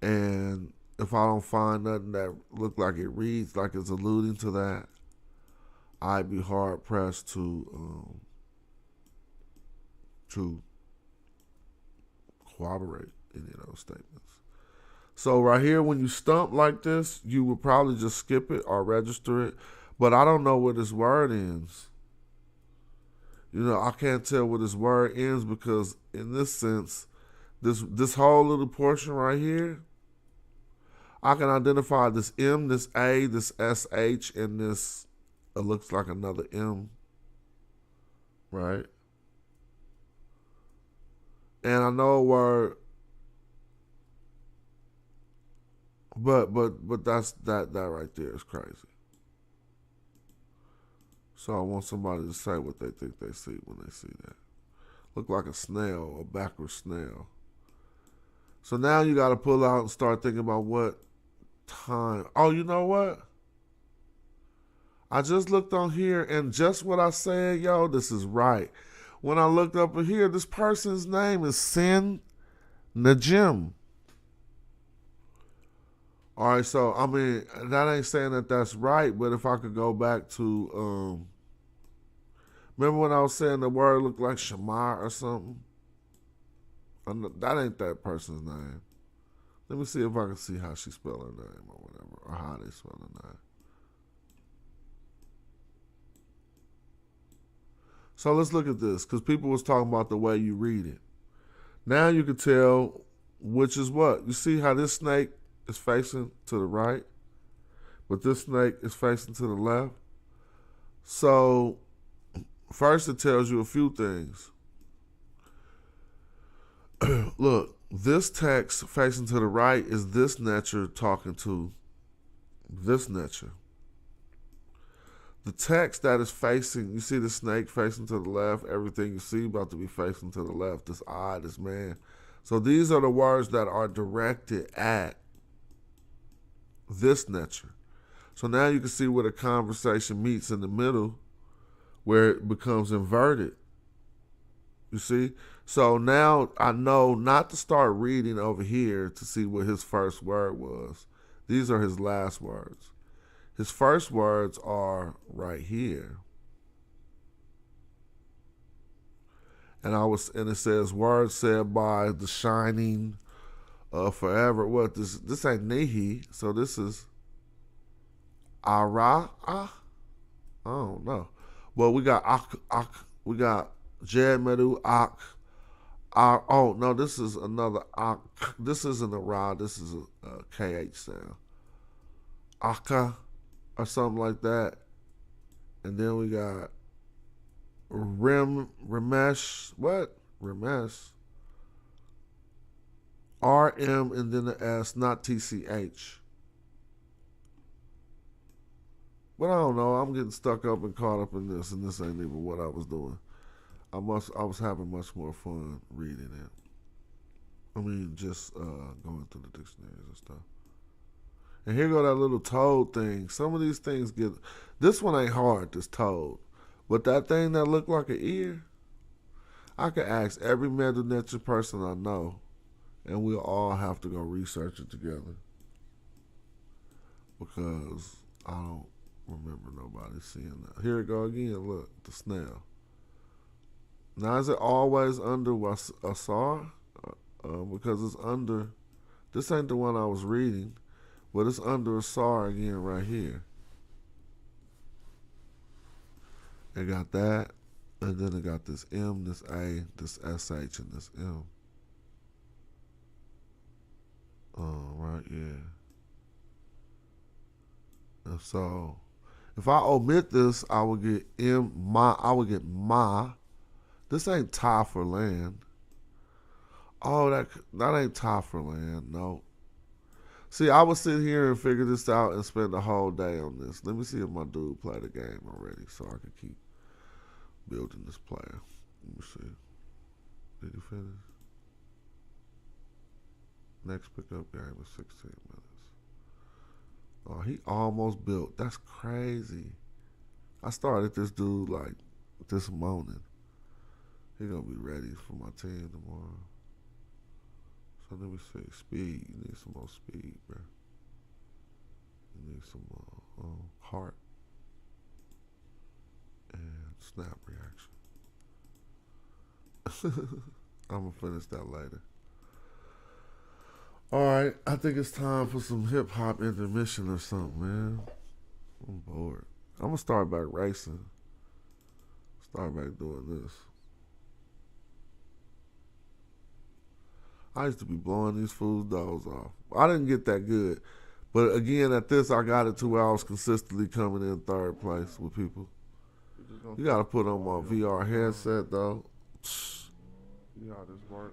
And if I don't find nothing that look like it reads like it's alluding to that, I'd be hard pressed to corroborate any of those statements. So right here, when you stump like this, you would probably just skip it or register it. But I don't know where this word ends. I can't tell where this word ends because in this sense, this whole little portion right here, I can identify this M, this A, this SH, and this, it looks like another M, right? And I know a word, but that's that right there is crazy. So I want somebody to say what they think they see when they see that. Look like a snail, a backward snail. So now you got to pull out and start thinking about what time. Oh, you know what? I just looked on here and just what I said, yo, this is right. When I looked up here, this person's name is Sin Najim. All right, so, I mean, that ain't saying that that's right, but if I could go back to, remember when I was saying the word looked like Shamar or something? That ain't that person's name. Let me see if I can see how she spell her name or whatever, or how they spell her name. So let's look at this, because people was talking about the way you read it. Now you can tell which is what. You see how this snake is facing to the right, but this snake is facing to the left? So first it tells you a few things. Look, this text facing to the right is this netcher talking to this netcher. The text that is facing, you see the snake facing to the left, everything you see about to be facing to the left, this eye, this man. So these are the words that are directed at this netcher. So now you can see where the conversation meets in the middle, where it becomes inverted. You see? So now I know not to start reading over here to see what his first word was. These are his last words. His first words are right here. And it says, words said by the shining forever. What this ain't Nehi, so this is Ara. I don't know. Well, we got we got Jed Medu Ak. Oh no, this is another Ak. This isn't a Ra. This is a KH sound. Aka or something like that. And then we got Ramesh. What? Ramesh. RM and then the S, not TCH. But I don't know. I'm getting stuck up and caught up in this, and this ain't even what I was doing. I was having much more fun reading it. I mean, just going through the dictionaries and stuff. And here go that little toad thing. Some of these things get... This one ain't hard, this toad. But that thing that looked like an ear, I could ask every mental nature person I know, and we'll all have to go research it together. Because I don't remember nobody seeing that. Here it go again. Look, the snail. Now, is it always under Asar? Because it's under... This ain't the one I was reading, but it's under Asar again right here. It got that, and then it got this M, this A, this SH, and this M. Oh, right, yeah. And so, if I omit this, I would get I would get ma. This ain't ta for land. Oh, that ain't ta for land, no. See, I would sit here and figure this out and spend the whole day on this. Let me see if my dude played the game already so I can keep building this player. Let me see. Did he finish? Next pickup game is 16 minutes. Oh, he almost built. That's crazy. I started this dude like this morning. He gonna be ready for my team tomorrow. So let me see. Speed. You need some more speed, bro. You need some more heart and snap reaction. I'm gonna finish that later. All right, I think it's time for some hip hop intermission or something, man. I'm bored. I'm gonna start back racing. Start back doing this. I used to be blowing these fools' doors off. I didn't get that good. But again, at this, I got it to where I was consistently coming in third place with people. You got to put on my VR headset, though.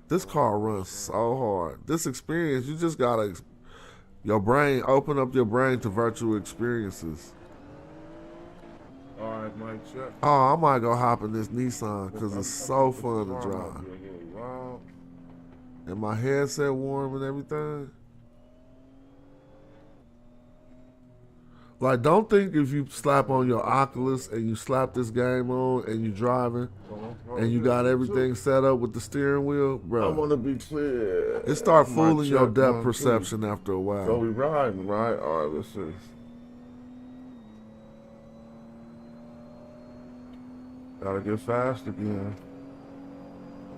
This car runs so hard. This experience, you just got to, your brain, open up your brain to virtual experiences. All right, Mike, check. Oh, I might go hop in this Nissan because it's so fun to drive. And my headset warm and everything. Like, don't think if you slap on your Oculus and you slap this game on and you driving and you got everything set up with the steering wheel, bro. I want to be clear. It start fooling your depth perception after a while. So we riding, right? All right, let's see. Gotta get fast again.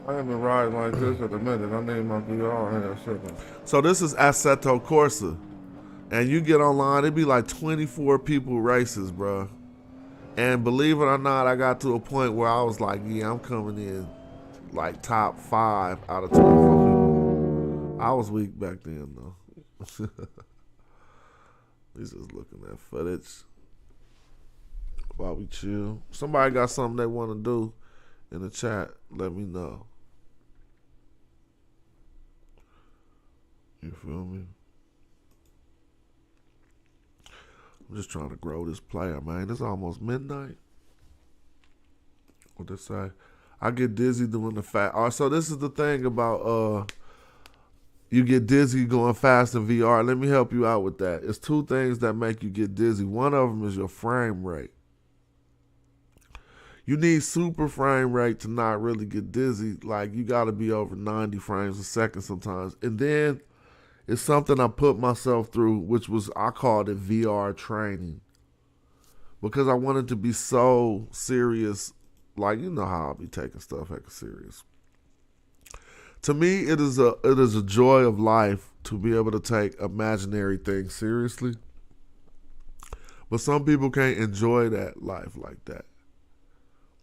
I haven't been riding like this at the minute. I need my VR headset. So this is Assetto Corsa. And you get online, it be like 24 people races, bro. And believe it or not, I got to a point where I was like, yeah, I'm coming in like top 5 out of 24 people. I was weak back then, though. He's just looking at footage while we chill. Somebody got something they want to do in the chat, let me know. You feel me? I'm just trying to grow this player, man. It's almost midnight. What they say? I get dizzy doing the fast. Oh, so this is the thing about you get dizzy going fast in VR. Let me help you out with that. It's 2 things that make you get dizzy. One of them is your frame rate. You need super frame rate to not really get dizzy. Like, you got to be over 90 frames a second sometimes. And then it's something I put myself through, which was, I called it VR training. Because I wanted to be so serious. Like, you know how I'll be taking stuff hecka serious. To me, it is a joy of life to be able to take imaginary things seriously. But some people can't enjoy that life like that.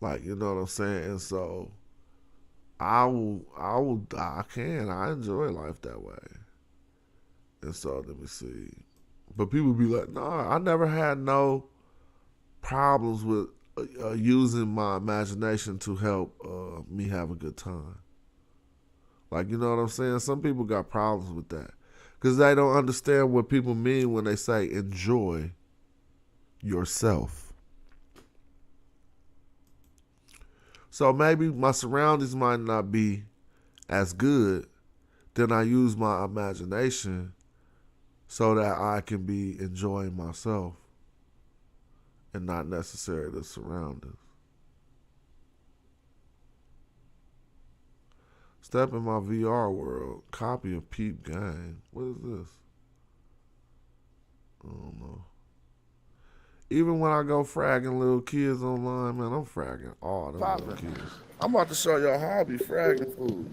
Like, you know what I'm saying? And so I enjoy life that way. And so let me see. But people be like, nah, I never had no problems with using my imagination to help me have a good time. Like, you know what I'm saying? Some people got problems with that because they don't understand what people mean when they say enjoy yourself. So maybe my surroundings might not be as good, then I use my imagination so that I can be enjoying myself and not necessarily the surroundings. Step in my VR world. Copy of Peep Game. What is this? I don't know. Even when I go fragging little kids online, man, I'm fragging all them little kids. I'm about to show y'all how I be fragging fools.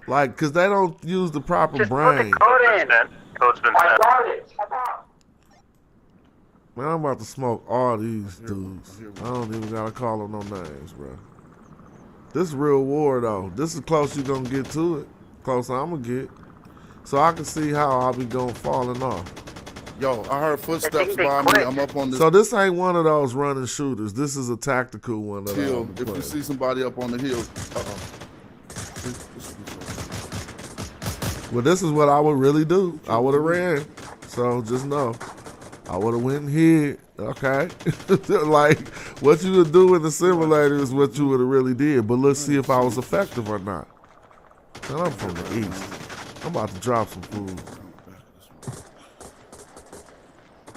Like, because they don't use the proper brain. Code's been sent. Man, I'm about to smoke all these dudes. I don't even got to call them no names, bro. This is real war, though. This is close you're going to get to it. Closer I'm going to get. So I can see how I'll be going falling off. Yo, I heard footsteps by me. I'm up on this. So this ain't one of those running shooters. This is a tactical one. Hill. If you see somebody up on the hill. Well, this is what I would really do. I would have ran. So just know. I would have went and hid. Okay? Like, what you would do in the simulator is what you would have really did. But let's see if I was effective or not. And I'm from the East. I'm about to drop some food.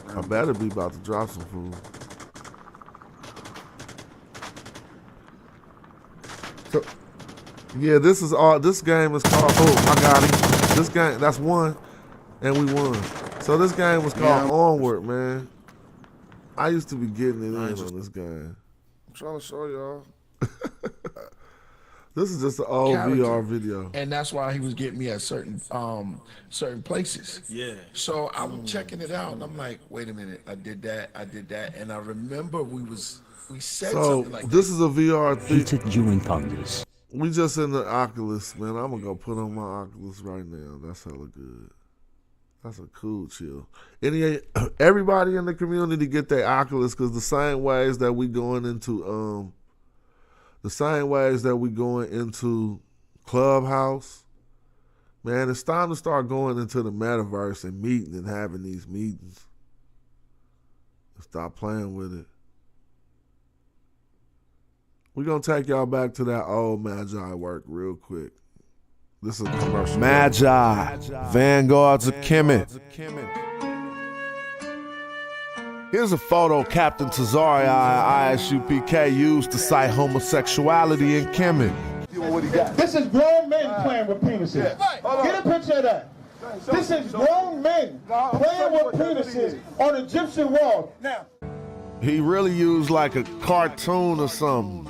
I better be about to drop some food. So, yeah, this game is called, oh, I got him. This game, that's one, and we won. So this game was called Onward, man. I used to be getting it in on this game. I'm trying to show y'all. This is just an old VR video. And that's why he was getting me at certain places. Yeah. So I'm checking it out, and I'm like, wait a minute, I did that, and I remember we said something like this is a VR thing. Heated during thunders. We just in the Oculus, man. I'm gonna go put on my Oculus right now. That's hella good. That's a cool chill. Everybody in the community get their Oculus, because the same ways that we going into Clubhouse, man, it's time to start going into the Metaverse and meeting and having these meetings. Stop playing with it. We're going to take y'all back to that old Magi work real quick. This is a commercial. Magi, Vanguards of Kemet. Here's a photo Captain Tazari at ISUPK used to cite homosexuality in Kemet. This is grown men playing with penises. Get a picture of that. This is grown men playing with penises on Egyptian walls. Now, he really used like a cartoon or something.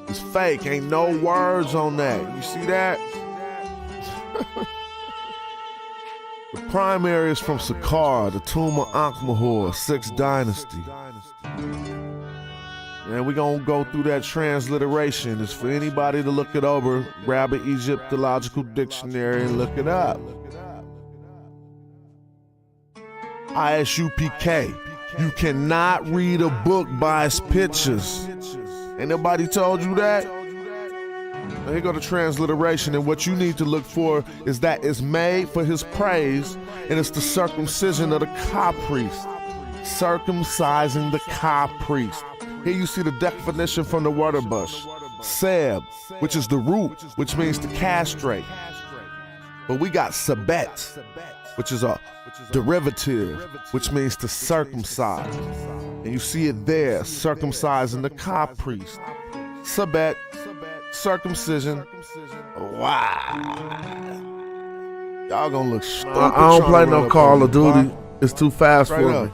It's fake. Ain't no words on that. You see that? The Primary is from Saqqara, the tomb of Ankh-Mahor, 6th dynasty. And we're going to go through that transliteration. It's for anybody to look it over. Grab an Egyptological dictionary and look it up. ISUPK. You cannot read a book by its pictures. Ain't nobody told you that? Now here go the transliteration, and what you need to look for is that it's made for his praise, and it's the circumcision of the Ka priest. Circumcising the Ka priest. Here you see the definition from the water bush. Seb, which is the root, which means to castrate. But we got sabet, which is a derivative, which means to circumcise. And you see it there, circumcising the Ka priest. Sabet, circumcision. Wow. Y'all gonna look stupid. I don't play no Call of Duty. It's too fast for me.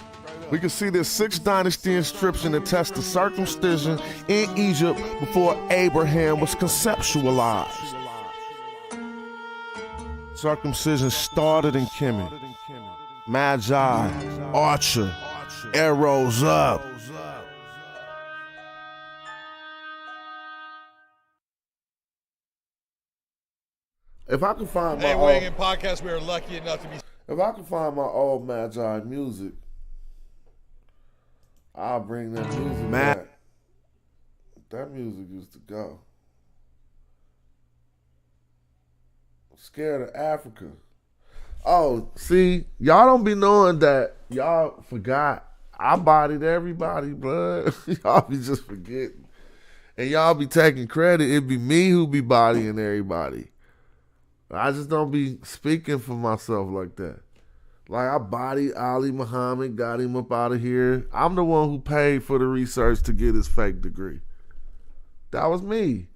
We can see this 6th dynasty inscription that attests to circumcision in Egypt before Abraham was conceptualized. Circumcision started in Kemet. Magi, archer, arrows up. If I can find my Hey, in podcast, we are lucky enough to be. If I can find my old Magi music, I'll bring that music back. That music used to go. Scared of Africa. Oh, see, y'all don't be knowing that y'all forgot. I bodied everybody, blood. Y'all be just forgetting. And y'all be taking credit. It be me who be bodying everybody. I just don't be speaking for myself like that. Like, I bodied Ali Muhammad, got him up out of here. I'm the one who paid for the research to get his fake degree. That was me.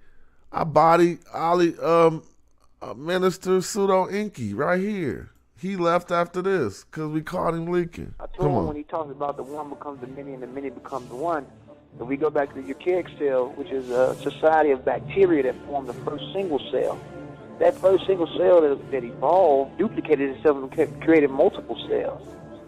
I bodied Ali, Minister Pseudo Inky right here. He left after this because we caught him leaking. I told him when he talks about the one becomes the many and the many becomes the one, if we go back to the archaic cell, which is a society of bacteria that formed the first single cell. That first single cell that evolved duplicated itself and created multiple cells.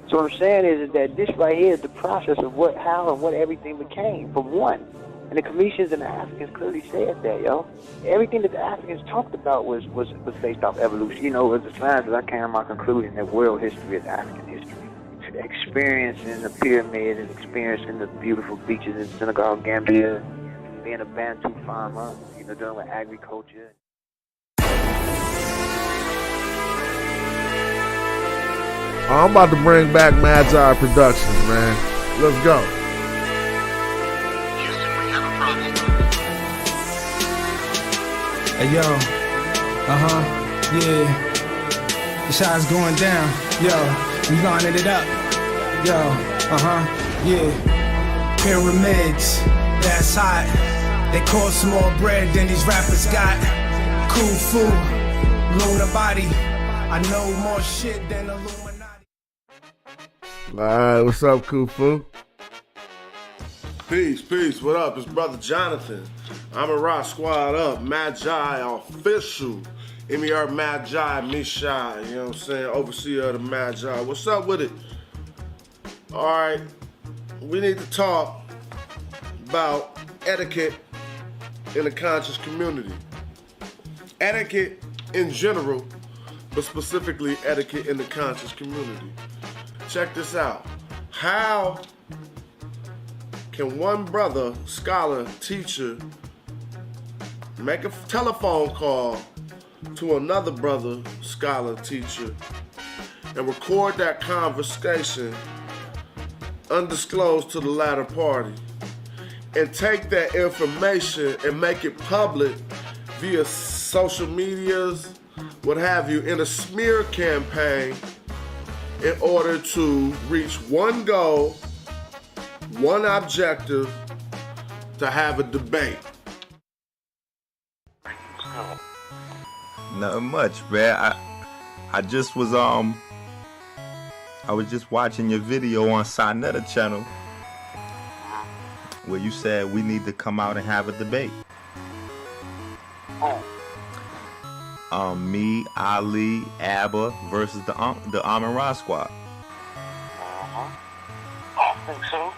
So what I'm saying is that this right here is the process of how and what everything became from one. And the Cometians and the Africans clearly said that, yo. Everything that the Africans talked about was based off evolution. You know, it was the times that I came to my conclusion that world history is African history. Experiencing the pyramids and experiencing the beautiful beaches in Senegal, Gambia, being a Bantu farmer, you know, dealing with agriculture. I'm about to bring back Magi Productions, man. Let's go. Hey, yo. Yeah. The shot's going down. Yo, we lining it up. Yo, yeah. Pyramids, that's hot. They cost more bread than these rappers got. Cool food, lunar body. I know more shit than Illuminati. Alright, what's up, Kufu? Peace. What up? It's Brother Jonathan. I'm a rock squad up. Magi official. MER Magi, Mishai. You know what I'm saying? Overseer of the Magi. What's up with it? Alright. We need to talk about etiquette in the conscious community. Etiquette in general, but specifically etiquette in the conscious community. Check this out. How can one brother, scholar, teacher, make a telephone call to another brother, scholar, teacher, and record that conversation undisclosed to the latter party, and take that information and make it public via social medias, what have you, in a smear campaign in order to reach one goal, one objective, to have a debate? Nothing much, man. I just was I was just watching your video on Sinetta channel where you said we need to come out and have a debate. Me, Ali, Abba versus the Amon Ra squad. I think so.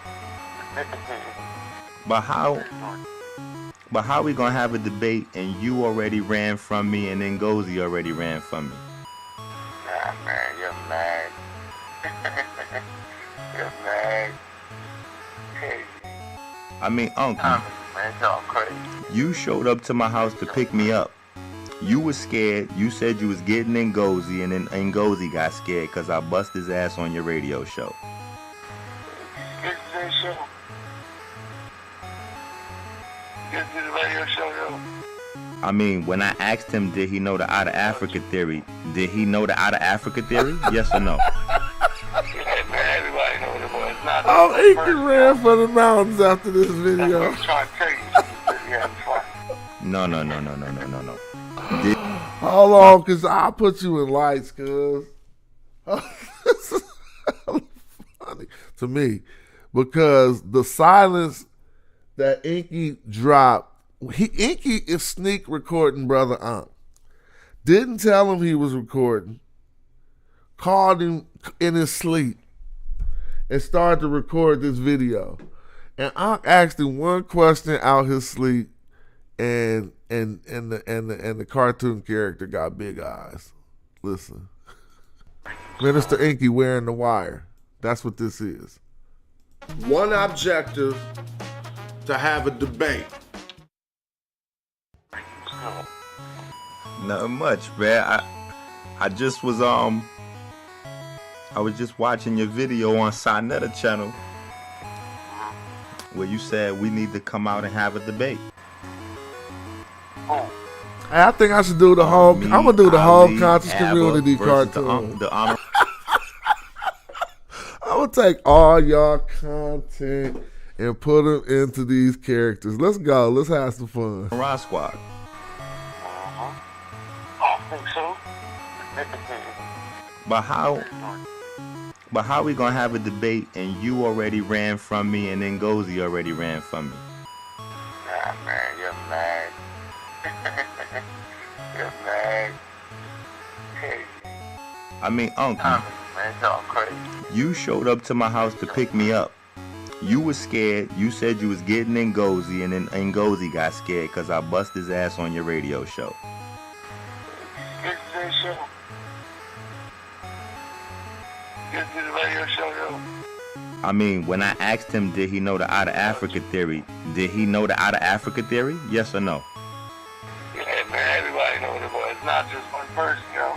But how we gonna have a debate and you already ran from me and then Gozy already ran from me? Nah, man, you're mad. You're mad. Hey, I mean, Uncle, man, it's all crazy. you showed up to my house to pick me up. You was scared. You said you was getting Ngozi, and then Ngozi got scared because I bust his ass on your radio show. Get to that show. Get to the radio show, yo. I mean, when I asked him, did he know the Out of Africa theory? Did he know the Out of Africa theory? Yes or no? Yeah, man, everybody knows it, but it's not. Oh, he ran for the mountains after this video. I'm trying to tell you, yeah, it's fun. No. Hold on, cause I'll put you in lights, cuz. This is funny to me because the silence that Inky dropped. Inky is sneak recording Brother Ankh. Didn't tell him he was recording. Called him in his sleep and started to record this video. And Ankh asked him one question out his sleep, and the cartoon character got big eyes. Listen. Minister Inky wearing the wire. That's what this is. One objective to have a debate. Nothing much, man. I just was I was just watching your video on Sinetta channel where you said we need to come out and have a debate. Hey, I think I should do the whole. I'm gonna do the whole conscious community cartoon. I'm gonna take all y'all content and put them into these characters. Let's go. Let's have some fun. Rock Squad. I think so. But how we gonna have a debate and you already ran from me and then Ngozi already ran from me? Nah, man, you're mad. You're mad. Hey. I mean, Uncle, Man, it's all crazy. you showed up to my house to pick me up. You was scared. You said you was getting Ngozi, and then Ngozi got scared because I bust his ass on your radio show. Get to that show. Get to the radio show, yo. I mean, when I asked him, did he know the Out of Africa theory? Did he know the Out of Africa theory? Yes or no? Yeah, man, everybody knows it, but it's not just one person, yo.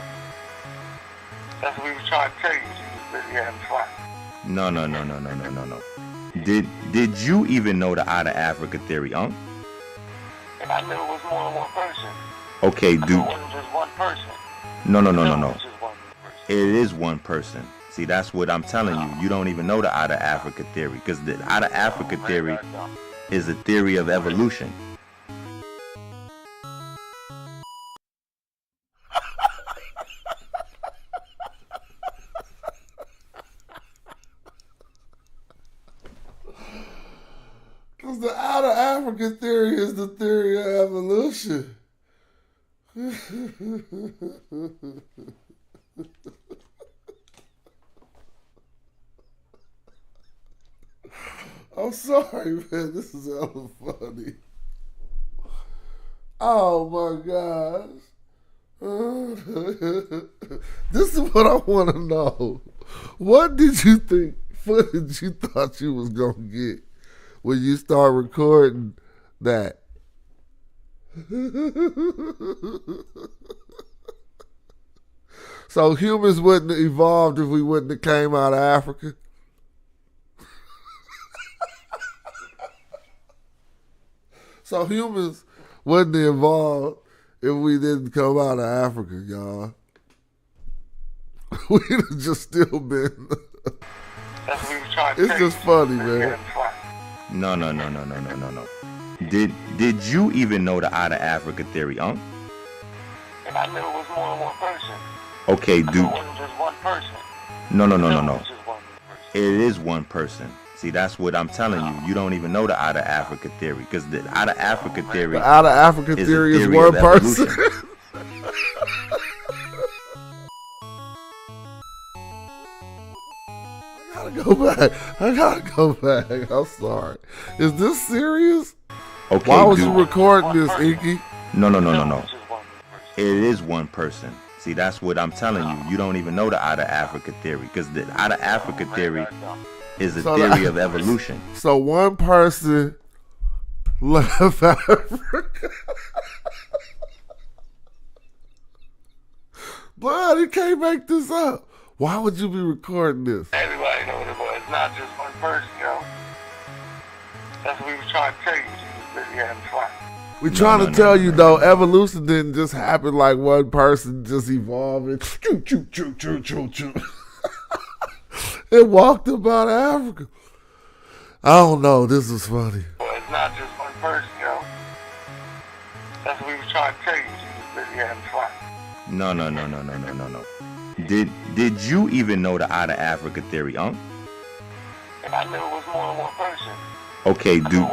That's what we were trying to tell you. You was busy having fun. No. Did you even know the Out of Africa theory, Unc? And I knew it was more than one person. Okay, It wasn't just one person. No. It was just one person. It is one person. See, that's what I'm telling you. You don't even know the Out of Africa theory because the Out of Africa theory is a theory of evolution. Because the Out of Africa theory is the theory of evolution. I'm sorry, man. This is hella funny. Oh my gosh. This is what I want to know. What did you think footage you thought you was going to get when you start recording that? So humans wouldn't have evolved if we wouldn't have came out of Africa? So humans wouldn't have evolved if we didn't come out of Africa, y'all. We'd have just still been. That's what we were trying to It's tell just you. funny, You was busy man. having fun. No. Did you even know the Out of Africa theory, Unc? And I knew it was more than one person. Okay, It wasn't just one person. No. It was just one person. It is one person. See, that's what I'm telling you. You don't even know the Out of Africa theory because the Out of Africa theory. The Out of Africa is a theory is theory one of person. evolution. I gotta go back. I'm sorry. Is this serious? Okay, why was dude. you recording this, Inky? No. It is one person. See, that's what I'm telling you. You don't even know the Out of Africa theory, because the Out of Africa theory is a theory of evolution. So one person left Africa. Blood, you can't make this up. Why would you be recording this? Everybody know what it was. It's not just one person, yo. That's what we were trying to tell you. We was busy having fun. We're trying to tell you, though, evolution didn't just happen like one person just evolving. It walked about Africa. I don't know. This is funny. It's not just one person, yo. That's what we were trying to tell you. We was busy having fun. No. Did you even know the Out of Africa theory, Unc? I knew it was more than one person. Okay, dude.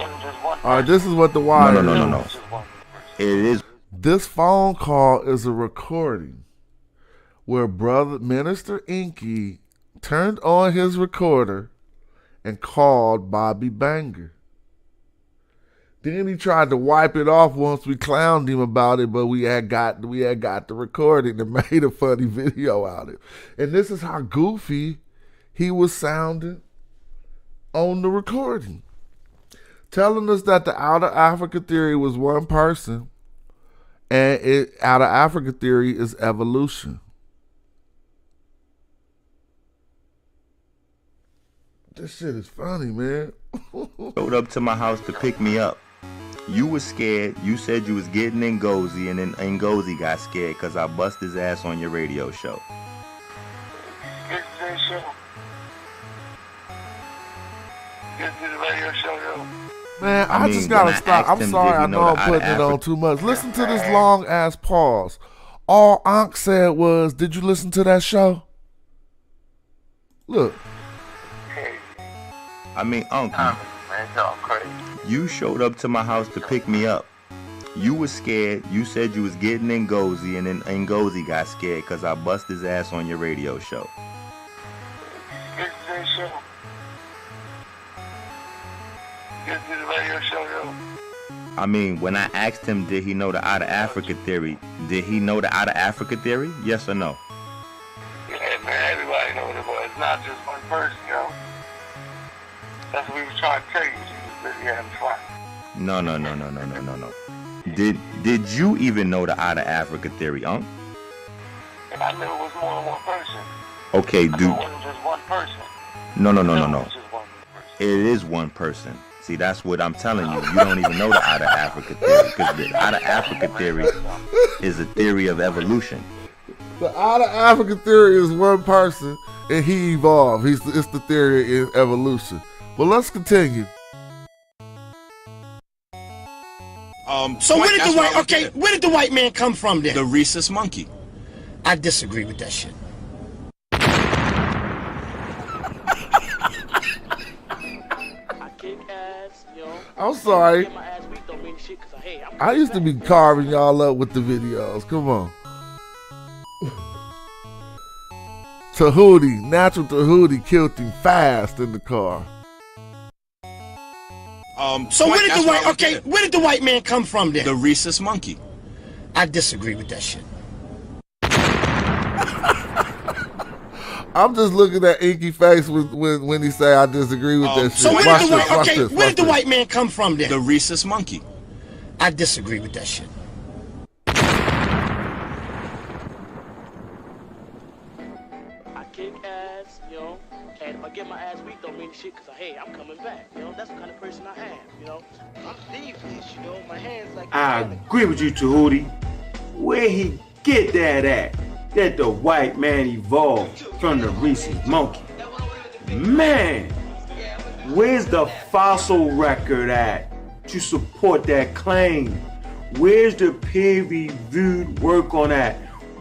All right, this is what the wire is. No. It is. This phone call is a recording where brother Minister Inky turned on his recorder and called Bobby Banger. Then he tried to wipe it off once we clowned him about it, but we had got the recording and made a funny video out of it. And this is how goofy he was sounding on the recording, telling us that the Out of Africa theory was one person, and Out of Africa theory is evolution. This shit is funny, man. Showed up to my house to pick me up. You was scared. You said you was getting Ngozi, and then Ngozi got scared because I bust his ass on your radio show. Get to the show. Get to the radio show, yo. Man, I just gotta stop. I'm sorry, I know I'm putting it on too much. Listen to this long ass pause. All Ankh said was, "Did you listen to that show?" Look. Unc, you showed up to my house to pick me up. You was scared. You said you was getting Ngozi, and then Ngozi got scared because I bust his ass on your radio show. Get to the show. Get to the radio show, yo. When I asked him, did he know the Out of Africa theory? Did he know the Out of Africa theory? Yes or no? Yeah, man, everybody know what it was. It's not just one person, yo. That's what we were trying to tell you. We was busy having fun. No. Did you even know the Out of Africa theory, Unc? I knew it was more than one person. Okay, dude. It wasn't just one person. No. It is one person. See, that's what I'm telling you. You don't even know the Out of Africa theory, because the Out of Africa theory is a theory of evolution. The Out of Africa theory is one person, and he evolved. It's the theory of evolution. But let's continue. So where did the white man come from then? The rhesus monkey. I disagree with that shit. I'm sorry. I used to be carving y'all up with the videos. Come on. Tahuti, natural Tahuti killed him fast in the car. So where did the white man come from then? The rhesus monkey. I disagree with that shit. I'm just looking at Inky face when he say I disagree with that shit. So where did the white man come from then? The rhesus monkey. I disagree with that shit. I kick ass, you know, and if I get my ass beat, don't mean shit, cause hey, I'm coming back, you know. That's the kind of person I am, you know. I'm thievous, you know. My hands like. I agree with you, Tahuti. Where he get that at? That the white man evolved from the rhesus monkey. Man, where's the fossil record at to support that claim? Where's the peer-reviewed work on that?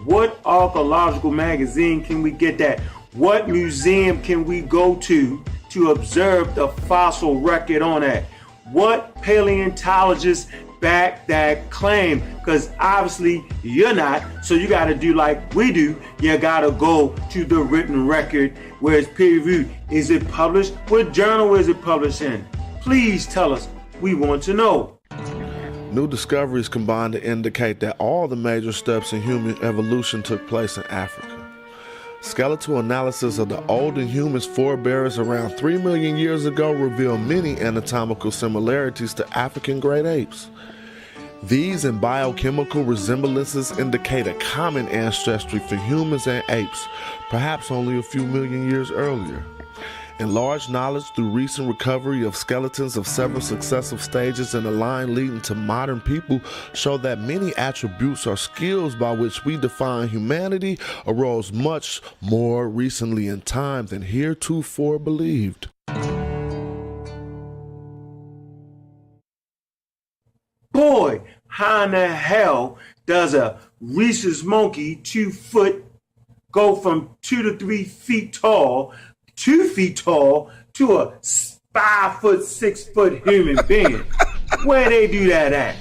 What archaeological magazine can we get that? What museum can we go to observe the fossil record on that? What paleontologist back that claim, because obviously you're not. So you got to do like we do. You got to go to the written record where it's peer reviewed. Is it published? What journal is it published in? Please tell us. We want to know. New discoveries combine to indicate that all the major steps in human evolution took place in Africa. Skeletal analysis of the olden humans' forebears around 3 million years ago reveal many anatomical similarities to African great apes. These and biochemical resemblances indicate a common ancestry for humans and apes, perhaps only a few million years earlier. Enlarged knowledge through recent recovery of skeletons of several successive stages in the line leading to modern people show that many attributes or skills by which we define humanity arose much more recently in time than heretofore believed. Boy, how in the hell does a rhesus monkey 2 foot go from 2 to 3 feet tall, 2 feet tall, to a 5 foot, 6 foot human being? Where they do that at?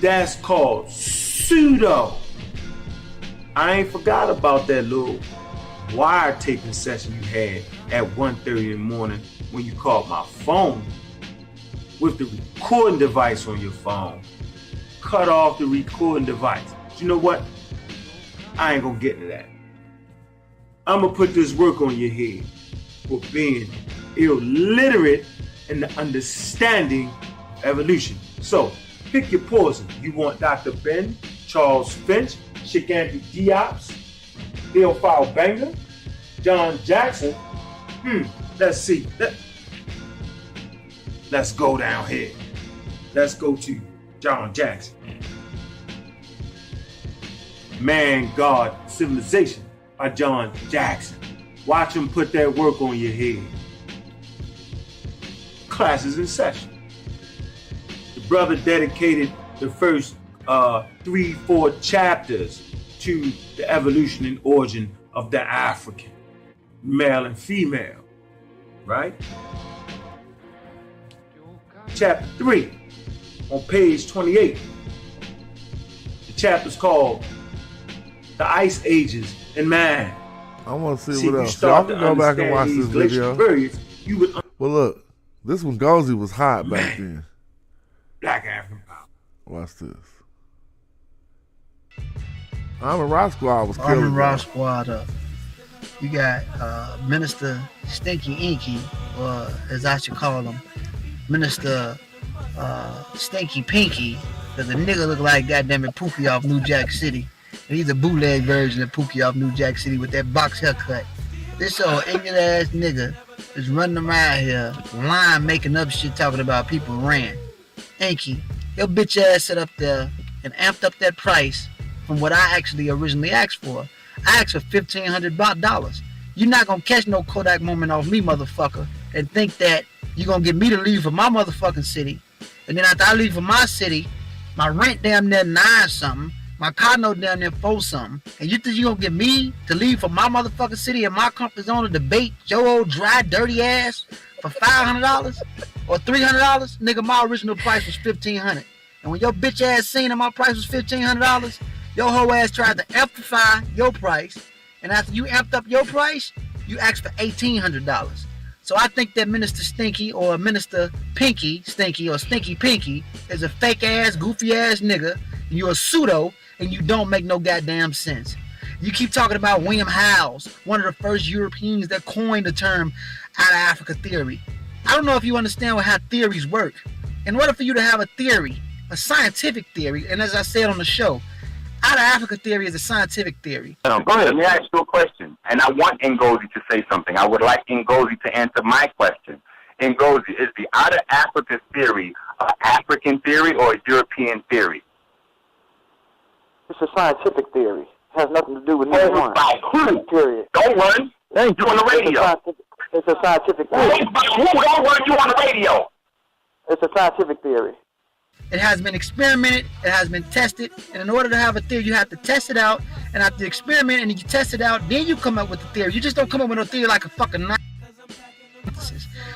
That's called pseudo. I ain't forgot about that little wiretapping session you had at 1:30 in the morning when you called my phone with the recording device on your phone. Cut off the recording device. But you know what? I ain't gonna get into that. I'm gonna put this work on your head for being illiterate in the understanding evolution. So pick your poison. You want Dr. Ben, Charles Finch, Shikanti Diops, Theophile Banger, John Jackson? Let's see. Let's go down here. Let's go to John Jackson. Man, God, Civilization by John Jackson. Watch him put that work on your head. Class is in session. The brother dedicated the first 3-4 chapters to the evolution and origin of the African, male and female, right? Chapter 3, on page 28. The chapter's called The Ice Ages in Man. I want to see what else. Y'all can go back and watch this video. Well, look, this one Gozy was hot back then. Black African power. Watch this. I'm a Rock Squad was killing. I'm a Rock Squad. You got Minister Stinky Inky, or as I should call him, Minister Stinky Pinky, because the nigga look like goddamn it Pookie off New Jack City. And he's a bootleg version of Pookie off New Jack City with that box haircut. This old ignorant ass nigga is running around here lying, making up shit, talking about people ran. Inky, your bitch ass sat up there and amped up that price from what I actually originally asked for. I asked for $1,500. You're not gonna catch no Kodak moment off me, motherfucker, and think that you're gonna get me to leave for my motherfucking city. And then after I leave for my city, my rent damn near 9 something, my car note down there 4 something, and you think you gonna get me to leave for my motherfucking city and my comfort zone to debate your old dry, dirty ass for $500 or $300? Nigga, my original price was $1,500. And when your bitch ass seen that my price was $1,500, your whole ass tried to amplify your price, and after you amped up your price, you asked for $1,800. So I think that Minister Stinky or Minister Pinky Stinky or Stinky Pinky is a fake ass, goofy ass nigga. You're a pseudo and you don't make no goddamn sense. You keep talking about William Howes, one of the first Europeans that coined the term out of Africa theory. I don't know if you understand how theories work. In order for you to have a theory, a scientific theory, and as I said on the show, out of Africa theory is a scientific theory. Go ahead, let me ask you a question. And I want Ngozi to say something. I would like Ngozi to answer my question. Ngozi, is the out of Africa theory an African theory or a European theory? It's a scientific theory. It has nothing to do with neither one. By who? Period. Don't run. You on the radio. It's a scientific theory. By who? Don't run. You on the radio. It's a scientific theory. It has been experimented, it has been tested, and in order to have a theory, you have to test it out, and after you experiment and you test it out, then you come up with the theory. You just don't come up with a theory like a fucking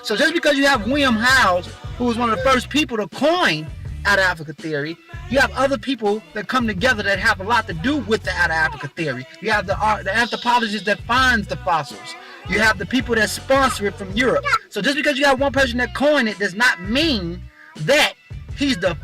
So just because you have William Howes, who was one of the first people to coin out of Africa theory. You have other people that come together that have a lot to do with the out of Africa theory. You have the anthropologist that finds the fossils. You have the people that sponsor it from Europe. So just because you have one person that coined it does not mean that he's the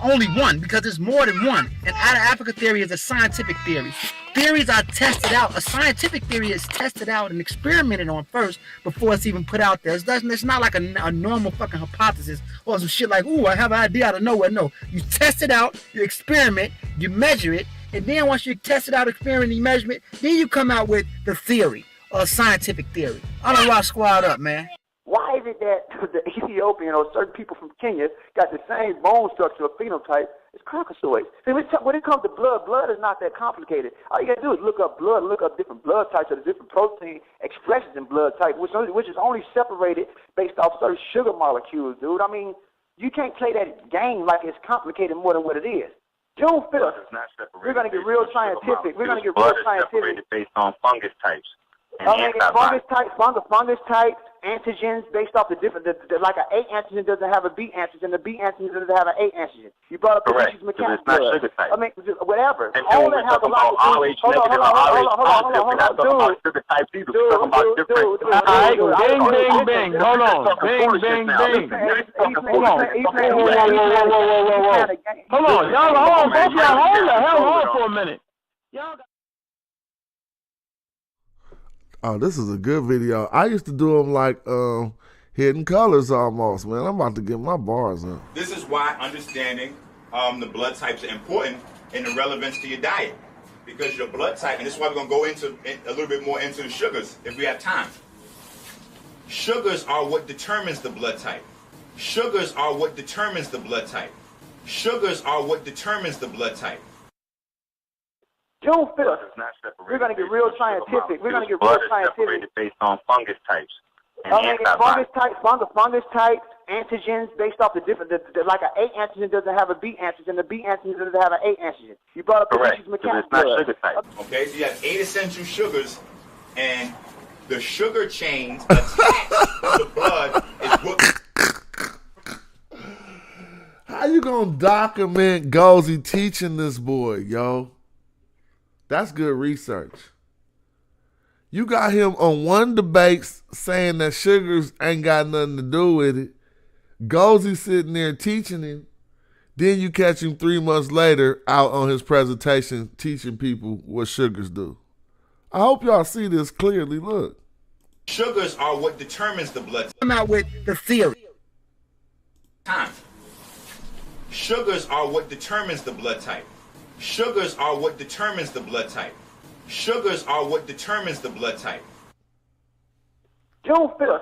only one, because there's more than one. And out of Africa theory is a scientific theory. Theories are tested out. A scientific theory is tested out and experimented on first before it's even put out there. It's not like a normal fucking hypothesis or some shit like, ooh, I have an idea out of nowhere. No, you test it out, you experiment, you measure it, and then once you test it out, experiment, and measure it, then you come out with the theory or a scientific theory. I'm gonna rock squad up, man. Why is it that the Ethiopian or certain people from Kenya got the same bone structure or phenotype as Caucasoids? See, when it comes to blood is not that complicated. All you got to do is look up blood, look up different blood types or the different protein expressions in blood type, which is only separated based off certain sugar molecules, dude. I mean, you can't play that game like it's complicated more than what it is. June 5th, we're going to get real scientific. We're going to get real scientific. Based on fungus types. Fungus types, antigens based off the different, like an A antigen doesn't have a B antigen, the B antigen doesn't have an A antigen. You brought up the issues mechanics. It's not sugar type. I mean, whatever. And all that has a lot to do. Hold on, sugar types either. Dude, We're talking about different. All right, bing. Hold on. Bing. Hold on. Hold on, y'all. Hold on, both y'all. Hold the hell on for a minute. Y'all. Oh, this is a good video. I used to do them like Hidden Colors almost, man. I'm about to get my bars up. This is why understanding the blood types are important in the relevance to your diet. Because your blood type, and this is why we're going to go into a little bit more into the sugars if we have time. Sugars are what determines the blood type. Sugars are what determines the blood type. Sugars are what determines the blood type. June 5th, we're going to get real scientific. We're going to get real scientific. Based on fungus types. Fungus types, antigens based off the different, like an A antigen doesn't have a B antigen, the B antigen doesn't have an A antigen. You brought up the issues mechanics. It's not sugar type. Okay, so you have 8 essential sugars, and the sugar chains attached to the blood is what. How you gonna document Gozy teaching this boy, yo? That's good research. You got him on one debate saying that sugars ain't got nothing to do with it. Gozy sitting there teaching him. Then you catch him 3 months later out on his presentation teaching people what sugars do. I hope y'all see this clearly. Look. Sugars are what determines the blood type. Come out with the theory. Time. Sugars are what determines the blood type. Sugars are what determines the blood type. Sugars are what determines the blood type. June 5th,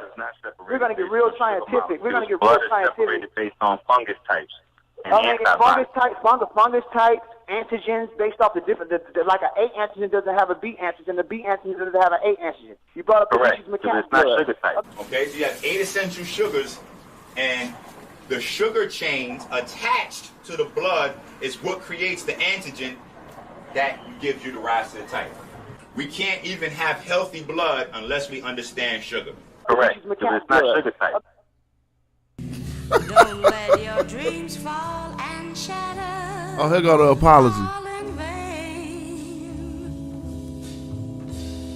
we're going to get real scientific. We're going to get real scientific. Based on fungus types. Fungus types, antigens based off the different, like an A antigen doesn't have a B antigen, the B antigen doesn't have an A antigen. You brought up the issues mechanics. It's not sugar type. Okay, so you have 8 essential sugars, and the sugar chains attached to the blood is what creates the antigen that gives you the rise to the type. We can't even have healthy blood unless we understand sugar. Correct. Because it's not sugar type. Don't let your dreams fall and shatter. Oh, here go the apology.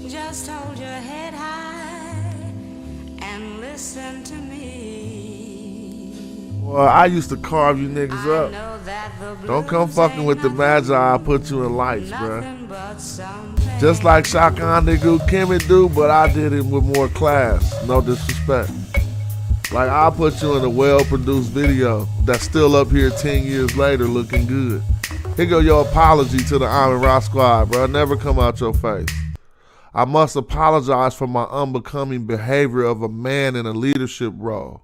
Just hold your head high and listen to me. Well, I used to carve you niggas up. Don't come fucking with the magi I put you in lights, bruh. Just like Shakan Niggu Kimmy do, but I did it with more class. No disrespect. Like, I'll put you in a well-produced video that's still up here 10 years later looking good. Here go your apology to the Army Rock Squad, bro. Never come out your face. I must apologize for my unbecoming behavior of a man in a leadership role.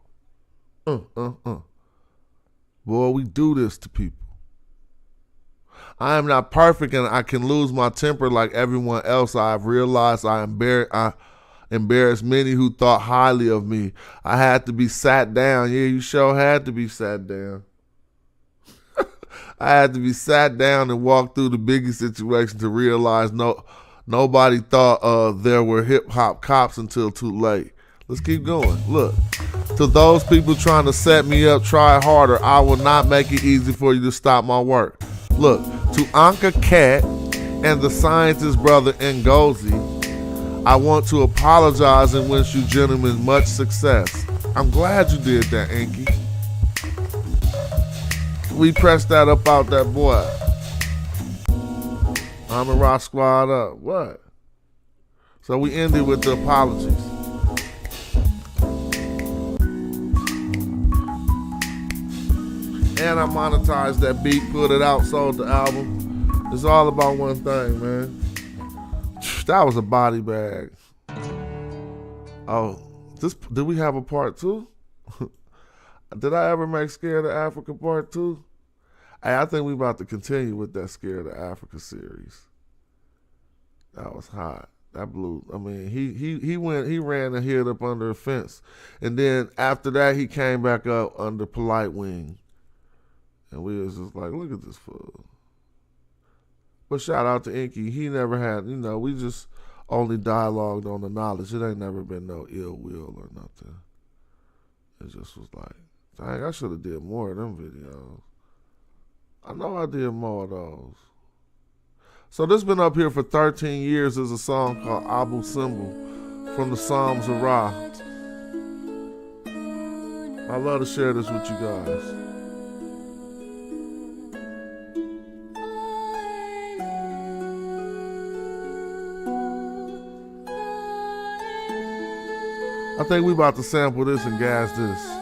Boy, we do this to people. I am not perfect and I can lose my temper like everyone else. I've realized I embarrassed many who thought highly of me. I had to be sat down. Yeah, you sure had to be sat down. I had to be sat down and walk through the Biggie situation to realize nobody thought there were hip-hop cops until too late. Let's keep going. Look, to those people trying to set me up, try harder. I will not make it easy for you to stop my work. Look, to Anka Cat and the scientist brother Ngozi, I want to apologize and wish you gentlemen much success. I'm glad you did that, Inky. We pressed that up out that boy. I'm a rock squad up. What? So we ended with the apologies. And I monetized that beat, put it out, sold the album. It's all about one thing, man. That was a body bag. Oh, did we have a part 2? Did I ever make Scared of Africa part 2? Hey, I think we about to continue with that Scared of Africa series. That was hot. That blew. I mean, he ran and hid up under a fence, and then after that he came back up under Polite Wing, and we was just like, look at this fool. But shout out to Inky. He never had, we just only dialogued on the knowledge. It ain't never been no ill will or nothing. It just was like, dang, I should have did more of them videos. I know I did more of those. So this been up here for 13 years. There's a song called Abu Simbel from the Psalms of Ra. I love to share this with you guys. I think we about to sample this and gas this.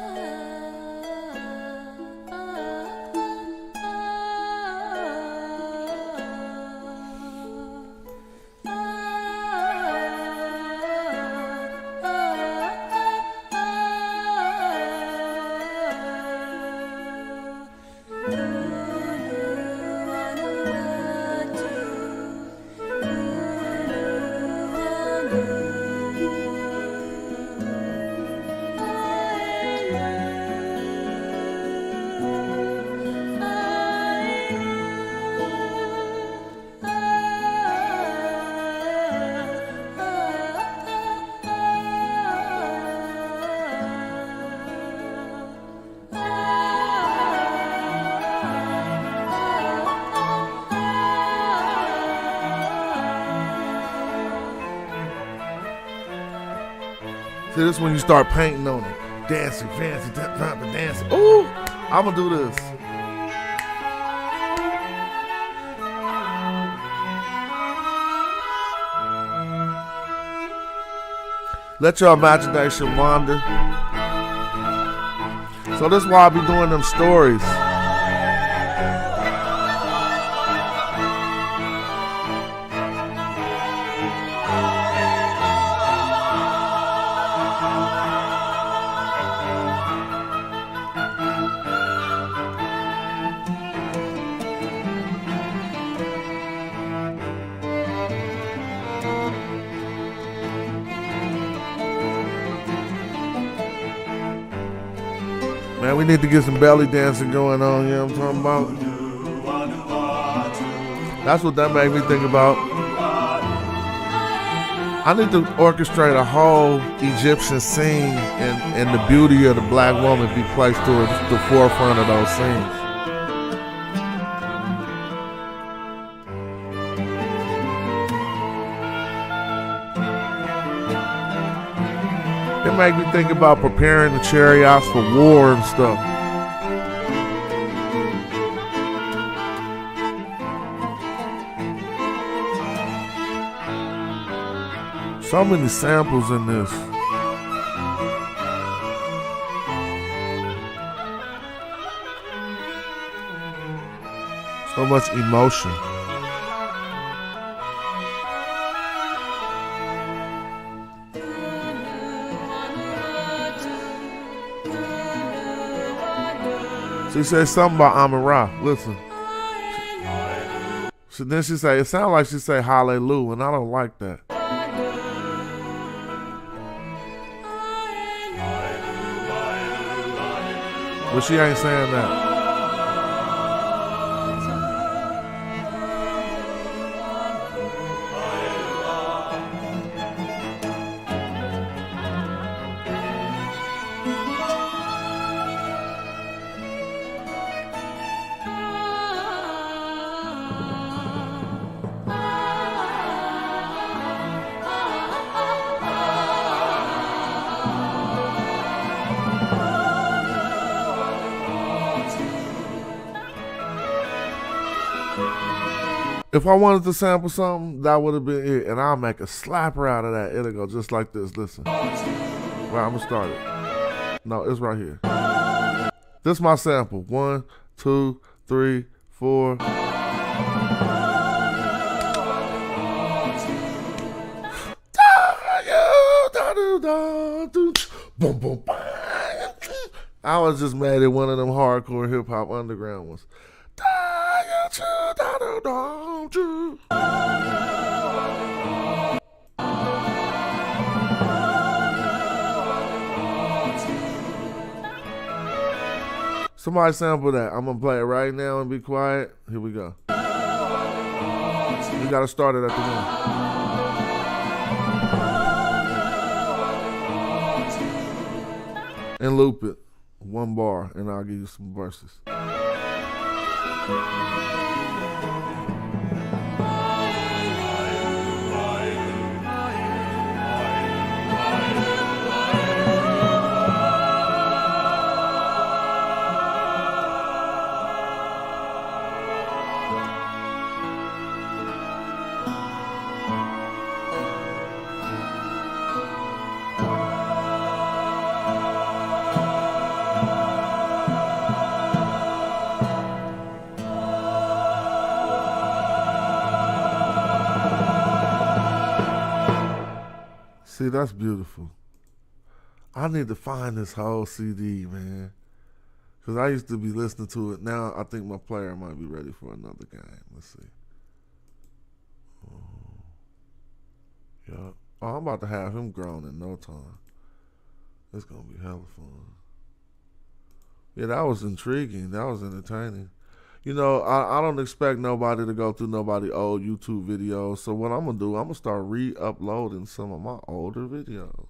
See, this is when you start painting on it. Dancing, fancy, dancing. Ooh, I'm gonna do this. Let your imagination wander. So this is why I be doing them stories. Man, we need to get some belly dancing going on, you know what I'm talking about? That's what that made me think about. I need to orchestrate a whole Egyptian scene and the beauty of the black woman be placed towards the forefront of those scenes. It made me think about preparing the chariots for war and stuff. So many samples in this. So much emotion. She said something about Amara. Listen. So then she say, it sounds like she say hallelujah, and I don't like that. But she ain't saying that. If I wanted to sample something, that would have been it. And I'll make a slapper out of that. It'll go just like this. Listen. Right, I'm going to start it. No, it's right here. This is my sample. 1, 2, 3, 4. I was just mad at one of them hardcore hip hop underground ones. Somebody sample that. I'm gonna play it right now and be quiet. Here we go. You gotta start it at the end. And loop it. 1 bar, and I'll give you some verses. See, that's beautiful. I need to find this whole CD, man. Because I used to be listening to it. Now I think my player might be ready for another game. Let's see. Yeah. Oh, I'm about to have him grown in no time. It's going to be hella fun. Yeah, that was intriguing. That was entertaining. You know, I don't expect nobody to go through nobody old YouTube videos. So what I'm going to do, I'm going to start re-uploading some of my older videos.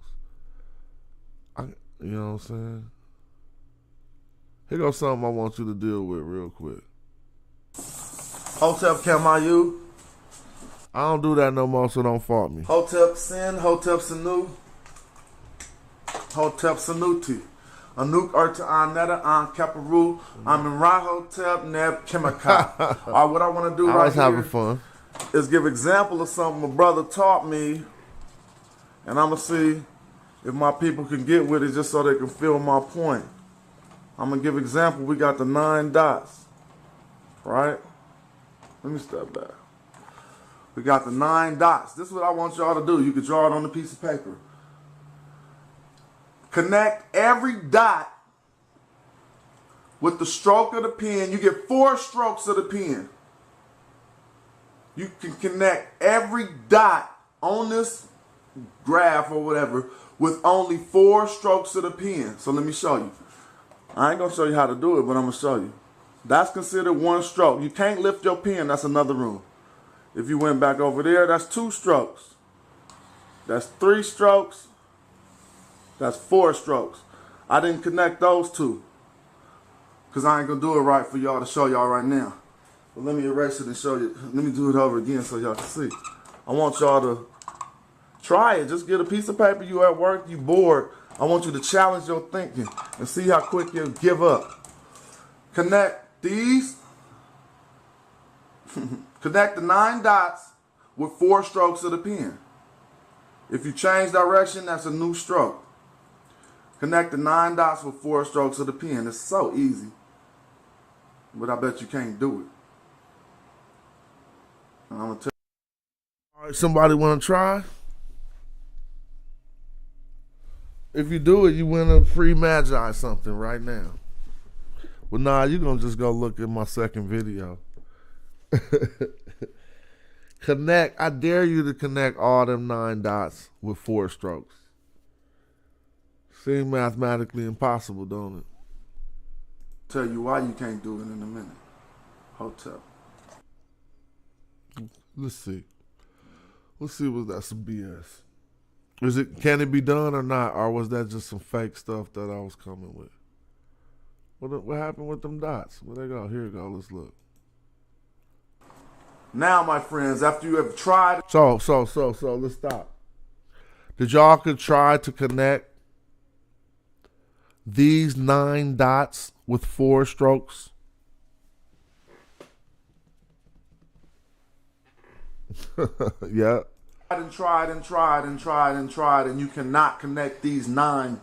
You know what I'm saying? Here goes something I want you to deal with real quick. Hotep Kamayu. I don't do that no more, so don't fault me. Hotep Sin, Hotep Sanu, Hotep Sanuti. Anuk Arta Aneta An Kaparu. I'm in Rahotep Neb Kimaka. What I want to do right here having fun. Is give example of something my brother taught me, and I'm going to see if my people can get with it just so they can feel my point. I'm going to give example. We got the 9 dots, right? Let me step back. We got the 9 dots. This is what I want y'all to do. You can draw it on a piece of paper. Connect every dot with the stroke of the pen. You get 4 strokes of the pen. You can connect every dot on this graph or whatever with only 4 strokes of the pen. So let me show you. I ain't gonna show you how to do it, but I'm gonna show you. That's considered 1 stroke. You can't lift your pen, that's another rule. If you went back over there, that's 2 strokes. That's 3 strokes. That's 4 strokes. I didn't connect those 2 because I ain't gonna do it right for y'all to show y'all right now. But let me erase it and show you. Let me do it over again so y'all can see. I want y'all to try it. Just get a piece of paper. You at work, you bored. I want you to challenge your thinking and see how quick you give up. Connect these. Connect the 9 dots with 4 strokes of the pen. If you change direction, that's a new stroke. Connect the 9 dots with 4 strokes of the pen. It's so easy. But I bet you can't do it. I'm gonna tell you. All right, somebody want to try? If you do it, you win a free Magi something right now. Well, nah, you're going to just go look at my second video. Connect. I dare you to connect all them 9 dots with 4 strokes. Seems mathematically impossible, don't it? Tell you why you can't do it in a minute. Hotel. Let's see. Let's see, was that some BS? Can it be done or not? Or was that just some fake stuff that I was coming with? What happened with them dots? Where they go? Here we go. Let's look. Now, my friends, after you have tried. So, let's stop. Did y'all could try to connect these 9 dots with 4 strokes? Yeah. And tried, and you cannot connect these 9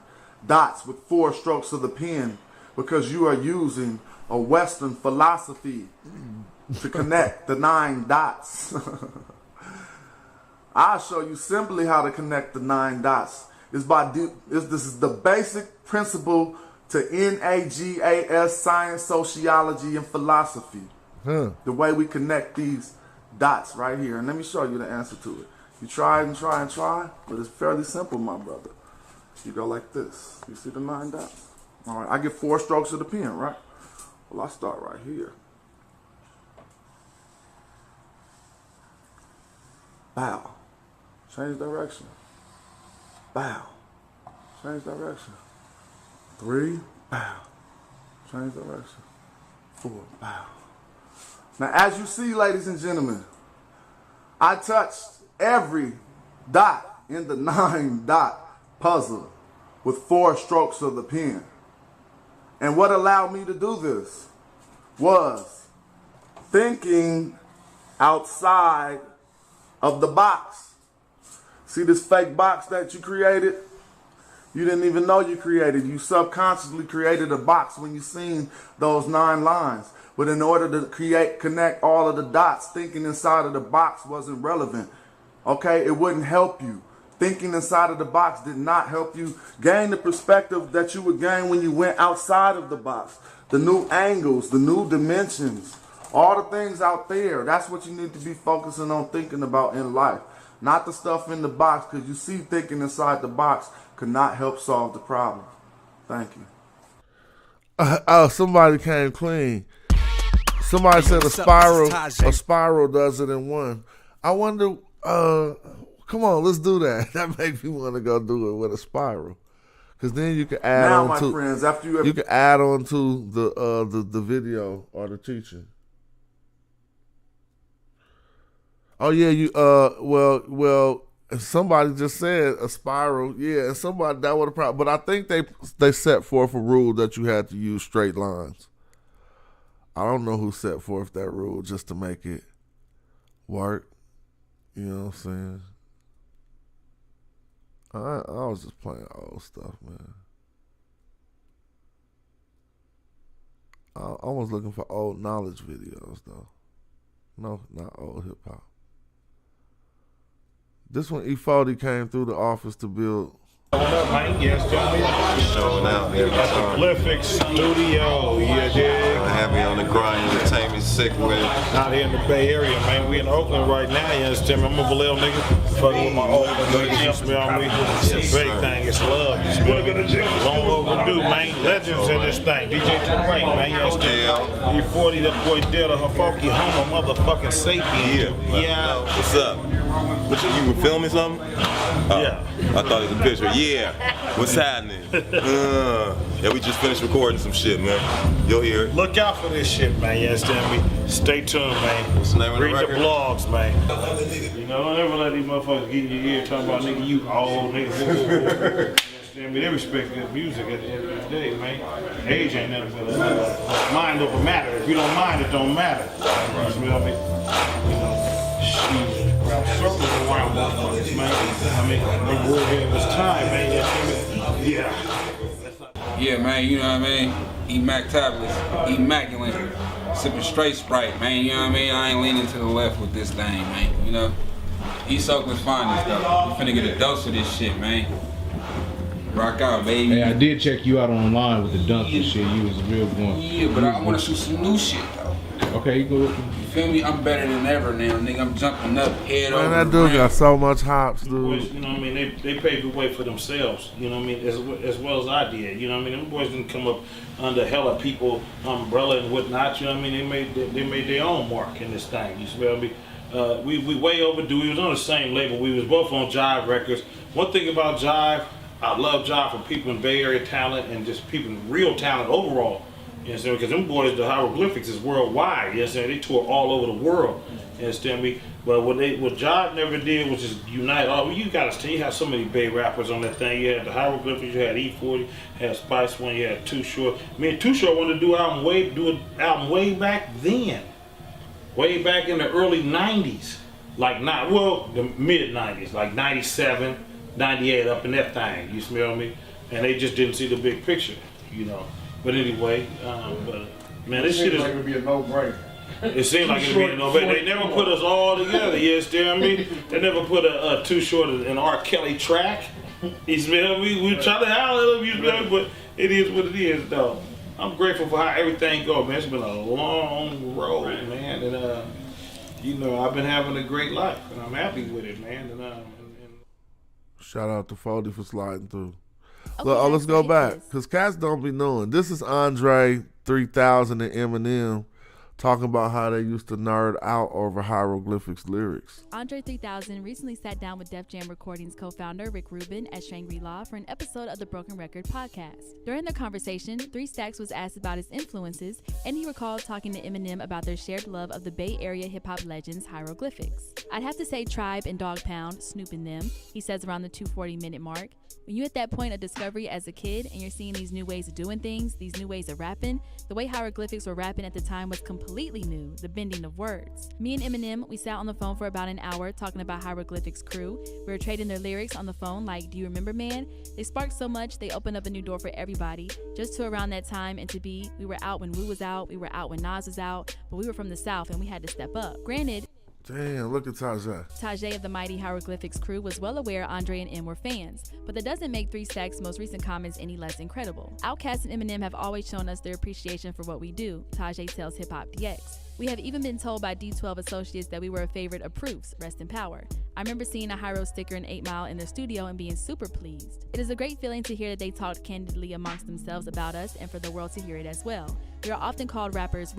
dots with 4 strokes of the pen because you are using a Western philosophy to connect the 9 dots. I'll show you simply how to connect the 9 dots. This is the basic principle to NAGAS, science, sociology, and philosophy. The way we connect these dots right here. And let me show you the answer to it. You try and try, but it's fairly simple, my brother. You go like this. You see the 9 dots? All right, I get 4 strokes of the pen, right? Well, I start right here. Bow. Change direction. Bow. Change direction. 3, bow. Change direction. 4, bow. Now, as you see, ladies and gentlemen, I touched every dot in the 9 dot puzzle with 4 strokes of the pen. And what allowed me to do this was thinking outside of the box. See this fake box that you created? You didn't even know you created. You subconsciously created a box when you seen those 9 lines. But in order to connect all of the dots, thinking inside of the box wasn't relevant. Okay, it wouldn't help you. Thinking inside of the box did not help you gain the perspective that you would gain when you went outside of the box. The new angles, the new dimensions, all the things out there. That's what you need to be focusing on thinking about in life. Not the stuff in the box, because you see thinking inside the box could not help solve the problem. Thank you. Oh, somebody came clean. Somebody said a spiral does it in one. I wonder, come on, let's do that. That makes me want to go do it with a spiral. Because then you can add now, on my to friends, after you can add on to the video or the teaching. Oh yeah, you well somebody just said a spiral, yeah, and somebody that would have probably, but I think they set forth a rule that you had to use straight lines. I don't know who set forth that rule just to make it work. You know what I'm saying? I was just playing old stuff, man. I was looking for old knowledge videos, though. No, not old hip hop. This one, E40 came through the office to build. What up, man? Yes, showing out every time. Hieroglyphic studio, yeah, dig. Happy on the grind, entertainment, sick with it. Out here in the Bay Area, man. We in Oakland right now, you understand me? I'm a Vallejo nigga. Fucking with my Oakland niggas, you smell me? It's a big thing, it's love, you smell me? Long overdue, man. Legends in this thing. DJ Terrain, man, you understand me? E40, that boy Dilla, her funky homo, motherfucking sapien. Yeah. What's up? You were filming something? Yeah. I thought it was a picture. Yeah. What's happening? Yeah, we just finished recording some shit, man. You'll hear it. Look out for this shit, man. You understand me? Stay tuned, man. What's the name of the record? Read the blogs, man. You know, don't ever let these motherfuckers get in your ear talking about nigga, you old nigga. You understand me? They respect good music at the end of the day, man. Age ain't nothing but a mind over matter. If you don't mind, it don't matter. You smell me? You know, shit. Circles around motherfuckers, man. I mean, the word here was time, man. Yeah. Yeah, man, you know what I mean? Emac tablets, immaculate, sipping straight Sprite, man. You know what I mean? I ain't leaning to the left with this thing, man. You know, East Oakland's finest though. We finna get a dose of this shit, man. Rock out, baby. Hey, I did check you out online with the dunks and shit. You was a real one. Yeah, but I wanna shoot some new shit though. Okay, you go. You feel me? I'm better than ever now, nigga. I'm jumping up head over. Man, that dude got so much hops, dude. Boys, you know what I mean? They paved the way for themselves, you know what I mean? As well as I did, you know what I mean? Them boys didn't come up under hella people umbrella and whatnot, you know what I mean? They made their own mark in this thing, you smell me? We way overdue. We was on the same label. We was both on Jive Records. One thing about Jive, I love Jive for people in Bay Area talent and just people real talent overall. You understand? Because them boys, the Hieroglyphics is worldwide. You understand? They tour all over the world. You understand me? But what Jive never did was just unite all. You gotta see, you have so many Bay rappers on that thing. You had the Hieroglyphics, you had E40, you had Spice One, you had Too Short. Me and Too Short wanted to do an album way back then. Way back in the early 90s. like the mid 90s, like 97, 98, up in that thing. You smell me? And they just didn't see the big picture, you know. But anyway, man, this shit is. Like it would be a no-brainer. It seemed like it would be a no-brainer. They never put us all together. You understand me? They never put a Too Short an R. Kelly track. You smell me? We try to holler at them, you smell me? But it is what it is, though. I'm grateful for how everything goes, man. It's been a long road, man, and you know, I've been having a great life, and I'm happy with it, man. And shout out to Foldy for sliding through. Look, let's go back, because cats don't be knowing. This is Andre 3000 and Eminem talking about how they used to nerd out over Hieroglyphics lyrics. Andre 3000 recently sat down with Def Jam Recordings co-founder Rick Rubin at Shangri-La for an episode of the Broken Record podcast. During their conversation, 3 Stacks was asked about his influences, and he recalled talking to Eminem about their shared love of the Bay Area hip-hop legends Hieroglyphics. I'd have to say Tribe and Dog Pound, Snoop and them, he says around the 240-minute mark. When you're at that point of discovery as a kid and you're seeing these new ways of doing things, these new ways of rapping, the way Hieroglyphics were rapping at the time was completely new, the bending of words. Me and Eminem, we sat on the phone for about an hour talking about Hieroglyphics' crew. We were trading their lyrics on the phone like, do you remember, man? They sparked so much, they opened up a new door for everybody. Just to around that time and to be, we were out when Wu was out, we were out when Nas was out, but we were from the South and we had to step up. Granted, damn, look at Tajay. Tajay of the mighty Hieroglyphics crew was well aware Andre and M were fans, but that doesn't make 3 Stacks' most recent comments any less incredible. Outkast and Eminem have always shown us their appreciation for what we do, Tajay tells Hip Hop DX. We have even been told by D12 associates that we were a favorite of Proof's, rest in power. I remember seeing a Hyro sticker in 8 Mile in their studio and being super pleased. It is a great feeling to hear that they talked candidly amongst themselves about us and for the world to hear it as well. We are often called rappers,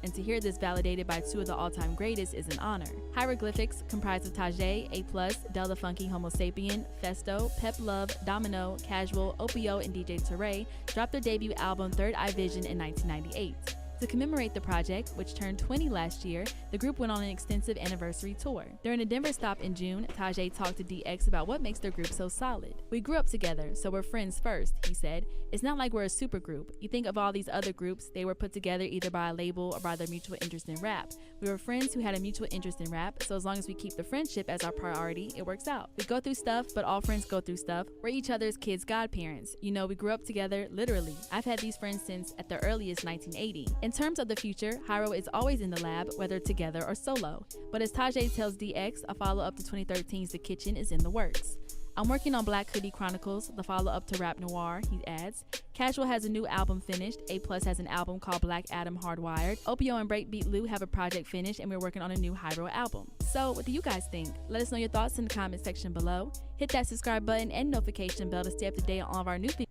and to hear this validated by 2 of the all-time greatest is an honor. Hieroglyphics, comprised of Tajay, A+, Del the Funky Homo Sapien, Festo, Pep Love, Domino, Casual, Opio, and DJ Teray, dropped their debut album Third Eye Vision in 1998. To commemorate the project, which turned 20 last year, the group went on an extensive anniversary tour. During a Denver stop in June, Tajay talked to DX about what makes their group so solid. We grew up together, so we're friends first, he said. It's not like we're a super group. You think of all these other groups, they were put together either by a label or by their mutual interest in rap. We were friends who had a mutual interest in rap, so as long as we keep the friendship as our priority, it works out. We go through stuff, but all friends go through stuff. We're each other's kids' godparents. You know, we grew up together, literally. I've had these friends since, at the earliest, 1980. In terms of the future, Hyro is always in the lab, whether together or solo. But as Tajay tells DX, a follow-up to 2013's The Kitchen is in the works. I'm working on Black Hoodie Chronicles, the follow-up to Rap Noir, he adds. Casual has a new album finished. A+ has an album called Black Adam Hardwired. Opio and Breakbeat Lou have a project finished, and we're working on a new Hyro album. So, what do you guys think? Let us know your thoughts in the comment section below. Hit that subscribe button and notification bell to stay up to date on all of our new videos.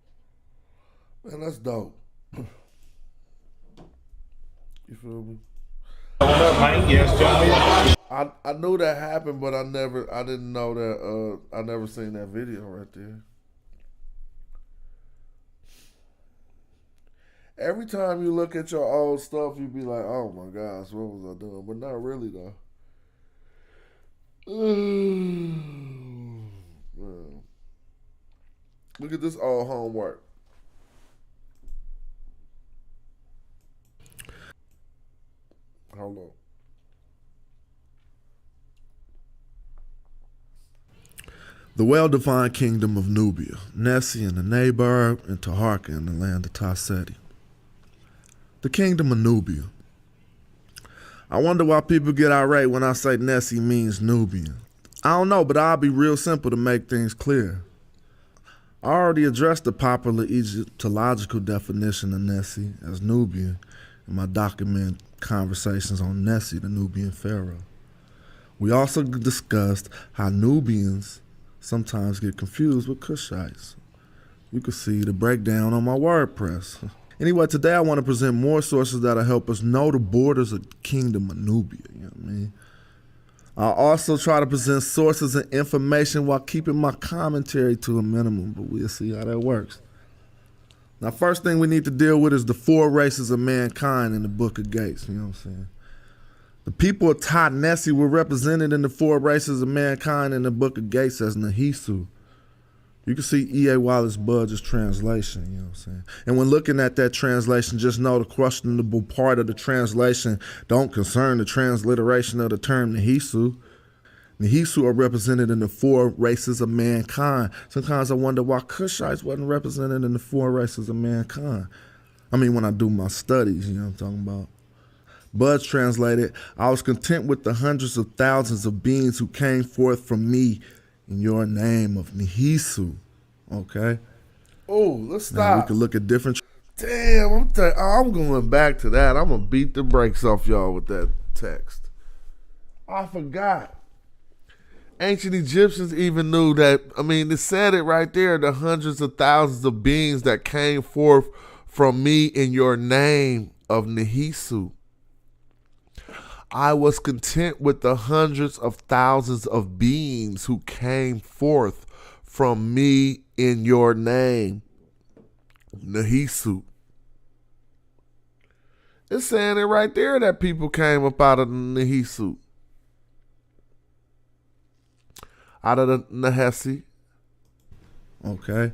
Man, that's dope. You feel me? I knew that happened, but I didn't know that, I never seen that video right there. Every time you look at your old stuff, you be like, oh my gosh, what was I doing? But not really though. Look at this old homework. Hold on. The well-defined kingdom of Nubia, Nessie in the Nabob, and Taharka in the land of Taseti. The kingdom of Nubia. I wonder why people get irate when I say Nessie means Nubian. I don't know, but I'll be real simple to make things clear. I already addressed the popular Egyptological definition of Nessie as Nubian in my document Conversations on Nessie, the Nubian pharaoh. We also discussed how Nubians sometimes get confused with Cushites. You can see the breakdown on my WordPress. Anyway, today I want to present more sources that'll help us know the borders of the kingdom of Nubia, you know what I mean? I'll also try to present sources and information while keeping my commentary to a minimum, but we'll see how that works. Now, first thing we need to deal with is the 4 races of mankind in the Book of Gates, you know what I'm saying? The people of Ta Nessie were represented in the 4 races of mankind in the Book of Gates as Nahisu. You can see E.A. Wallace Budge's translation, you know what I'm saying? And when looking at that translation, just know the questionable part of the translation don't concern the transliteration of the term Nahisu. Nehisu are represented in the 4 races of mankind. Sometimes I wonder why Kushites wasn't represented in the 4 races of mankind. I mean, when I do my studies, you know what I'm talking about. Bud's translated, I was content with the hundreds of thousands of beings who came forth from me in your name of Nehisu. Okay? Oh, let's Now we stop. can look at different... Damn, I'm going back to that. I'm going to beat the brakes off y'all with that text. I forgot. Ancient Egyptians even knew that, I mean, it said it right there, the hundreds of thousands of beings that came forth from me in your name of Nehisu. I was content with the hundreds of thousands of beings who came forth from me in your name, Nehisu. It's saying it right there that people came up out of Nehisu. Out of the Nehesi. Okay.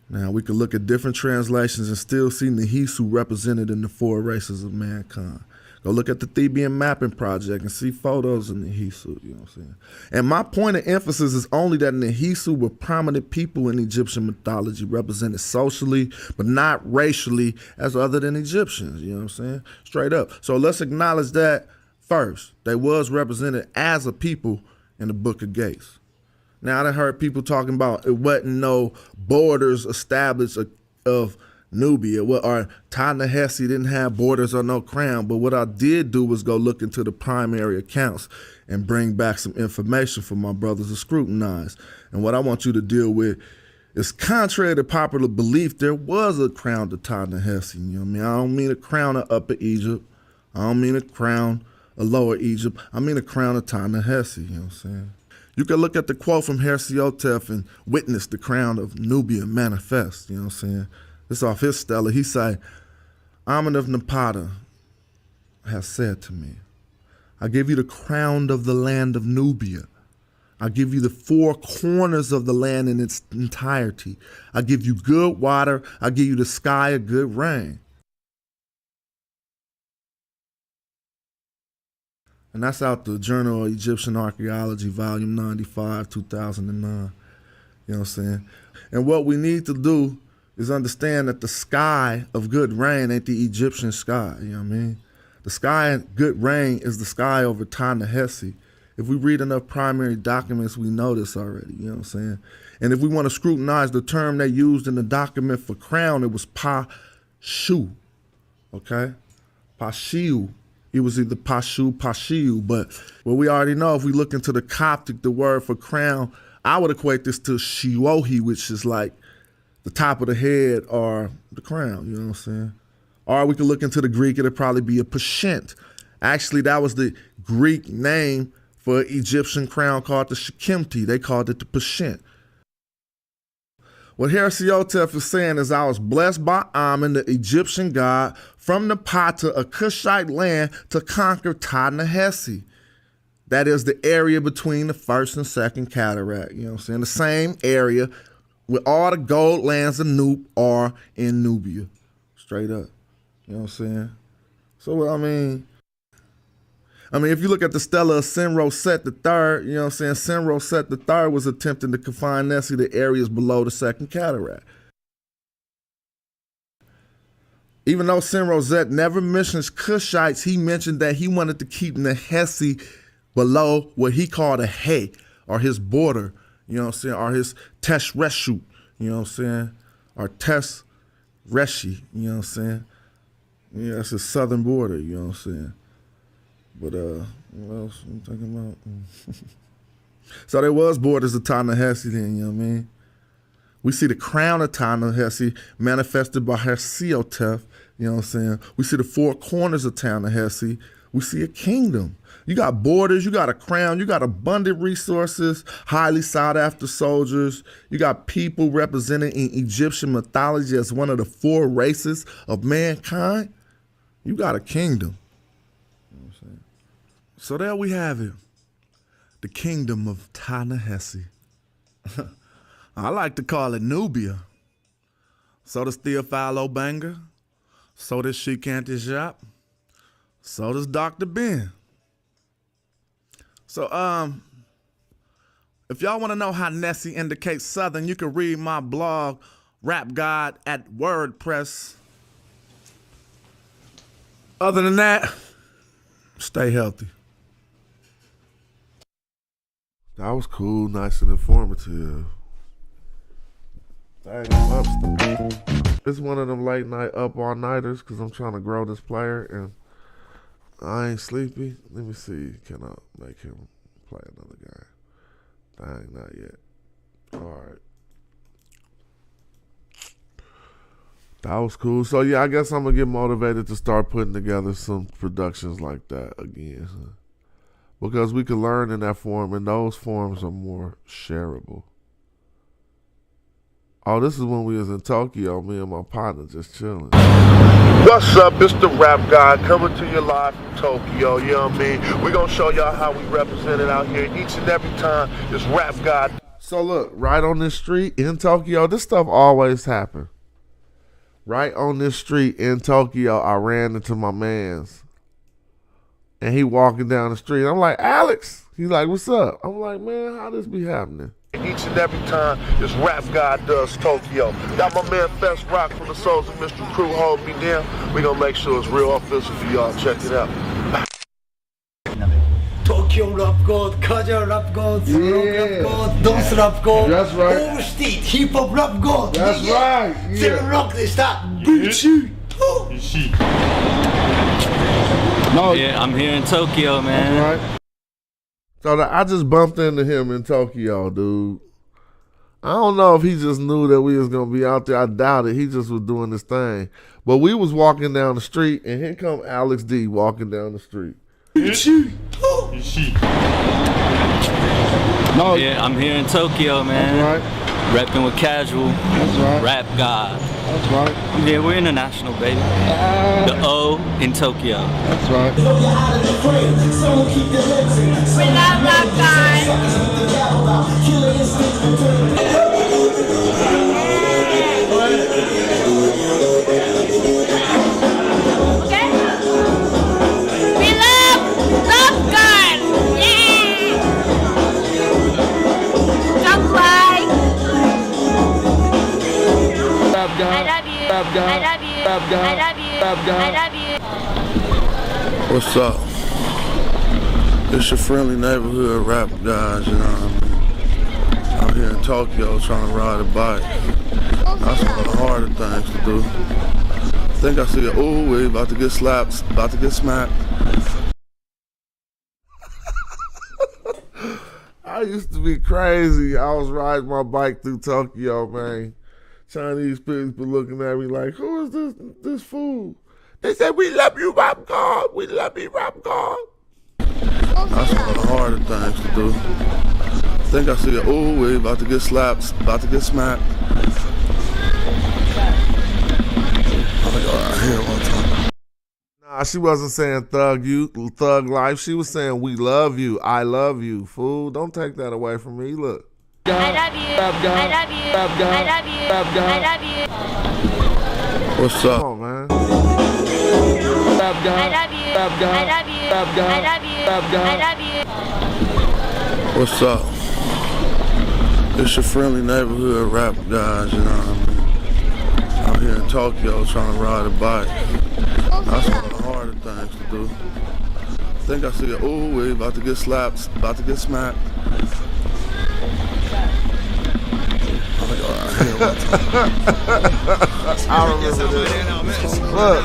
Now we can look at different translations and still see Nehisu represented in the 4 races of mankind. Go look at the Theban mapping project and see photos of Nehisu, you know what I'm saying? And my point of emphasis is only that Nehisu were prominent people in Egyptian mythology, represented socially, but not racially as other than Egyptians, you know what I'm saying? Straight up. So let's acknowledge that first. They was represented as a people in the Book of Gates. Now, I done heard people talking about it wasn't no borders established of Nubia, or Ta-Nehesi didn't have borders or no crown, but what I did do was go look into the primary accounts and bring back some information for my brothers to scrutinize. And what I want you to deal with is, contrary to popular belief, there was a crown to Ta-Nehesi, you know what I mean? I don't mean a crown of Upper Egypt. I don't mean a crown of Lower Egypt. I mean a crown of Ta-Nehesi, you know what I'm saying? You can look at the quote from Hieroglyphic and witness the crown of Nubian manifest, you know what I'm saying? It's off his stela. He say, Amun of Napata has said to me, I give you the crown of the land of Nubia. I give you the 4 corners of the land in its entirety. I give you good water. I give you the sky of good rain. And that's out the Journal of Egyptian Archaeology, volume 95, 2009. You know what I'm saying? And what we need to do is understand that the sky of good rain ain't the Egyptian sky, you know what I mean? The sky of good rain is the sky over Ta-Nehesi. If we read enough primary documents, we know this already, you know what I'm saying? And if we want to scrutinize the term they used in the document for crown, it was Pa-Shu, okay? Pa-Shiu. It was either Pashu, Pashiu, but well, we already know if we look into the Coptic, the word for crown, I would equate this to Shiohi, which is like the top of the head or the crown, you know what I'm saying? Or we could look into the Greek, it'd probably be a pashent. Actually, that was the Greek name for an Egyptian crown called the Shekemti. They called it the pashent. What Hieroglyphic is saying is, I was blessed by Amun, the Egyptian god, from Napata, a Kushite land, to conquer Ta-Nehesi. That is the area between the first and second cataract, you know what I'm saying? The same area where all the gold lands of Nub are in Nubia. Straight up, you know what I'm saying? So, I mean, if you look at the stela of Senro-Set III, you know what I'm saying? Senro-Set III was attempting to confine Nessie to areas below the second cataract. Even though Senro-Set never mentions Kushites, he mentioned that he wanted to keep Nehesi below what he called a hay, or his border, you know what I'm saying? Or his Tesh-Reshu, you know what I'm saying? Or Tes-Reshi, you know what I'm saying? Yeah, that's his southern border, you know what I'm saying? But what else I'm thinking about? So there was borders of Ta-Nehesi then, you know what I mean? We see the crown of Ta-Nehesi manifested by Hersiotef, you know what I'm saying? We see the 4 corners of Ta-Nehesi. We see a kingdom. You got borders, you got a crown, you got abundant resources, highly sought after soldiers. You got people represented in Egyptian mythology as one of the 4 races of mankind. You got a kingdom. So there we have it, the kingdom of Ta-Nehesi. I like to call it Nubia. So does Theophilo Banger. So does Sheikh Antishop. So does Dr. Ben. So, if y'all want to know how Nessie indicates Southern, you can read my blog, Rap God, at WordPress. Other than that, stay healthy. That was cool, nice and informative. Dang, I'm up. It's one of them late night up all nighters because I'm trying to grow this player and I ain't sleepy. Let me see, can I make him play another game? Dang, not yet. Alright. That was cool. So yeah, I guess I'm gonna get motivated to start putting together some productions like that again. Huh? Because we can learn in that form and those forms are more shareable. Oh, this is when we was in Tokyo, me and my partner just chilling. What's up? It's the Rap God coming to you live from Tokyo, you know what I mean? We're going to show y'all how we represent it out here each and every time. It's Rap God. So look, right on this street in Tokyo, this stuff always happens. Right on this street in Tokyo, I ran into my mans. And he walking down the street. I'm like, Alex. He's like, what's up? I'm like, man, how this be happening? Each and every time, it's Rap God does Tokyo. Got my man Fest Rock from the Souls of Mystery crew hold me down. We gonna make sure it's real official for y'all. Check it out. Tokyo Rap God, Kaja Rap God, Rap God, Dance Rap God. That's right. All state Hip Hop Rap God. That's right. Yeah. Rock they start. Bitchy. No. Yeah, I'm here in Tokyo, man. That's right. So I just bumped into him in Tokyo, dude. I don't know if he just knew that we was going to be out there. I doubt it. He just was doing this thing. But we was walking down the street, and here come Alex D walking down the street. No. Yeah, I'm here in Tokyo, man. That's right. Repping with Casual. That's right. Rap God. That's right. Yeah, we're international, baby. The O in Tokyo. That's right. We love Rap God. Okay? We love Rap God. Yeah. Don't cry. Rap God. I love you. Rap God. I love you. Rap God. I love you. Rap God. I love you. What's up? It's your friendly neighborhood rap guys, you know what I mean? Out here in Tokyo trying to ride a bike. That's one of the harder things to do. I think I see a ooh-wee about to get slapped, about to get smacked. I used to be crazy. I was riding my bike through Tokyo, man. Chinese people looking at me like, who is this fool? They said, we love you, Rap God. We love you, Rap God. That's one of the harder things to do. I think I see a ooh-wee about to get slapped, about to get smacked. Nah, she wasn't saying thug life. She was saying we love you. I love you, fool. Don't take that away from me. Look. I love you. I love you. I love you. I love you. What's up? Come on, man. I love you. I love you. I love you. I love you. What's up? It's your friendly neighborhood rap guys, you know what I mean? Out here in Tokyo trying to ride a bike. That's one of the harder things to do. I think I see a ooh-wee about to get slapped, about to get smacked. I remember this. Look.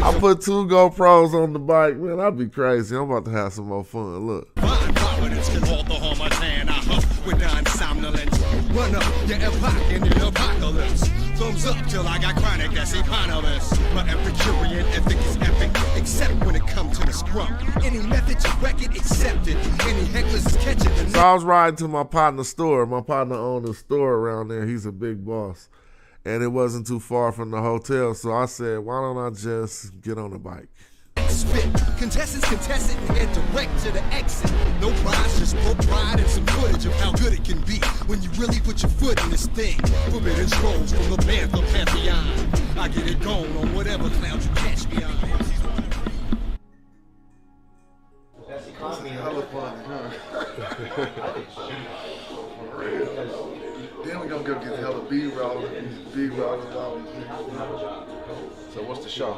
I put 2 GoPros on the bike. Man, I'd be crazy. I'm about to have some more fun. Look. Run up your epoch in the apocalypse. Thumbs up till I got chronic, that's eponymous. My Epicurean ethic is epic, except when it comes to the scrum. Any method to wreck it, accepted. Any hecklers is catching the. So I was riding to my partner's store. My partner owned a store around there. He's a big boss. And it wasn't too far from the hotel. So I said, why don't I just get on a bike? Spit. Contestants contest it and head direct to the exit. No prize, just pro pride and some footage of how good it can be when you really put your foot in this thing. Forbidden scrolls from the Panther Pantheon. I get it going on whatever cloud you catch me on. gonna go get hella B-roll. B-roll. So what's the show?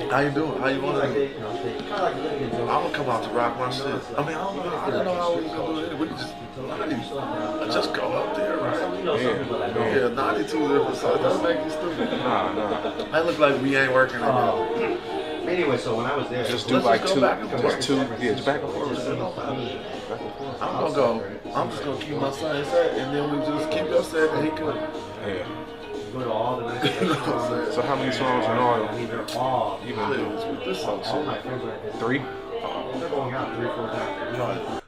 How you doing? How you want to do? I'm gonna come out to rock my shit. I mean, I don't know. I don't know how we gonna do it. We just go up there, right? Yeah, 92 different songs. Doesn't make you stupid. Nah. That look like we ain't working anymore. Anyway, so when I was there, just do like two, just two, yeah, just back and forth. I'm gonna go. I'm just gonna keep my same set, and then we just keep your set, and he could. Yeah. So how many songs in all you been doing? This song, 3.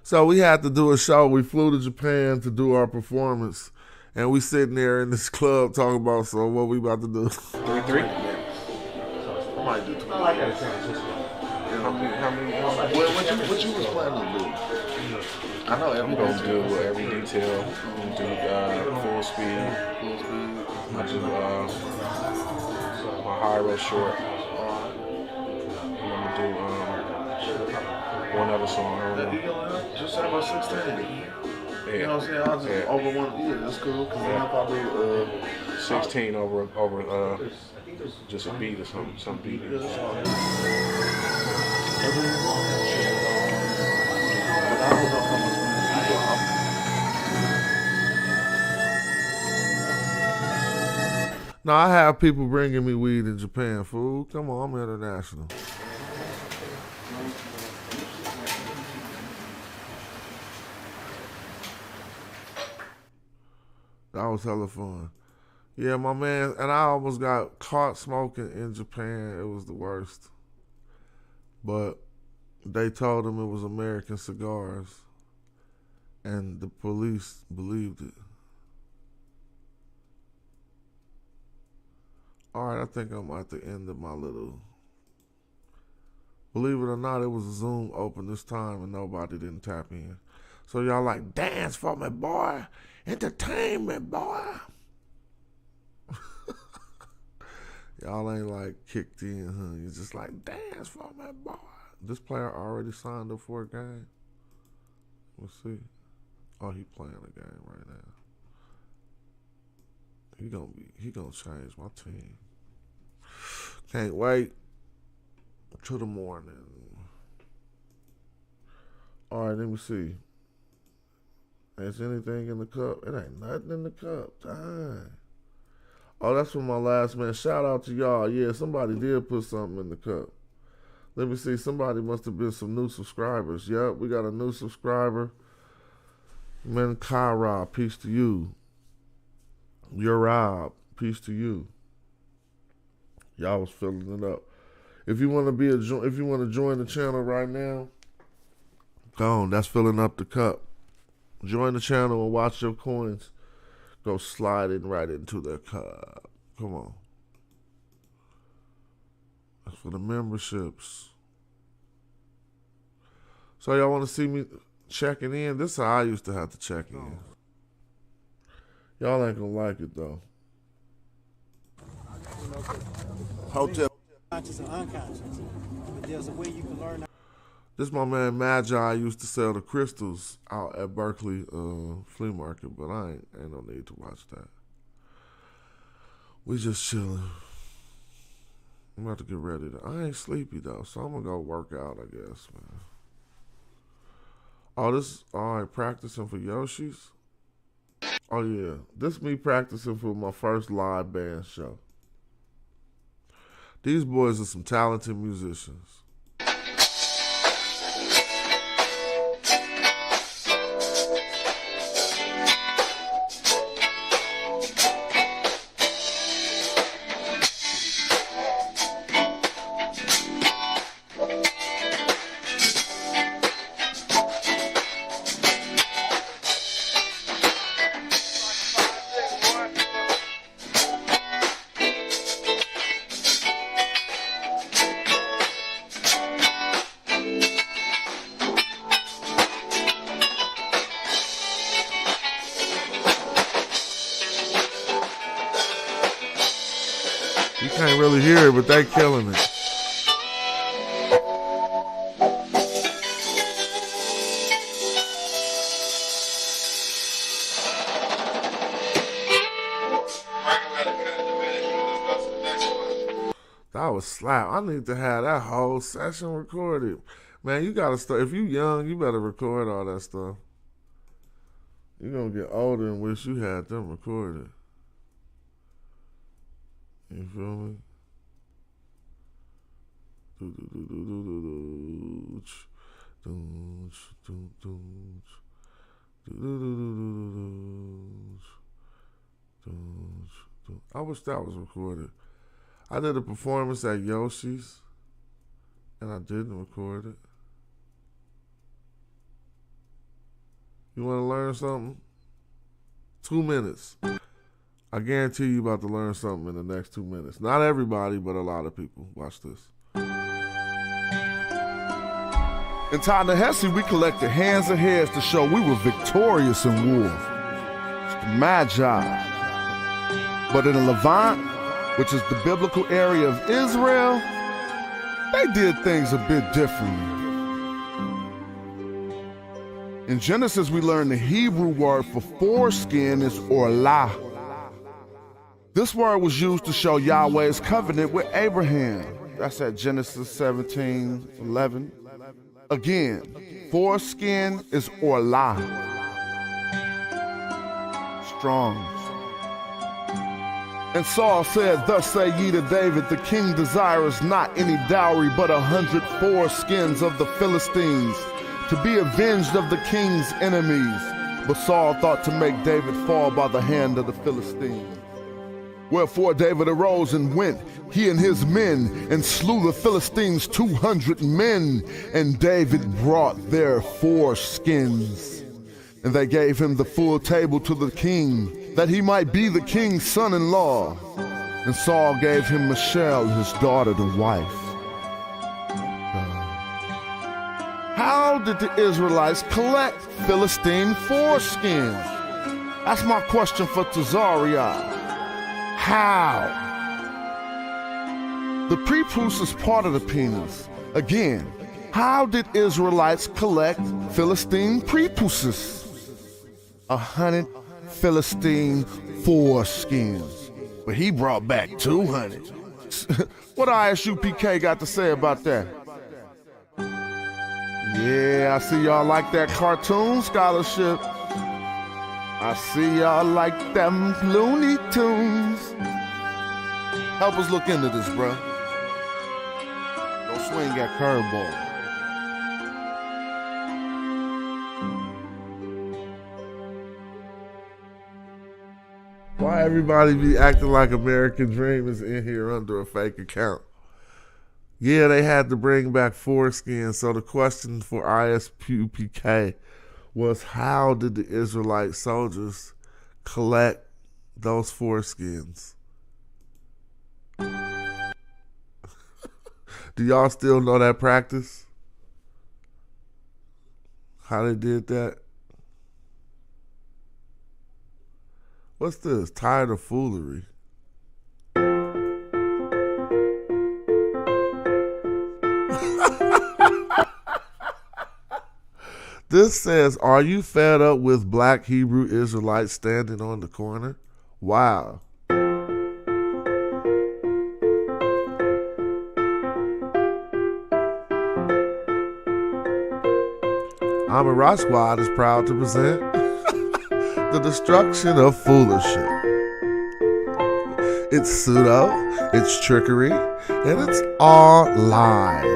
So we had to do a show. We flew to Japan to do our performance, and we sitting there in this club talking about so what we about to do. 3. I might do 2. How many? What you was planning to do? I know I'm gonna do every detail. I'm gonna do full speed. I do my Hiero short. I'm gonna do one other song. Just say about 16. Yeah. You know what I'm saying? I'll just over one. Yeah, that's cool. Cause then if I do 16 over just a beat or some beat. Now I have people bringing me weed in Japan, fool. Come on, I'm international. That was hella fun. Yeah, my man, and I almost got caught smoking in Japan. It was the worst. But they told him it was American cigars, and the police believed it. All right, I think I'm at the end of my little... Believe it or not, it was a Zoom open this time, and nobody didn't tap in. So y'all like, dance for me, boy. Entertainment, boy. Y'all ain't like kicked in, huh? You're just like, dance for me, boy. This player already signed up for a game. Let's see. Oh, he playing a game right now. He gonna change my team. Can't wait till the morning. All right, let me see. Is anything in the cup? It ain't nothing in the cup. Dang. Oh, that's from my last man. Shout out to y'all. Yeah, somebody did put something in the cup. Let me see. Somebody must have been some new subscribers. Yep, we got a new subscriber. Man, Kyra, peace to you. Rob, peace to you. Y'all was filling it up. If you want to join the channel right now, go on. That's filling up the cup. Join the channel and watch your coins go sliding right into their cup. Come on. That's for the memberships. So y'all want to see me checking in? This is how I used to have to check in. Y'all ain't gonna like it though. Hotel. Conscious and unconscious. But there's a way you can learn. This my man Magi used to sell the crystals out at Berkeley flea market, but I ain't no need to watch that. We just chilling. I'm about to get ready I ain't sleepy though, so I'm gonna go work out, I guess, man. Oh, this all right, practicing for Yoshi's. Oh yeah, this me practicing for my first live band show. These boys are some talented musicians. Can't really hear it, but they killing it. That was slap. I need to have that whole session recorded. Man, you gotta start. If you young, you better record all that stuff. You're gonna get older and wish you had them recorded. You feel me? I wish that was recorded. I did a performance at Yoshi's and I didn't record it. You want to learn something? 2 minutes. I guarantee you about to learn something in the next 2 minutes. Not everybody, but a lot of people. Watch this. In Ta-Nehisi, we collected hands and heads to show we were victorious in war. Magi. But in the Levant, which is the biblical area of Israel, they did things a bit differently. In Genesis, we learn the Hebrew word for foreskin is orlah. This word was used to show Yahweh's covenant with Abraham. That's at Genesis 17:11. Again, foreskin is orlah. Strong. And Saul said, "Thus say ye to David, the king desireth not any dowry, but 100 foreskins of the Philistines, to be avenged of the king's enemies." But Saul thought to make David fall by the hand of the Philistines. Wherefore David arose and went, he and his men, and slew the Philistines 200 men. And David brought their foreskins. And they gave him the full table to the king, that he might be the king's son-in-law. And Saul gave him Michal, his daughter, to wife. How did the Israelites collect Philistine foreskins? That's my question for Tazaria. How? The prepuce is part of the penis. Again, how did Israelites collect Philistine prepuces? 100 Philistine foreskins. But he brought back 200. What ISUPK got to say about that? Yeah, I see y'all like that cartoon scholarship. I see y'all like them Looney Tunes. Help us look into this, bruh. Don't swing that curveball. Why everybody be acting like American Dream is in here under a fake account? Yeah, they had to bring back foreskin. So the question for ISPUPK was, how did the Israelite soldiers collect those foreskins? Do y'all still know that practice? How they did that? What's this? Tired of foolery. This says, are you fed up with black Hebrew Israelites standing on the corner? Wow. Rock Squad is proud to present the destruction of foolership. It's pseudo, it's trickery, and it's all lies.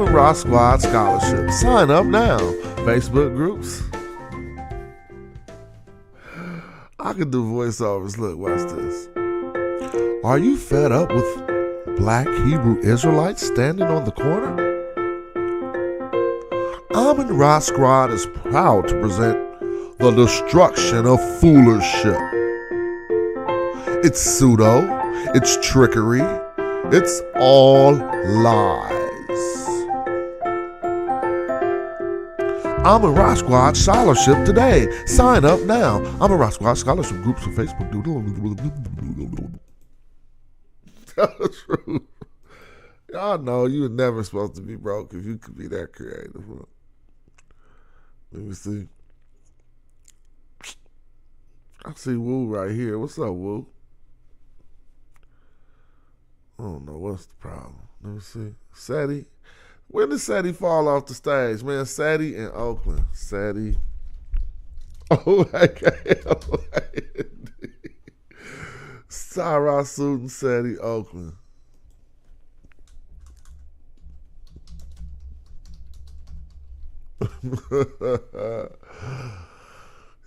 Rock Squad Scholarship. Sign up now. Facebook groups. I can do voiceovers. Look, watch this. Are you fed up with black Hebrew Israelites standing on the corner? Rock Squad is proud to present the destruction of foolership. It's pseudo, it's trickery, it's all lies. Rock Squad Scholarship today. Sign up now. Rock Squad Scholarship groups on Facebook. Tell the truth. Y'all know you were never supposed to be broke if you could be that creative. Let me see. I see Woo right here. What's up, Woo? I don't know what's the problem. Let me see. Sadie. When did Sadie fall off the stage? Man, Sadie in Oakland. Sadie. Oh, Sarah Suit and Sadie, Oakland.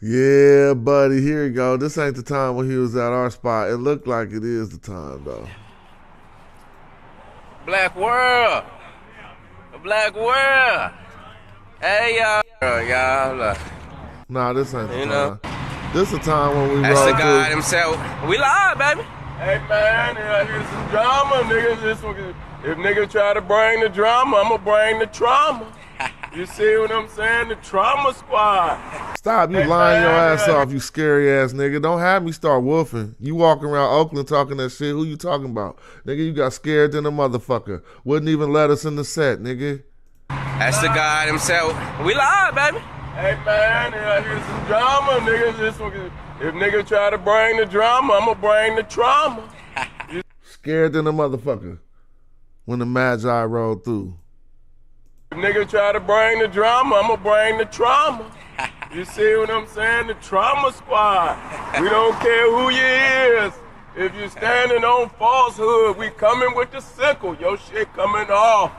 Yeah, buddy, here you go. This ain't the time when he was at our spot. It looked like it is the time, though. Black world. Black world. Hey, y'all. Nah, this ain't the time. This the time when we That's roll the God through. himself. We live, baby. Hey, man, here's some drama, niggas. If niggas try to bring the drama, I'm gonna bring the trauma. You see what I'm saying? The trauma squad. Stop, you lying your ass off, you scary ass nigga. Don't have me start woofing. You walking around Oakland talking that shit. Who you talking about? Nigga, you got scared than a motherfucker. Wouldn't even let us in the set, nigga. That's the God himself. We live, baby. Hey, man, here's some drama, niggas. If niggas try to bring the drama, I'm gonna bring the trauma. Scared than a motherfucker when the Magi rolled through. If niggas try to bring the drama, I'm gonna bring the trauma. You see what I'm saying? The trauma squad. We don't care who you is. If you standing on falsehood, we coming with the sickle. Your shit coming off.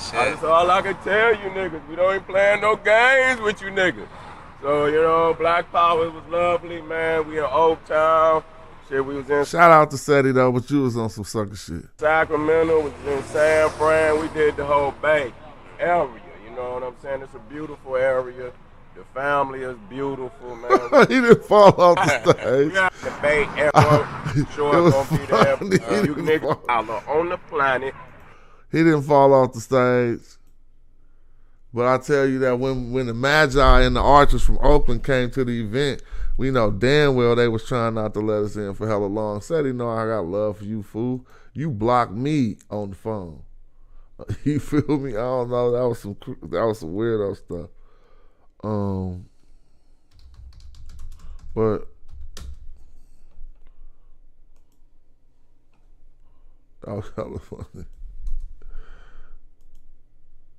Shit. That's all I can tell you niggas. We don't even playing no games with you niggas. So, you know, Black Power was lovely, man. We in Oak Town. Shit, we was in Shout out to Sadie though, but you was on some sucker shit. Sacramento, was in San Fran. We did the whole Bay area. You know what I'm saying? It's a beautiful area. The family is beautiful, man. He didn't fall off the stage. We got the Bay area. Sure, gonna be there. You niggas on the planet. He didn't fall off the stage. But I tell you that when the Magi and the archers from Oakland came to the event, we know damn well they was trying not to let us in for hella long. Said he know I got love for you, fool. You blocked me on the phone. You feel me? I don't know. That was some weirdo stuff. But that was hella funny.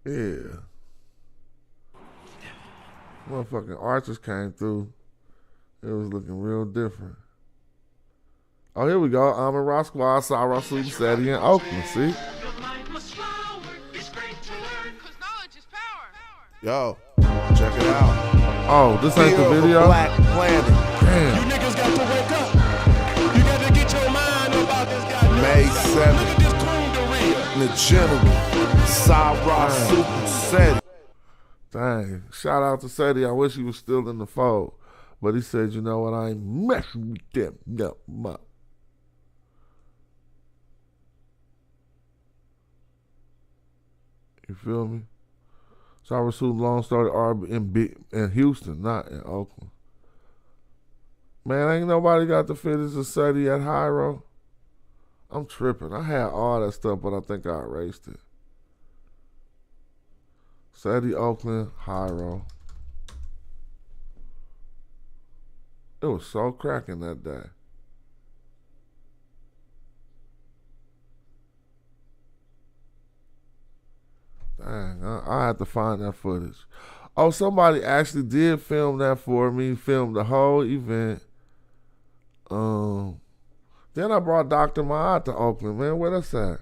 Yeah. Motherfucking archers came through. It was looking real different. Oh, here we go. I'm in Rock Squad, Sarah Suit Sadie in Oakland. See? Yo, check it out. Oh, this ain't the video? Black Planet. Damn. You niggas got to wake up. You got to get your mind about this guy. May 7th. The gentleman, Sarah Suit Sadie. Dang. Shout out to Sadie. I wish he was still in the fold. But he said, you know what, I ain't messing with them. No. You feel me? So I received long started in Houston, not in Oakland. Man, ain't nobody got the fittest of Sadie at Hieroglyphic. I'm tripping. I had all that stuff, but I think I erased it. Sadie, Oakland, Hieroglyphic. It was so cracking that day. Dang, I had to find that footage. Oh, somebody actually did film that for me, filmed the whole event. Then I brought Dr. Ma'at to Oakland, man. Where that's at?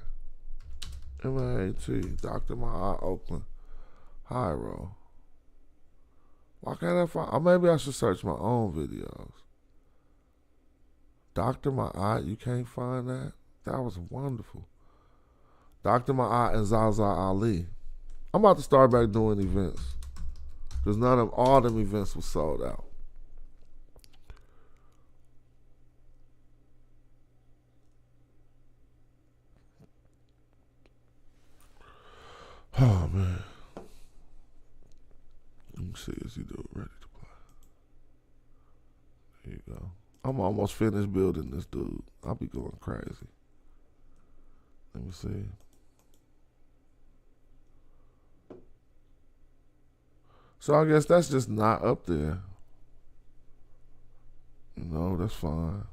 M-A-A-T, Dr. Ma'at, Oakland. Hieroglyphic. Why can't I find? Or maybe I should search my own videos. Dr. Ma'at, you can't find that? That was wonderful. Dr. Ma'at and Zaza Ali. I'm about to start back doing events. Because all them events were sold out. Oh, man. Let me see, is he ready to play? There you go. I'm almost finished building this dude. I'll be going crazy. Let me see. So I guess that's just not up there. You know, that's fine.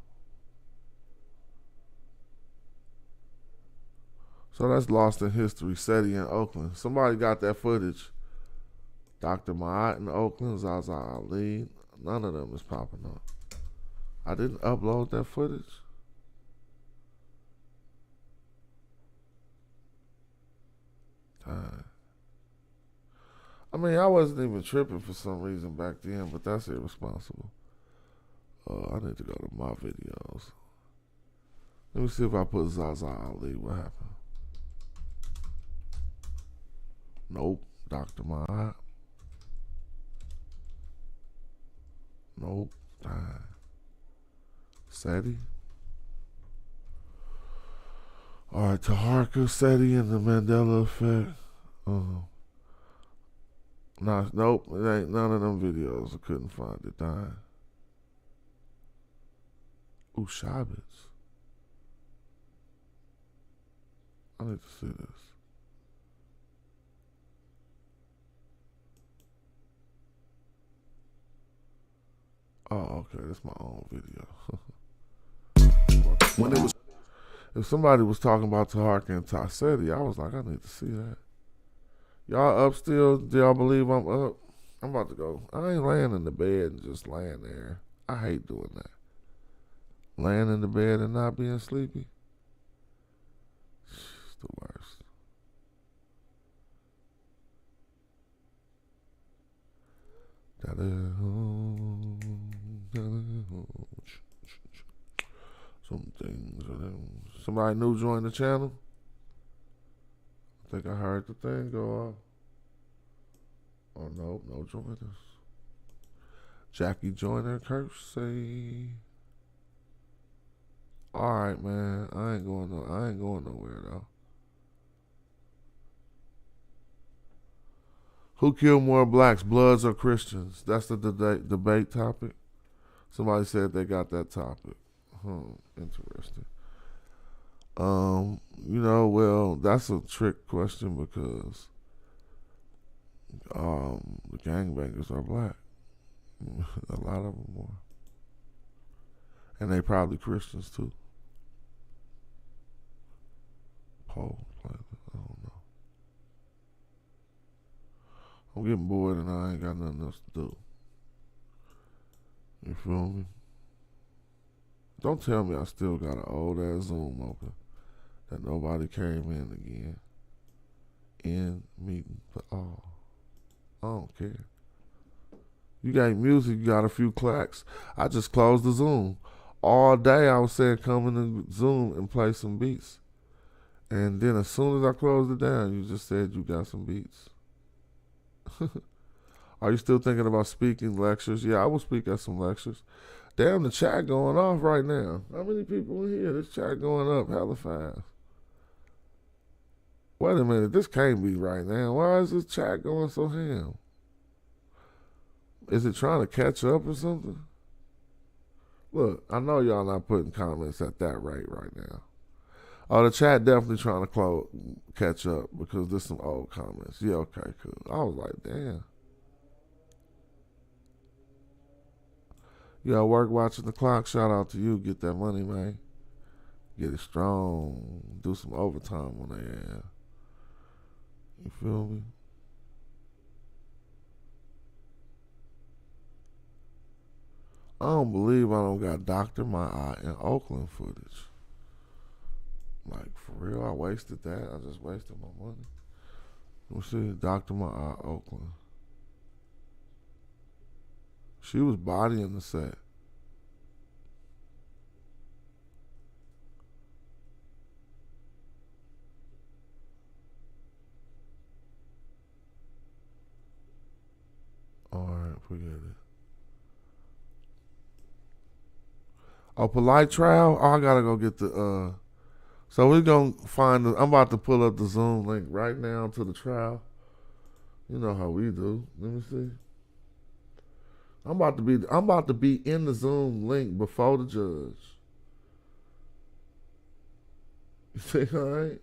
So that's lost in history. SETI in Oakland. Somebody got that footage. Dr. Ma'at in Oakland, Zaza Ali. None of them is popping up. I didn't upload that footage. Dang. I mean, I wasn't even tripping for some reason back then, but that's irresponsible. I need to go to my videos. Let me see if I put Zaza Ali. What happened? Nope. Dr. Ma'at. Nope. Dang. SETI. Alright, Taharka, SETI, and the Mandela Effect. Nope, it ain't none of them videos. I couldn't find it. Dang. Ooh, Shabbos. I need to see this. Oh, okay, that's my own video. When it was, if somebody was talking about Taharka and SETI, I was like, I need to see that. Y'all up still? Do y'all believe I'm up? I'm about to go. I ain't laying in the bed and just laying there. I hate doing that. Laying in the bed and not being sleepy. It's the worst. Some things. Somebody new joined the channel? I think I heard the thing go off. Oh, no, no joiners. Jackie Joyner, Kersey. Alright, man. I ain't going nowhere though. Who killed more blacks, Bloods or Christians? That's the debate topic. Somebody said they got that topic. Interesting. You know, well, that's a trick question because the gangbangers are black. A lot of them are. And they probably Christians too. Paul, I don't know. I'm getting bored and I ain't got nothing else to do. You feel me? Don't tell me I still got an old ass Zoom open that nobody came in again. In meeting for all. I don't care. You got music, you got a few clacks. I just closed the Zoom. All day I was saying come in the Zoom and play some beats. And then as soon as I closed it down, you just said you got some beats. Are you still thinking about speaking lectures? Yeah, I will speak at some lectures. Damn, the chat going off right now. How many people in here? This chat going up hella fast. Wait a minute, this can't be right now. Why is this chat going so ham? Is it trying to catch up or something? Look, I know y'all not putting comments at that rate right now. Oh, the chat definitely trying to catch up because there's some old comments. Yeah, okay, cool. I was like, damn. You got work watching the clock. Shout out to you. Get that money, man. Get it strong. Do some overtime on the air. You feel me? I don't believe I don't got Dr. Ma'at in Oakland footage. Like, for real, I wasted that. I just wasted my money. Let's see, Dr. Ma'at, Oakland. She was bodying the set. Alright, forget it. Oh, polite trial? Oh, I gotta go get the, so we're gonna find I'm about to pull up the Zoom link right now to the trial. You know how we do. Let me see. I'm about to be in the Zoom link before the judge. You think all right?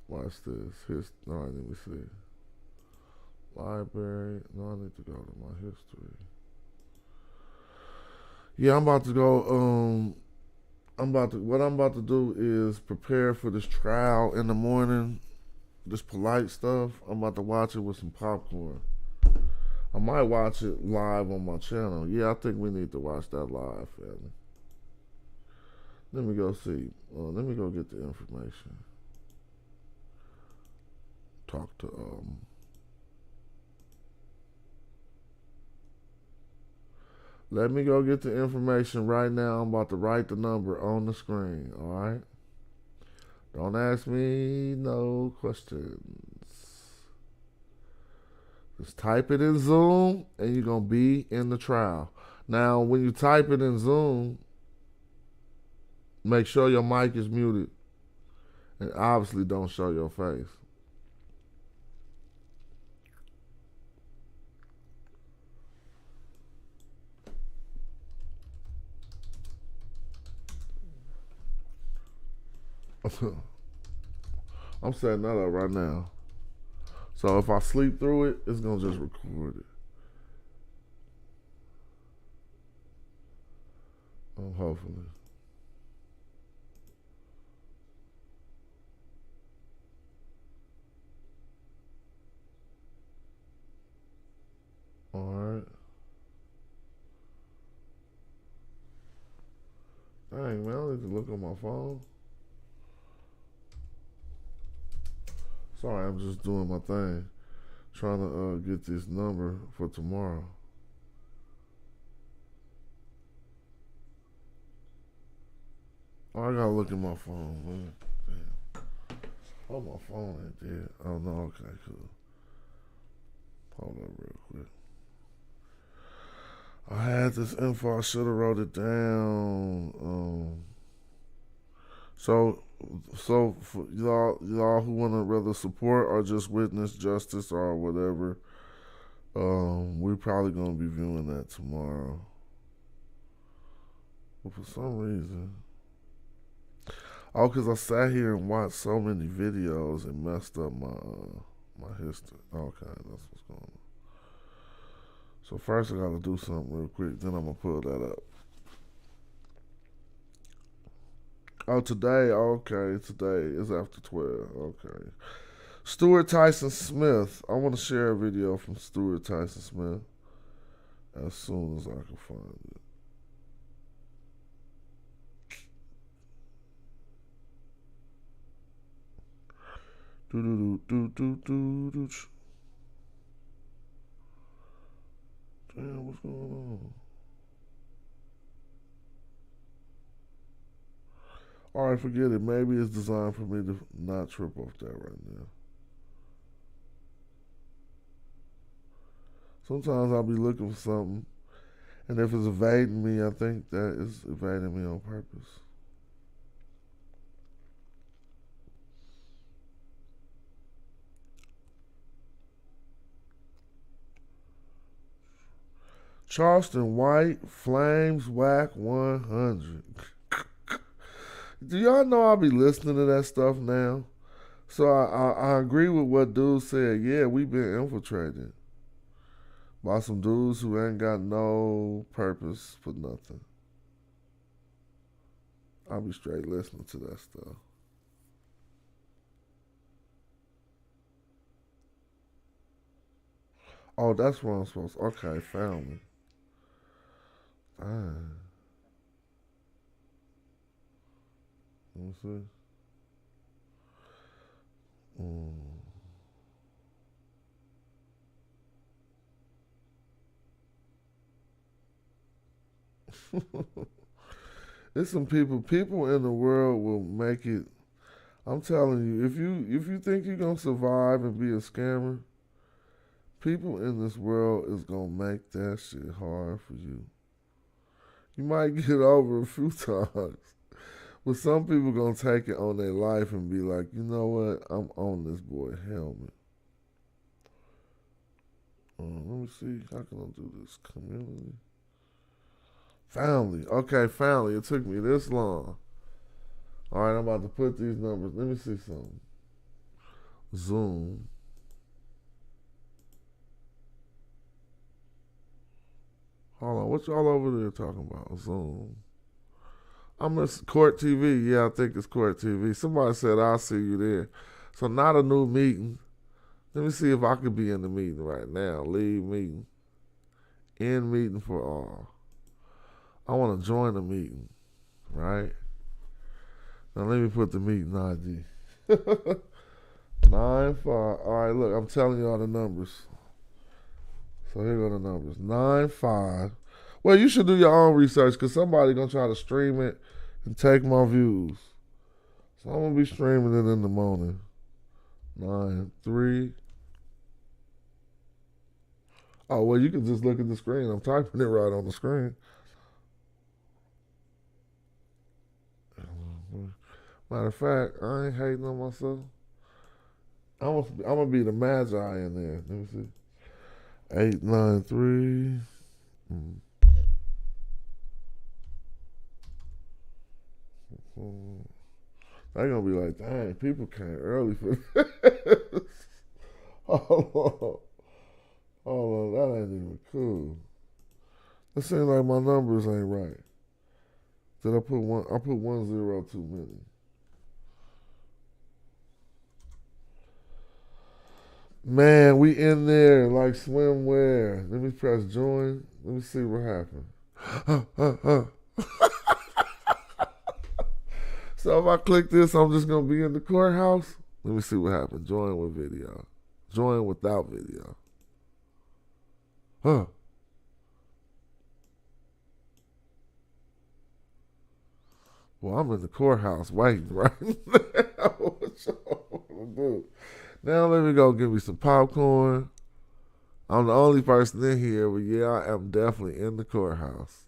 Watch this. No, let me see. Library. No, I need to go to my history. Yeah, I'm about to go. What I'm about to do is prepare for this trial in the morning. This polite stuff. I'm about to watch it with some popcorn. I might watch it live on my channel. Yeah, I think we need to watch that live, family. Let me go see. Let me go get the information. Talk to Let me go get the information right now. I'm about to write the number on the screen, all right? Don't ask me no questions. Just type it in Zoom, and you're going to be in the trial. Now, when you type it in Zoom, make sure your mic is muted. And obviously don't show your face. I'm setting that up right now. So if I sleep through it, it's going to just record it. Hopefully. All right. Dang, man, I need to look on my phone. Sorry, I'm just doing my thing. Trying to get this number for tomorrow. Oh, I gotta look at my phone, man. Damn. Oh, my phone ain't dead. Oh, no, okay, cool. Hold up real quick. I had this info. I should have wrote it down. So for y'all who want to rather support or just witness justice or whatever, we're probably gonna be viewing that tomorrow. But for some reason, because I sat here and watched so many videos and messed up my history. Okay, that's what's going on. So first I gotta do something real quick, then I'm gonna pull that up. Oh, today, okay, today is after 12, okay. Stuart Tyson Smith. I want to share a video from Stuart Tyson Smith as soon as I can find it. Damn, what's going on? All right, forget it. Maybe it's designed for me to not trip off that right now. Sometimes I'll be looking for something, and if it's evading me, I think that it's evading me on purpose. Charleston White, Flames Whack 100. Do y'all know I'll be listening to that stuff now? So I agree with what dude said. Yeah, we've been infiltrated by some dudes who ain't got no purpose for nothing. I'll be straight listening to that stuff. Oh, that's where I'm supposed to. Okay, found me. Dang. Let me see. There's some people in the world will make it. I'm telling you, if you think you're gonna survive and be a scammer, people in this world is gonna make that shit hard for you. You might get over a few times, but some people gonna take it on their life and be like, you know what, I'm on this boy helmet. Let me see, how can I do this? Community. Family. Okay, family. It took me this long. All right, I'm about to put these numbers. Let me see something. Zoom. Hold on, what y'all over there talking about? Zoom. I'm at Court TV. Yeah, I think it's Court TV. Somebody said I'll see you there. So not a new meeting. Let me see if I could be in the meeting right now. Leave meeting. End meeting for all. I want to join the meeting, right? Now let me put the meeting ID. 95. All right, look, I'm telling you all the numbers. So here go the numbers. 95. Well, you should do your own research because somebody going to try to stream it and take my views. So I'm going to be streaming it in the morning. 93. Oh, well, you can just look at the screen. I'm typing it right on the screen. Matter of fact, I ain't hating on myself. I'm gonna be the magi in there. Let me see. 893. They're gonna be like, dang, people came early for this. Hold on, that ain't even cool. It seems like my numbers ain't right. Did I put one? I put 1 0 too many. Man, we in there like swimwear. Let me press join. Let me see what happened. So if I click this, I'm just going to be in the courthouse. Let me see what happened. Join with video. Join without video. Huh. Well, I'm in the courthouse waiting right now. What y'all want to do? Now let me go get me some popcorn. I'm the only person in here, but yeah, I am definitely in the courthouse.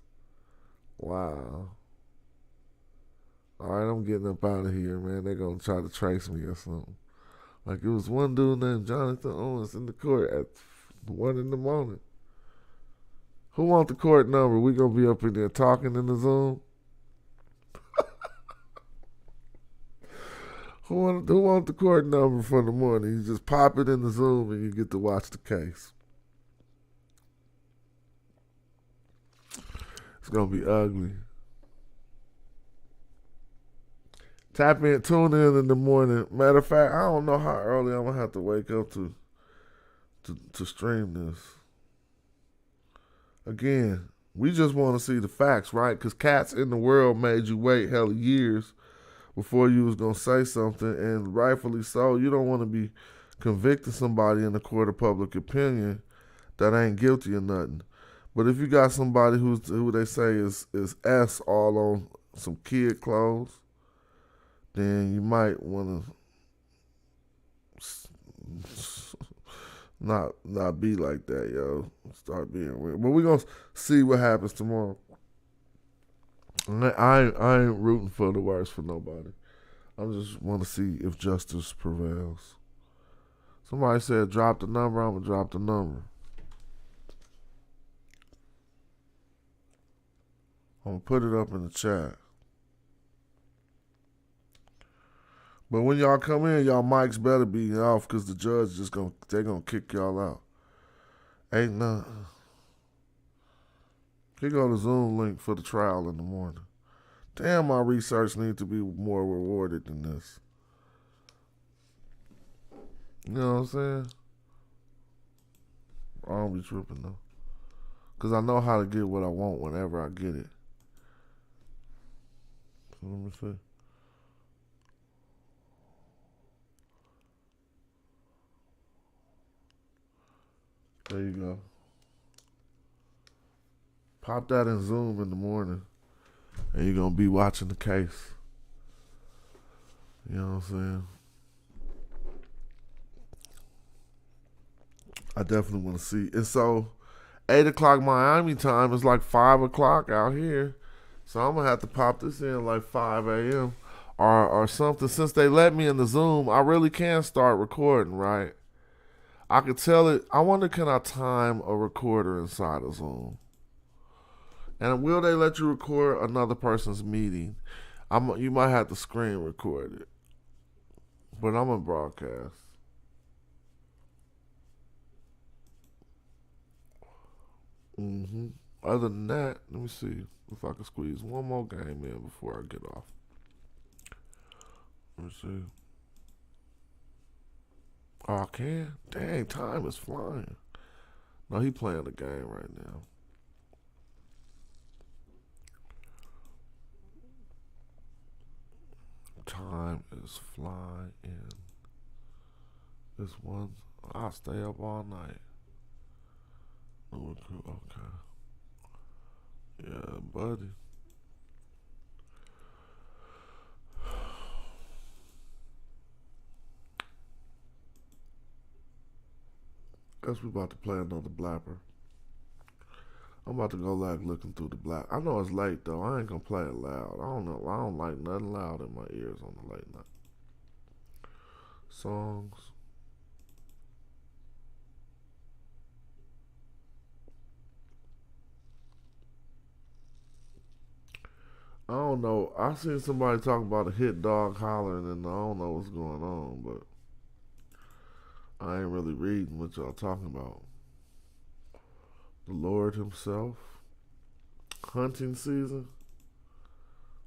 Wow. All right, I'm getting up out of here, man. They're going to try to trace me or something. Like it was one dude named Jonathan Owens in the court at 1 in the morning. Who want the court number? We going to be up in there talking in the Zoom. Who want the court number for the morning? You just pop it in the Zoom and you get to watch the case. It's going to be ugly. Tap in, tune in the morning. Matter of fact, I don't know how early I'm going to have to wake up to stream this. Again, we just want to see the facts, right? Because cats in the world made you wait hella years before you was going to say something, and rightfully so. You don't want to be convicting somebody in the court of public opinion that ain't guilty of nothing. But if you got somebody who they say is S all on some kid clothes, then you might want to not be like that, yo. Start being weird. But we're going to see what happens tomorrow. I ain't rooting for the worst for nobody. I just want to see if justice prevails. Somebody said drop the number. I'm going to drop the number. I'm going to put it up in the chat. But when y'all come in, y'all mics better be off because the judge they're going to kick y'all out. Ain't nothing. Here go the Zoom link for the trial in the morning. Damn, my research needs to be more rewarded than this. You know what I'm saying? I don't be tripping though. Because I know how to get what I want whenever I get it. So let me see. There you go. Pop that in Zoom in the morning, and you're going to be watching the case. You know what I'm saying? I definitely want to see. And so, 8 o'clock Miami time is like 5 o'clock out here. So I'm going to have to pop this in like 5 a.m. or something. Since they let me in the Zoom, I really can start recording, right? I could tell it. I wonder, can I time a recorder inside of Zoom? And will they let you record another person's meeting? You might have to screen record it. But I'm going to broadcast. Other than that, let me see if I can squeeze one more game in before I get off. Let me see. Oh, I can? Dang, time is flying. No, he playing the game right now. Time is flying. This one, I'll stay up all night. Okay. Yeah, buddy. Guess we about to play another blapper. I'm about to go like looking through the black. I know it's late though. I ain't gonna play it loud. I don't know. I don't like nothing loud in my ears on the late night. Songs. I don't know. I seen somebody talk about a hit dog hollering, and I don't know what's going on, but I ain't really reading what y'all talking about. The Lord himself. Hunting season.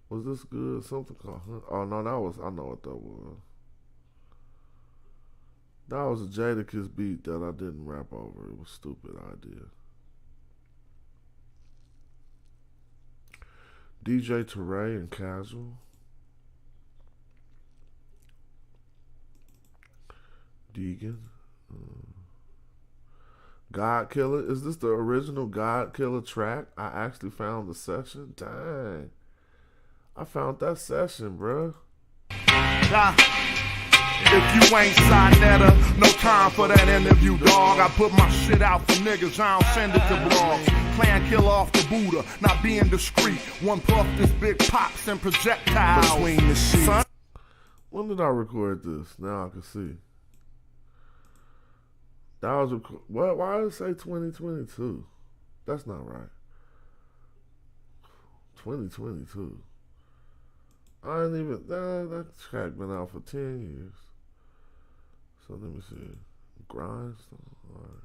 Was this good? Something called Hunt. Oh no, that was, I know what that was. That was a Jadakiss beat that I didn't rap over. It was a stupid idea. DJ Teray and Casual. Deegan. God Killer. Is this the original God Killer track? I actually found the session. Dang. I found that session, bruh. If you ain't Sinetta, no time for that interview, dog. I put my shit out for niggas, I don't send it to blogs. Plan kill off the Buddha, not being discreet. One puff, this big pops and projectiles between the sheets. When did I record this? Now I can see. That was why did it say 2022? That's not right. 2022. I ain't even that track been out for 10 years. So let me see. Grindstone. All right.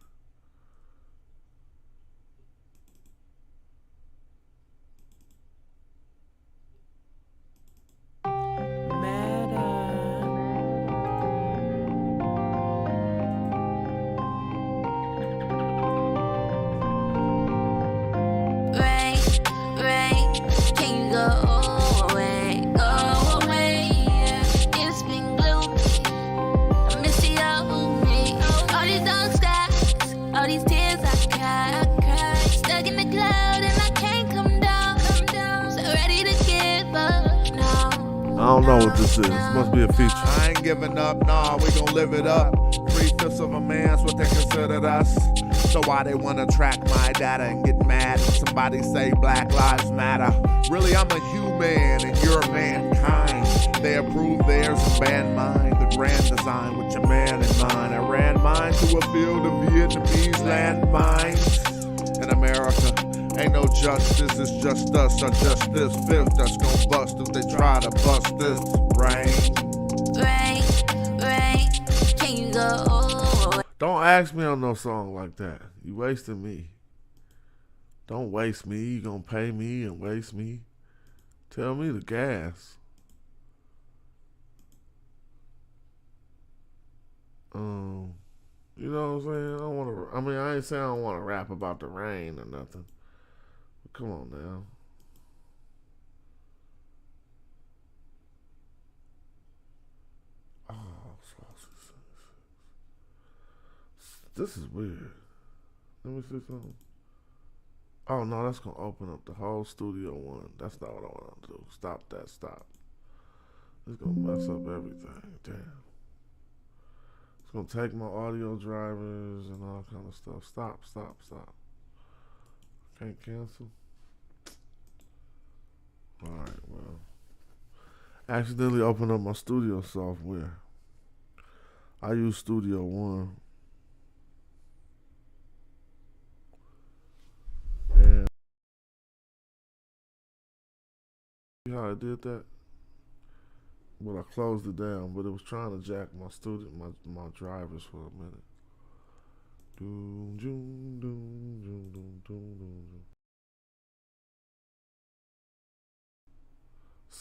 I don't know what this is. This must be a feature. I ain't giving up, nah, we gon' live it up. 3/5 of a man's what they considered us. So why they wanna track my data and get mad when somebody say Black Lives Matter? Really, I'm a human and you're mankind. They approve theirs and ban mine. The grand design with your man in mind. I ran mine to a field of Vietnamese landmines. In America, ain't no justice, it's just us or just this fifth that's gon' bust if they try to bust this brain. Rain, can you go? Don't ask me on no song like that. You wasting me. Don't waste me. You gonna pay me and waste me. Tell me the gas. You know what I'm saying? I don't wanna, I mean, I ain't saying I don't wanna rap about the rain or nothing. But come on now. This is weird. Let me see something. Oh no, that's gonna open up the whole Studio One. That's not what I want to do. Stop that, stop. It's gonna mess up everything. Damn. It's gonna take my audio drivers and all kind of stuff. Stop. Can't cancel. Alright, well. Accidentally opened up my studio software. I use Studio One. And see how I did that? Well, I closed it down, but it was trying to jack my my drivers for a minute.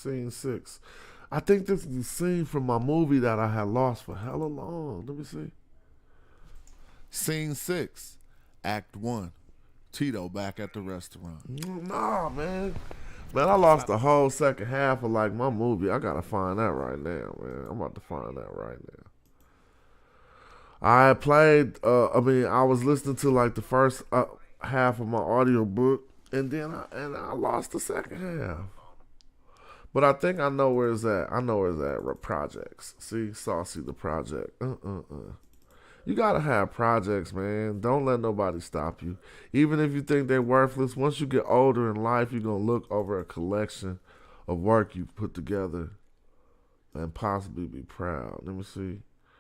Scene 6. I think this is the scene from my movie that I had lost for hella long. Let me see. Scene 6, Act 1. Tito back at the restaurant. Nah, man. Man, I lost the whole second half of like my movie. I gotta find that right now, man. I'm about to find that right now. I played, I was listening to like the first half of my audio book, and then I lost the second half. But I think I know where it's at. I know where it's at. Projects. See, Saucy the project. You gotta have projects, man. Don't let nobody stop you. Even if you think they're worthless, once you get older in life, you're gonna look over a collection of work you've put together and possibly be proud. Let me see.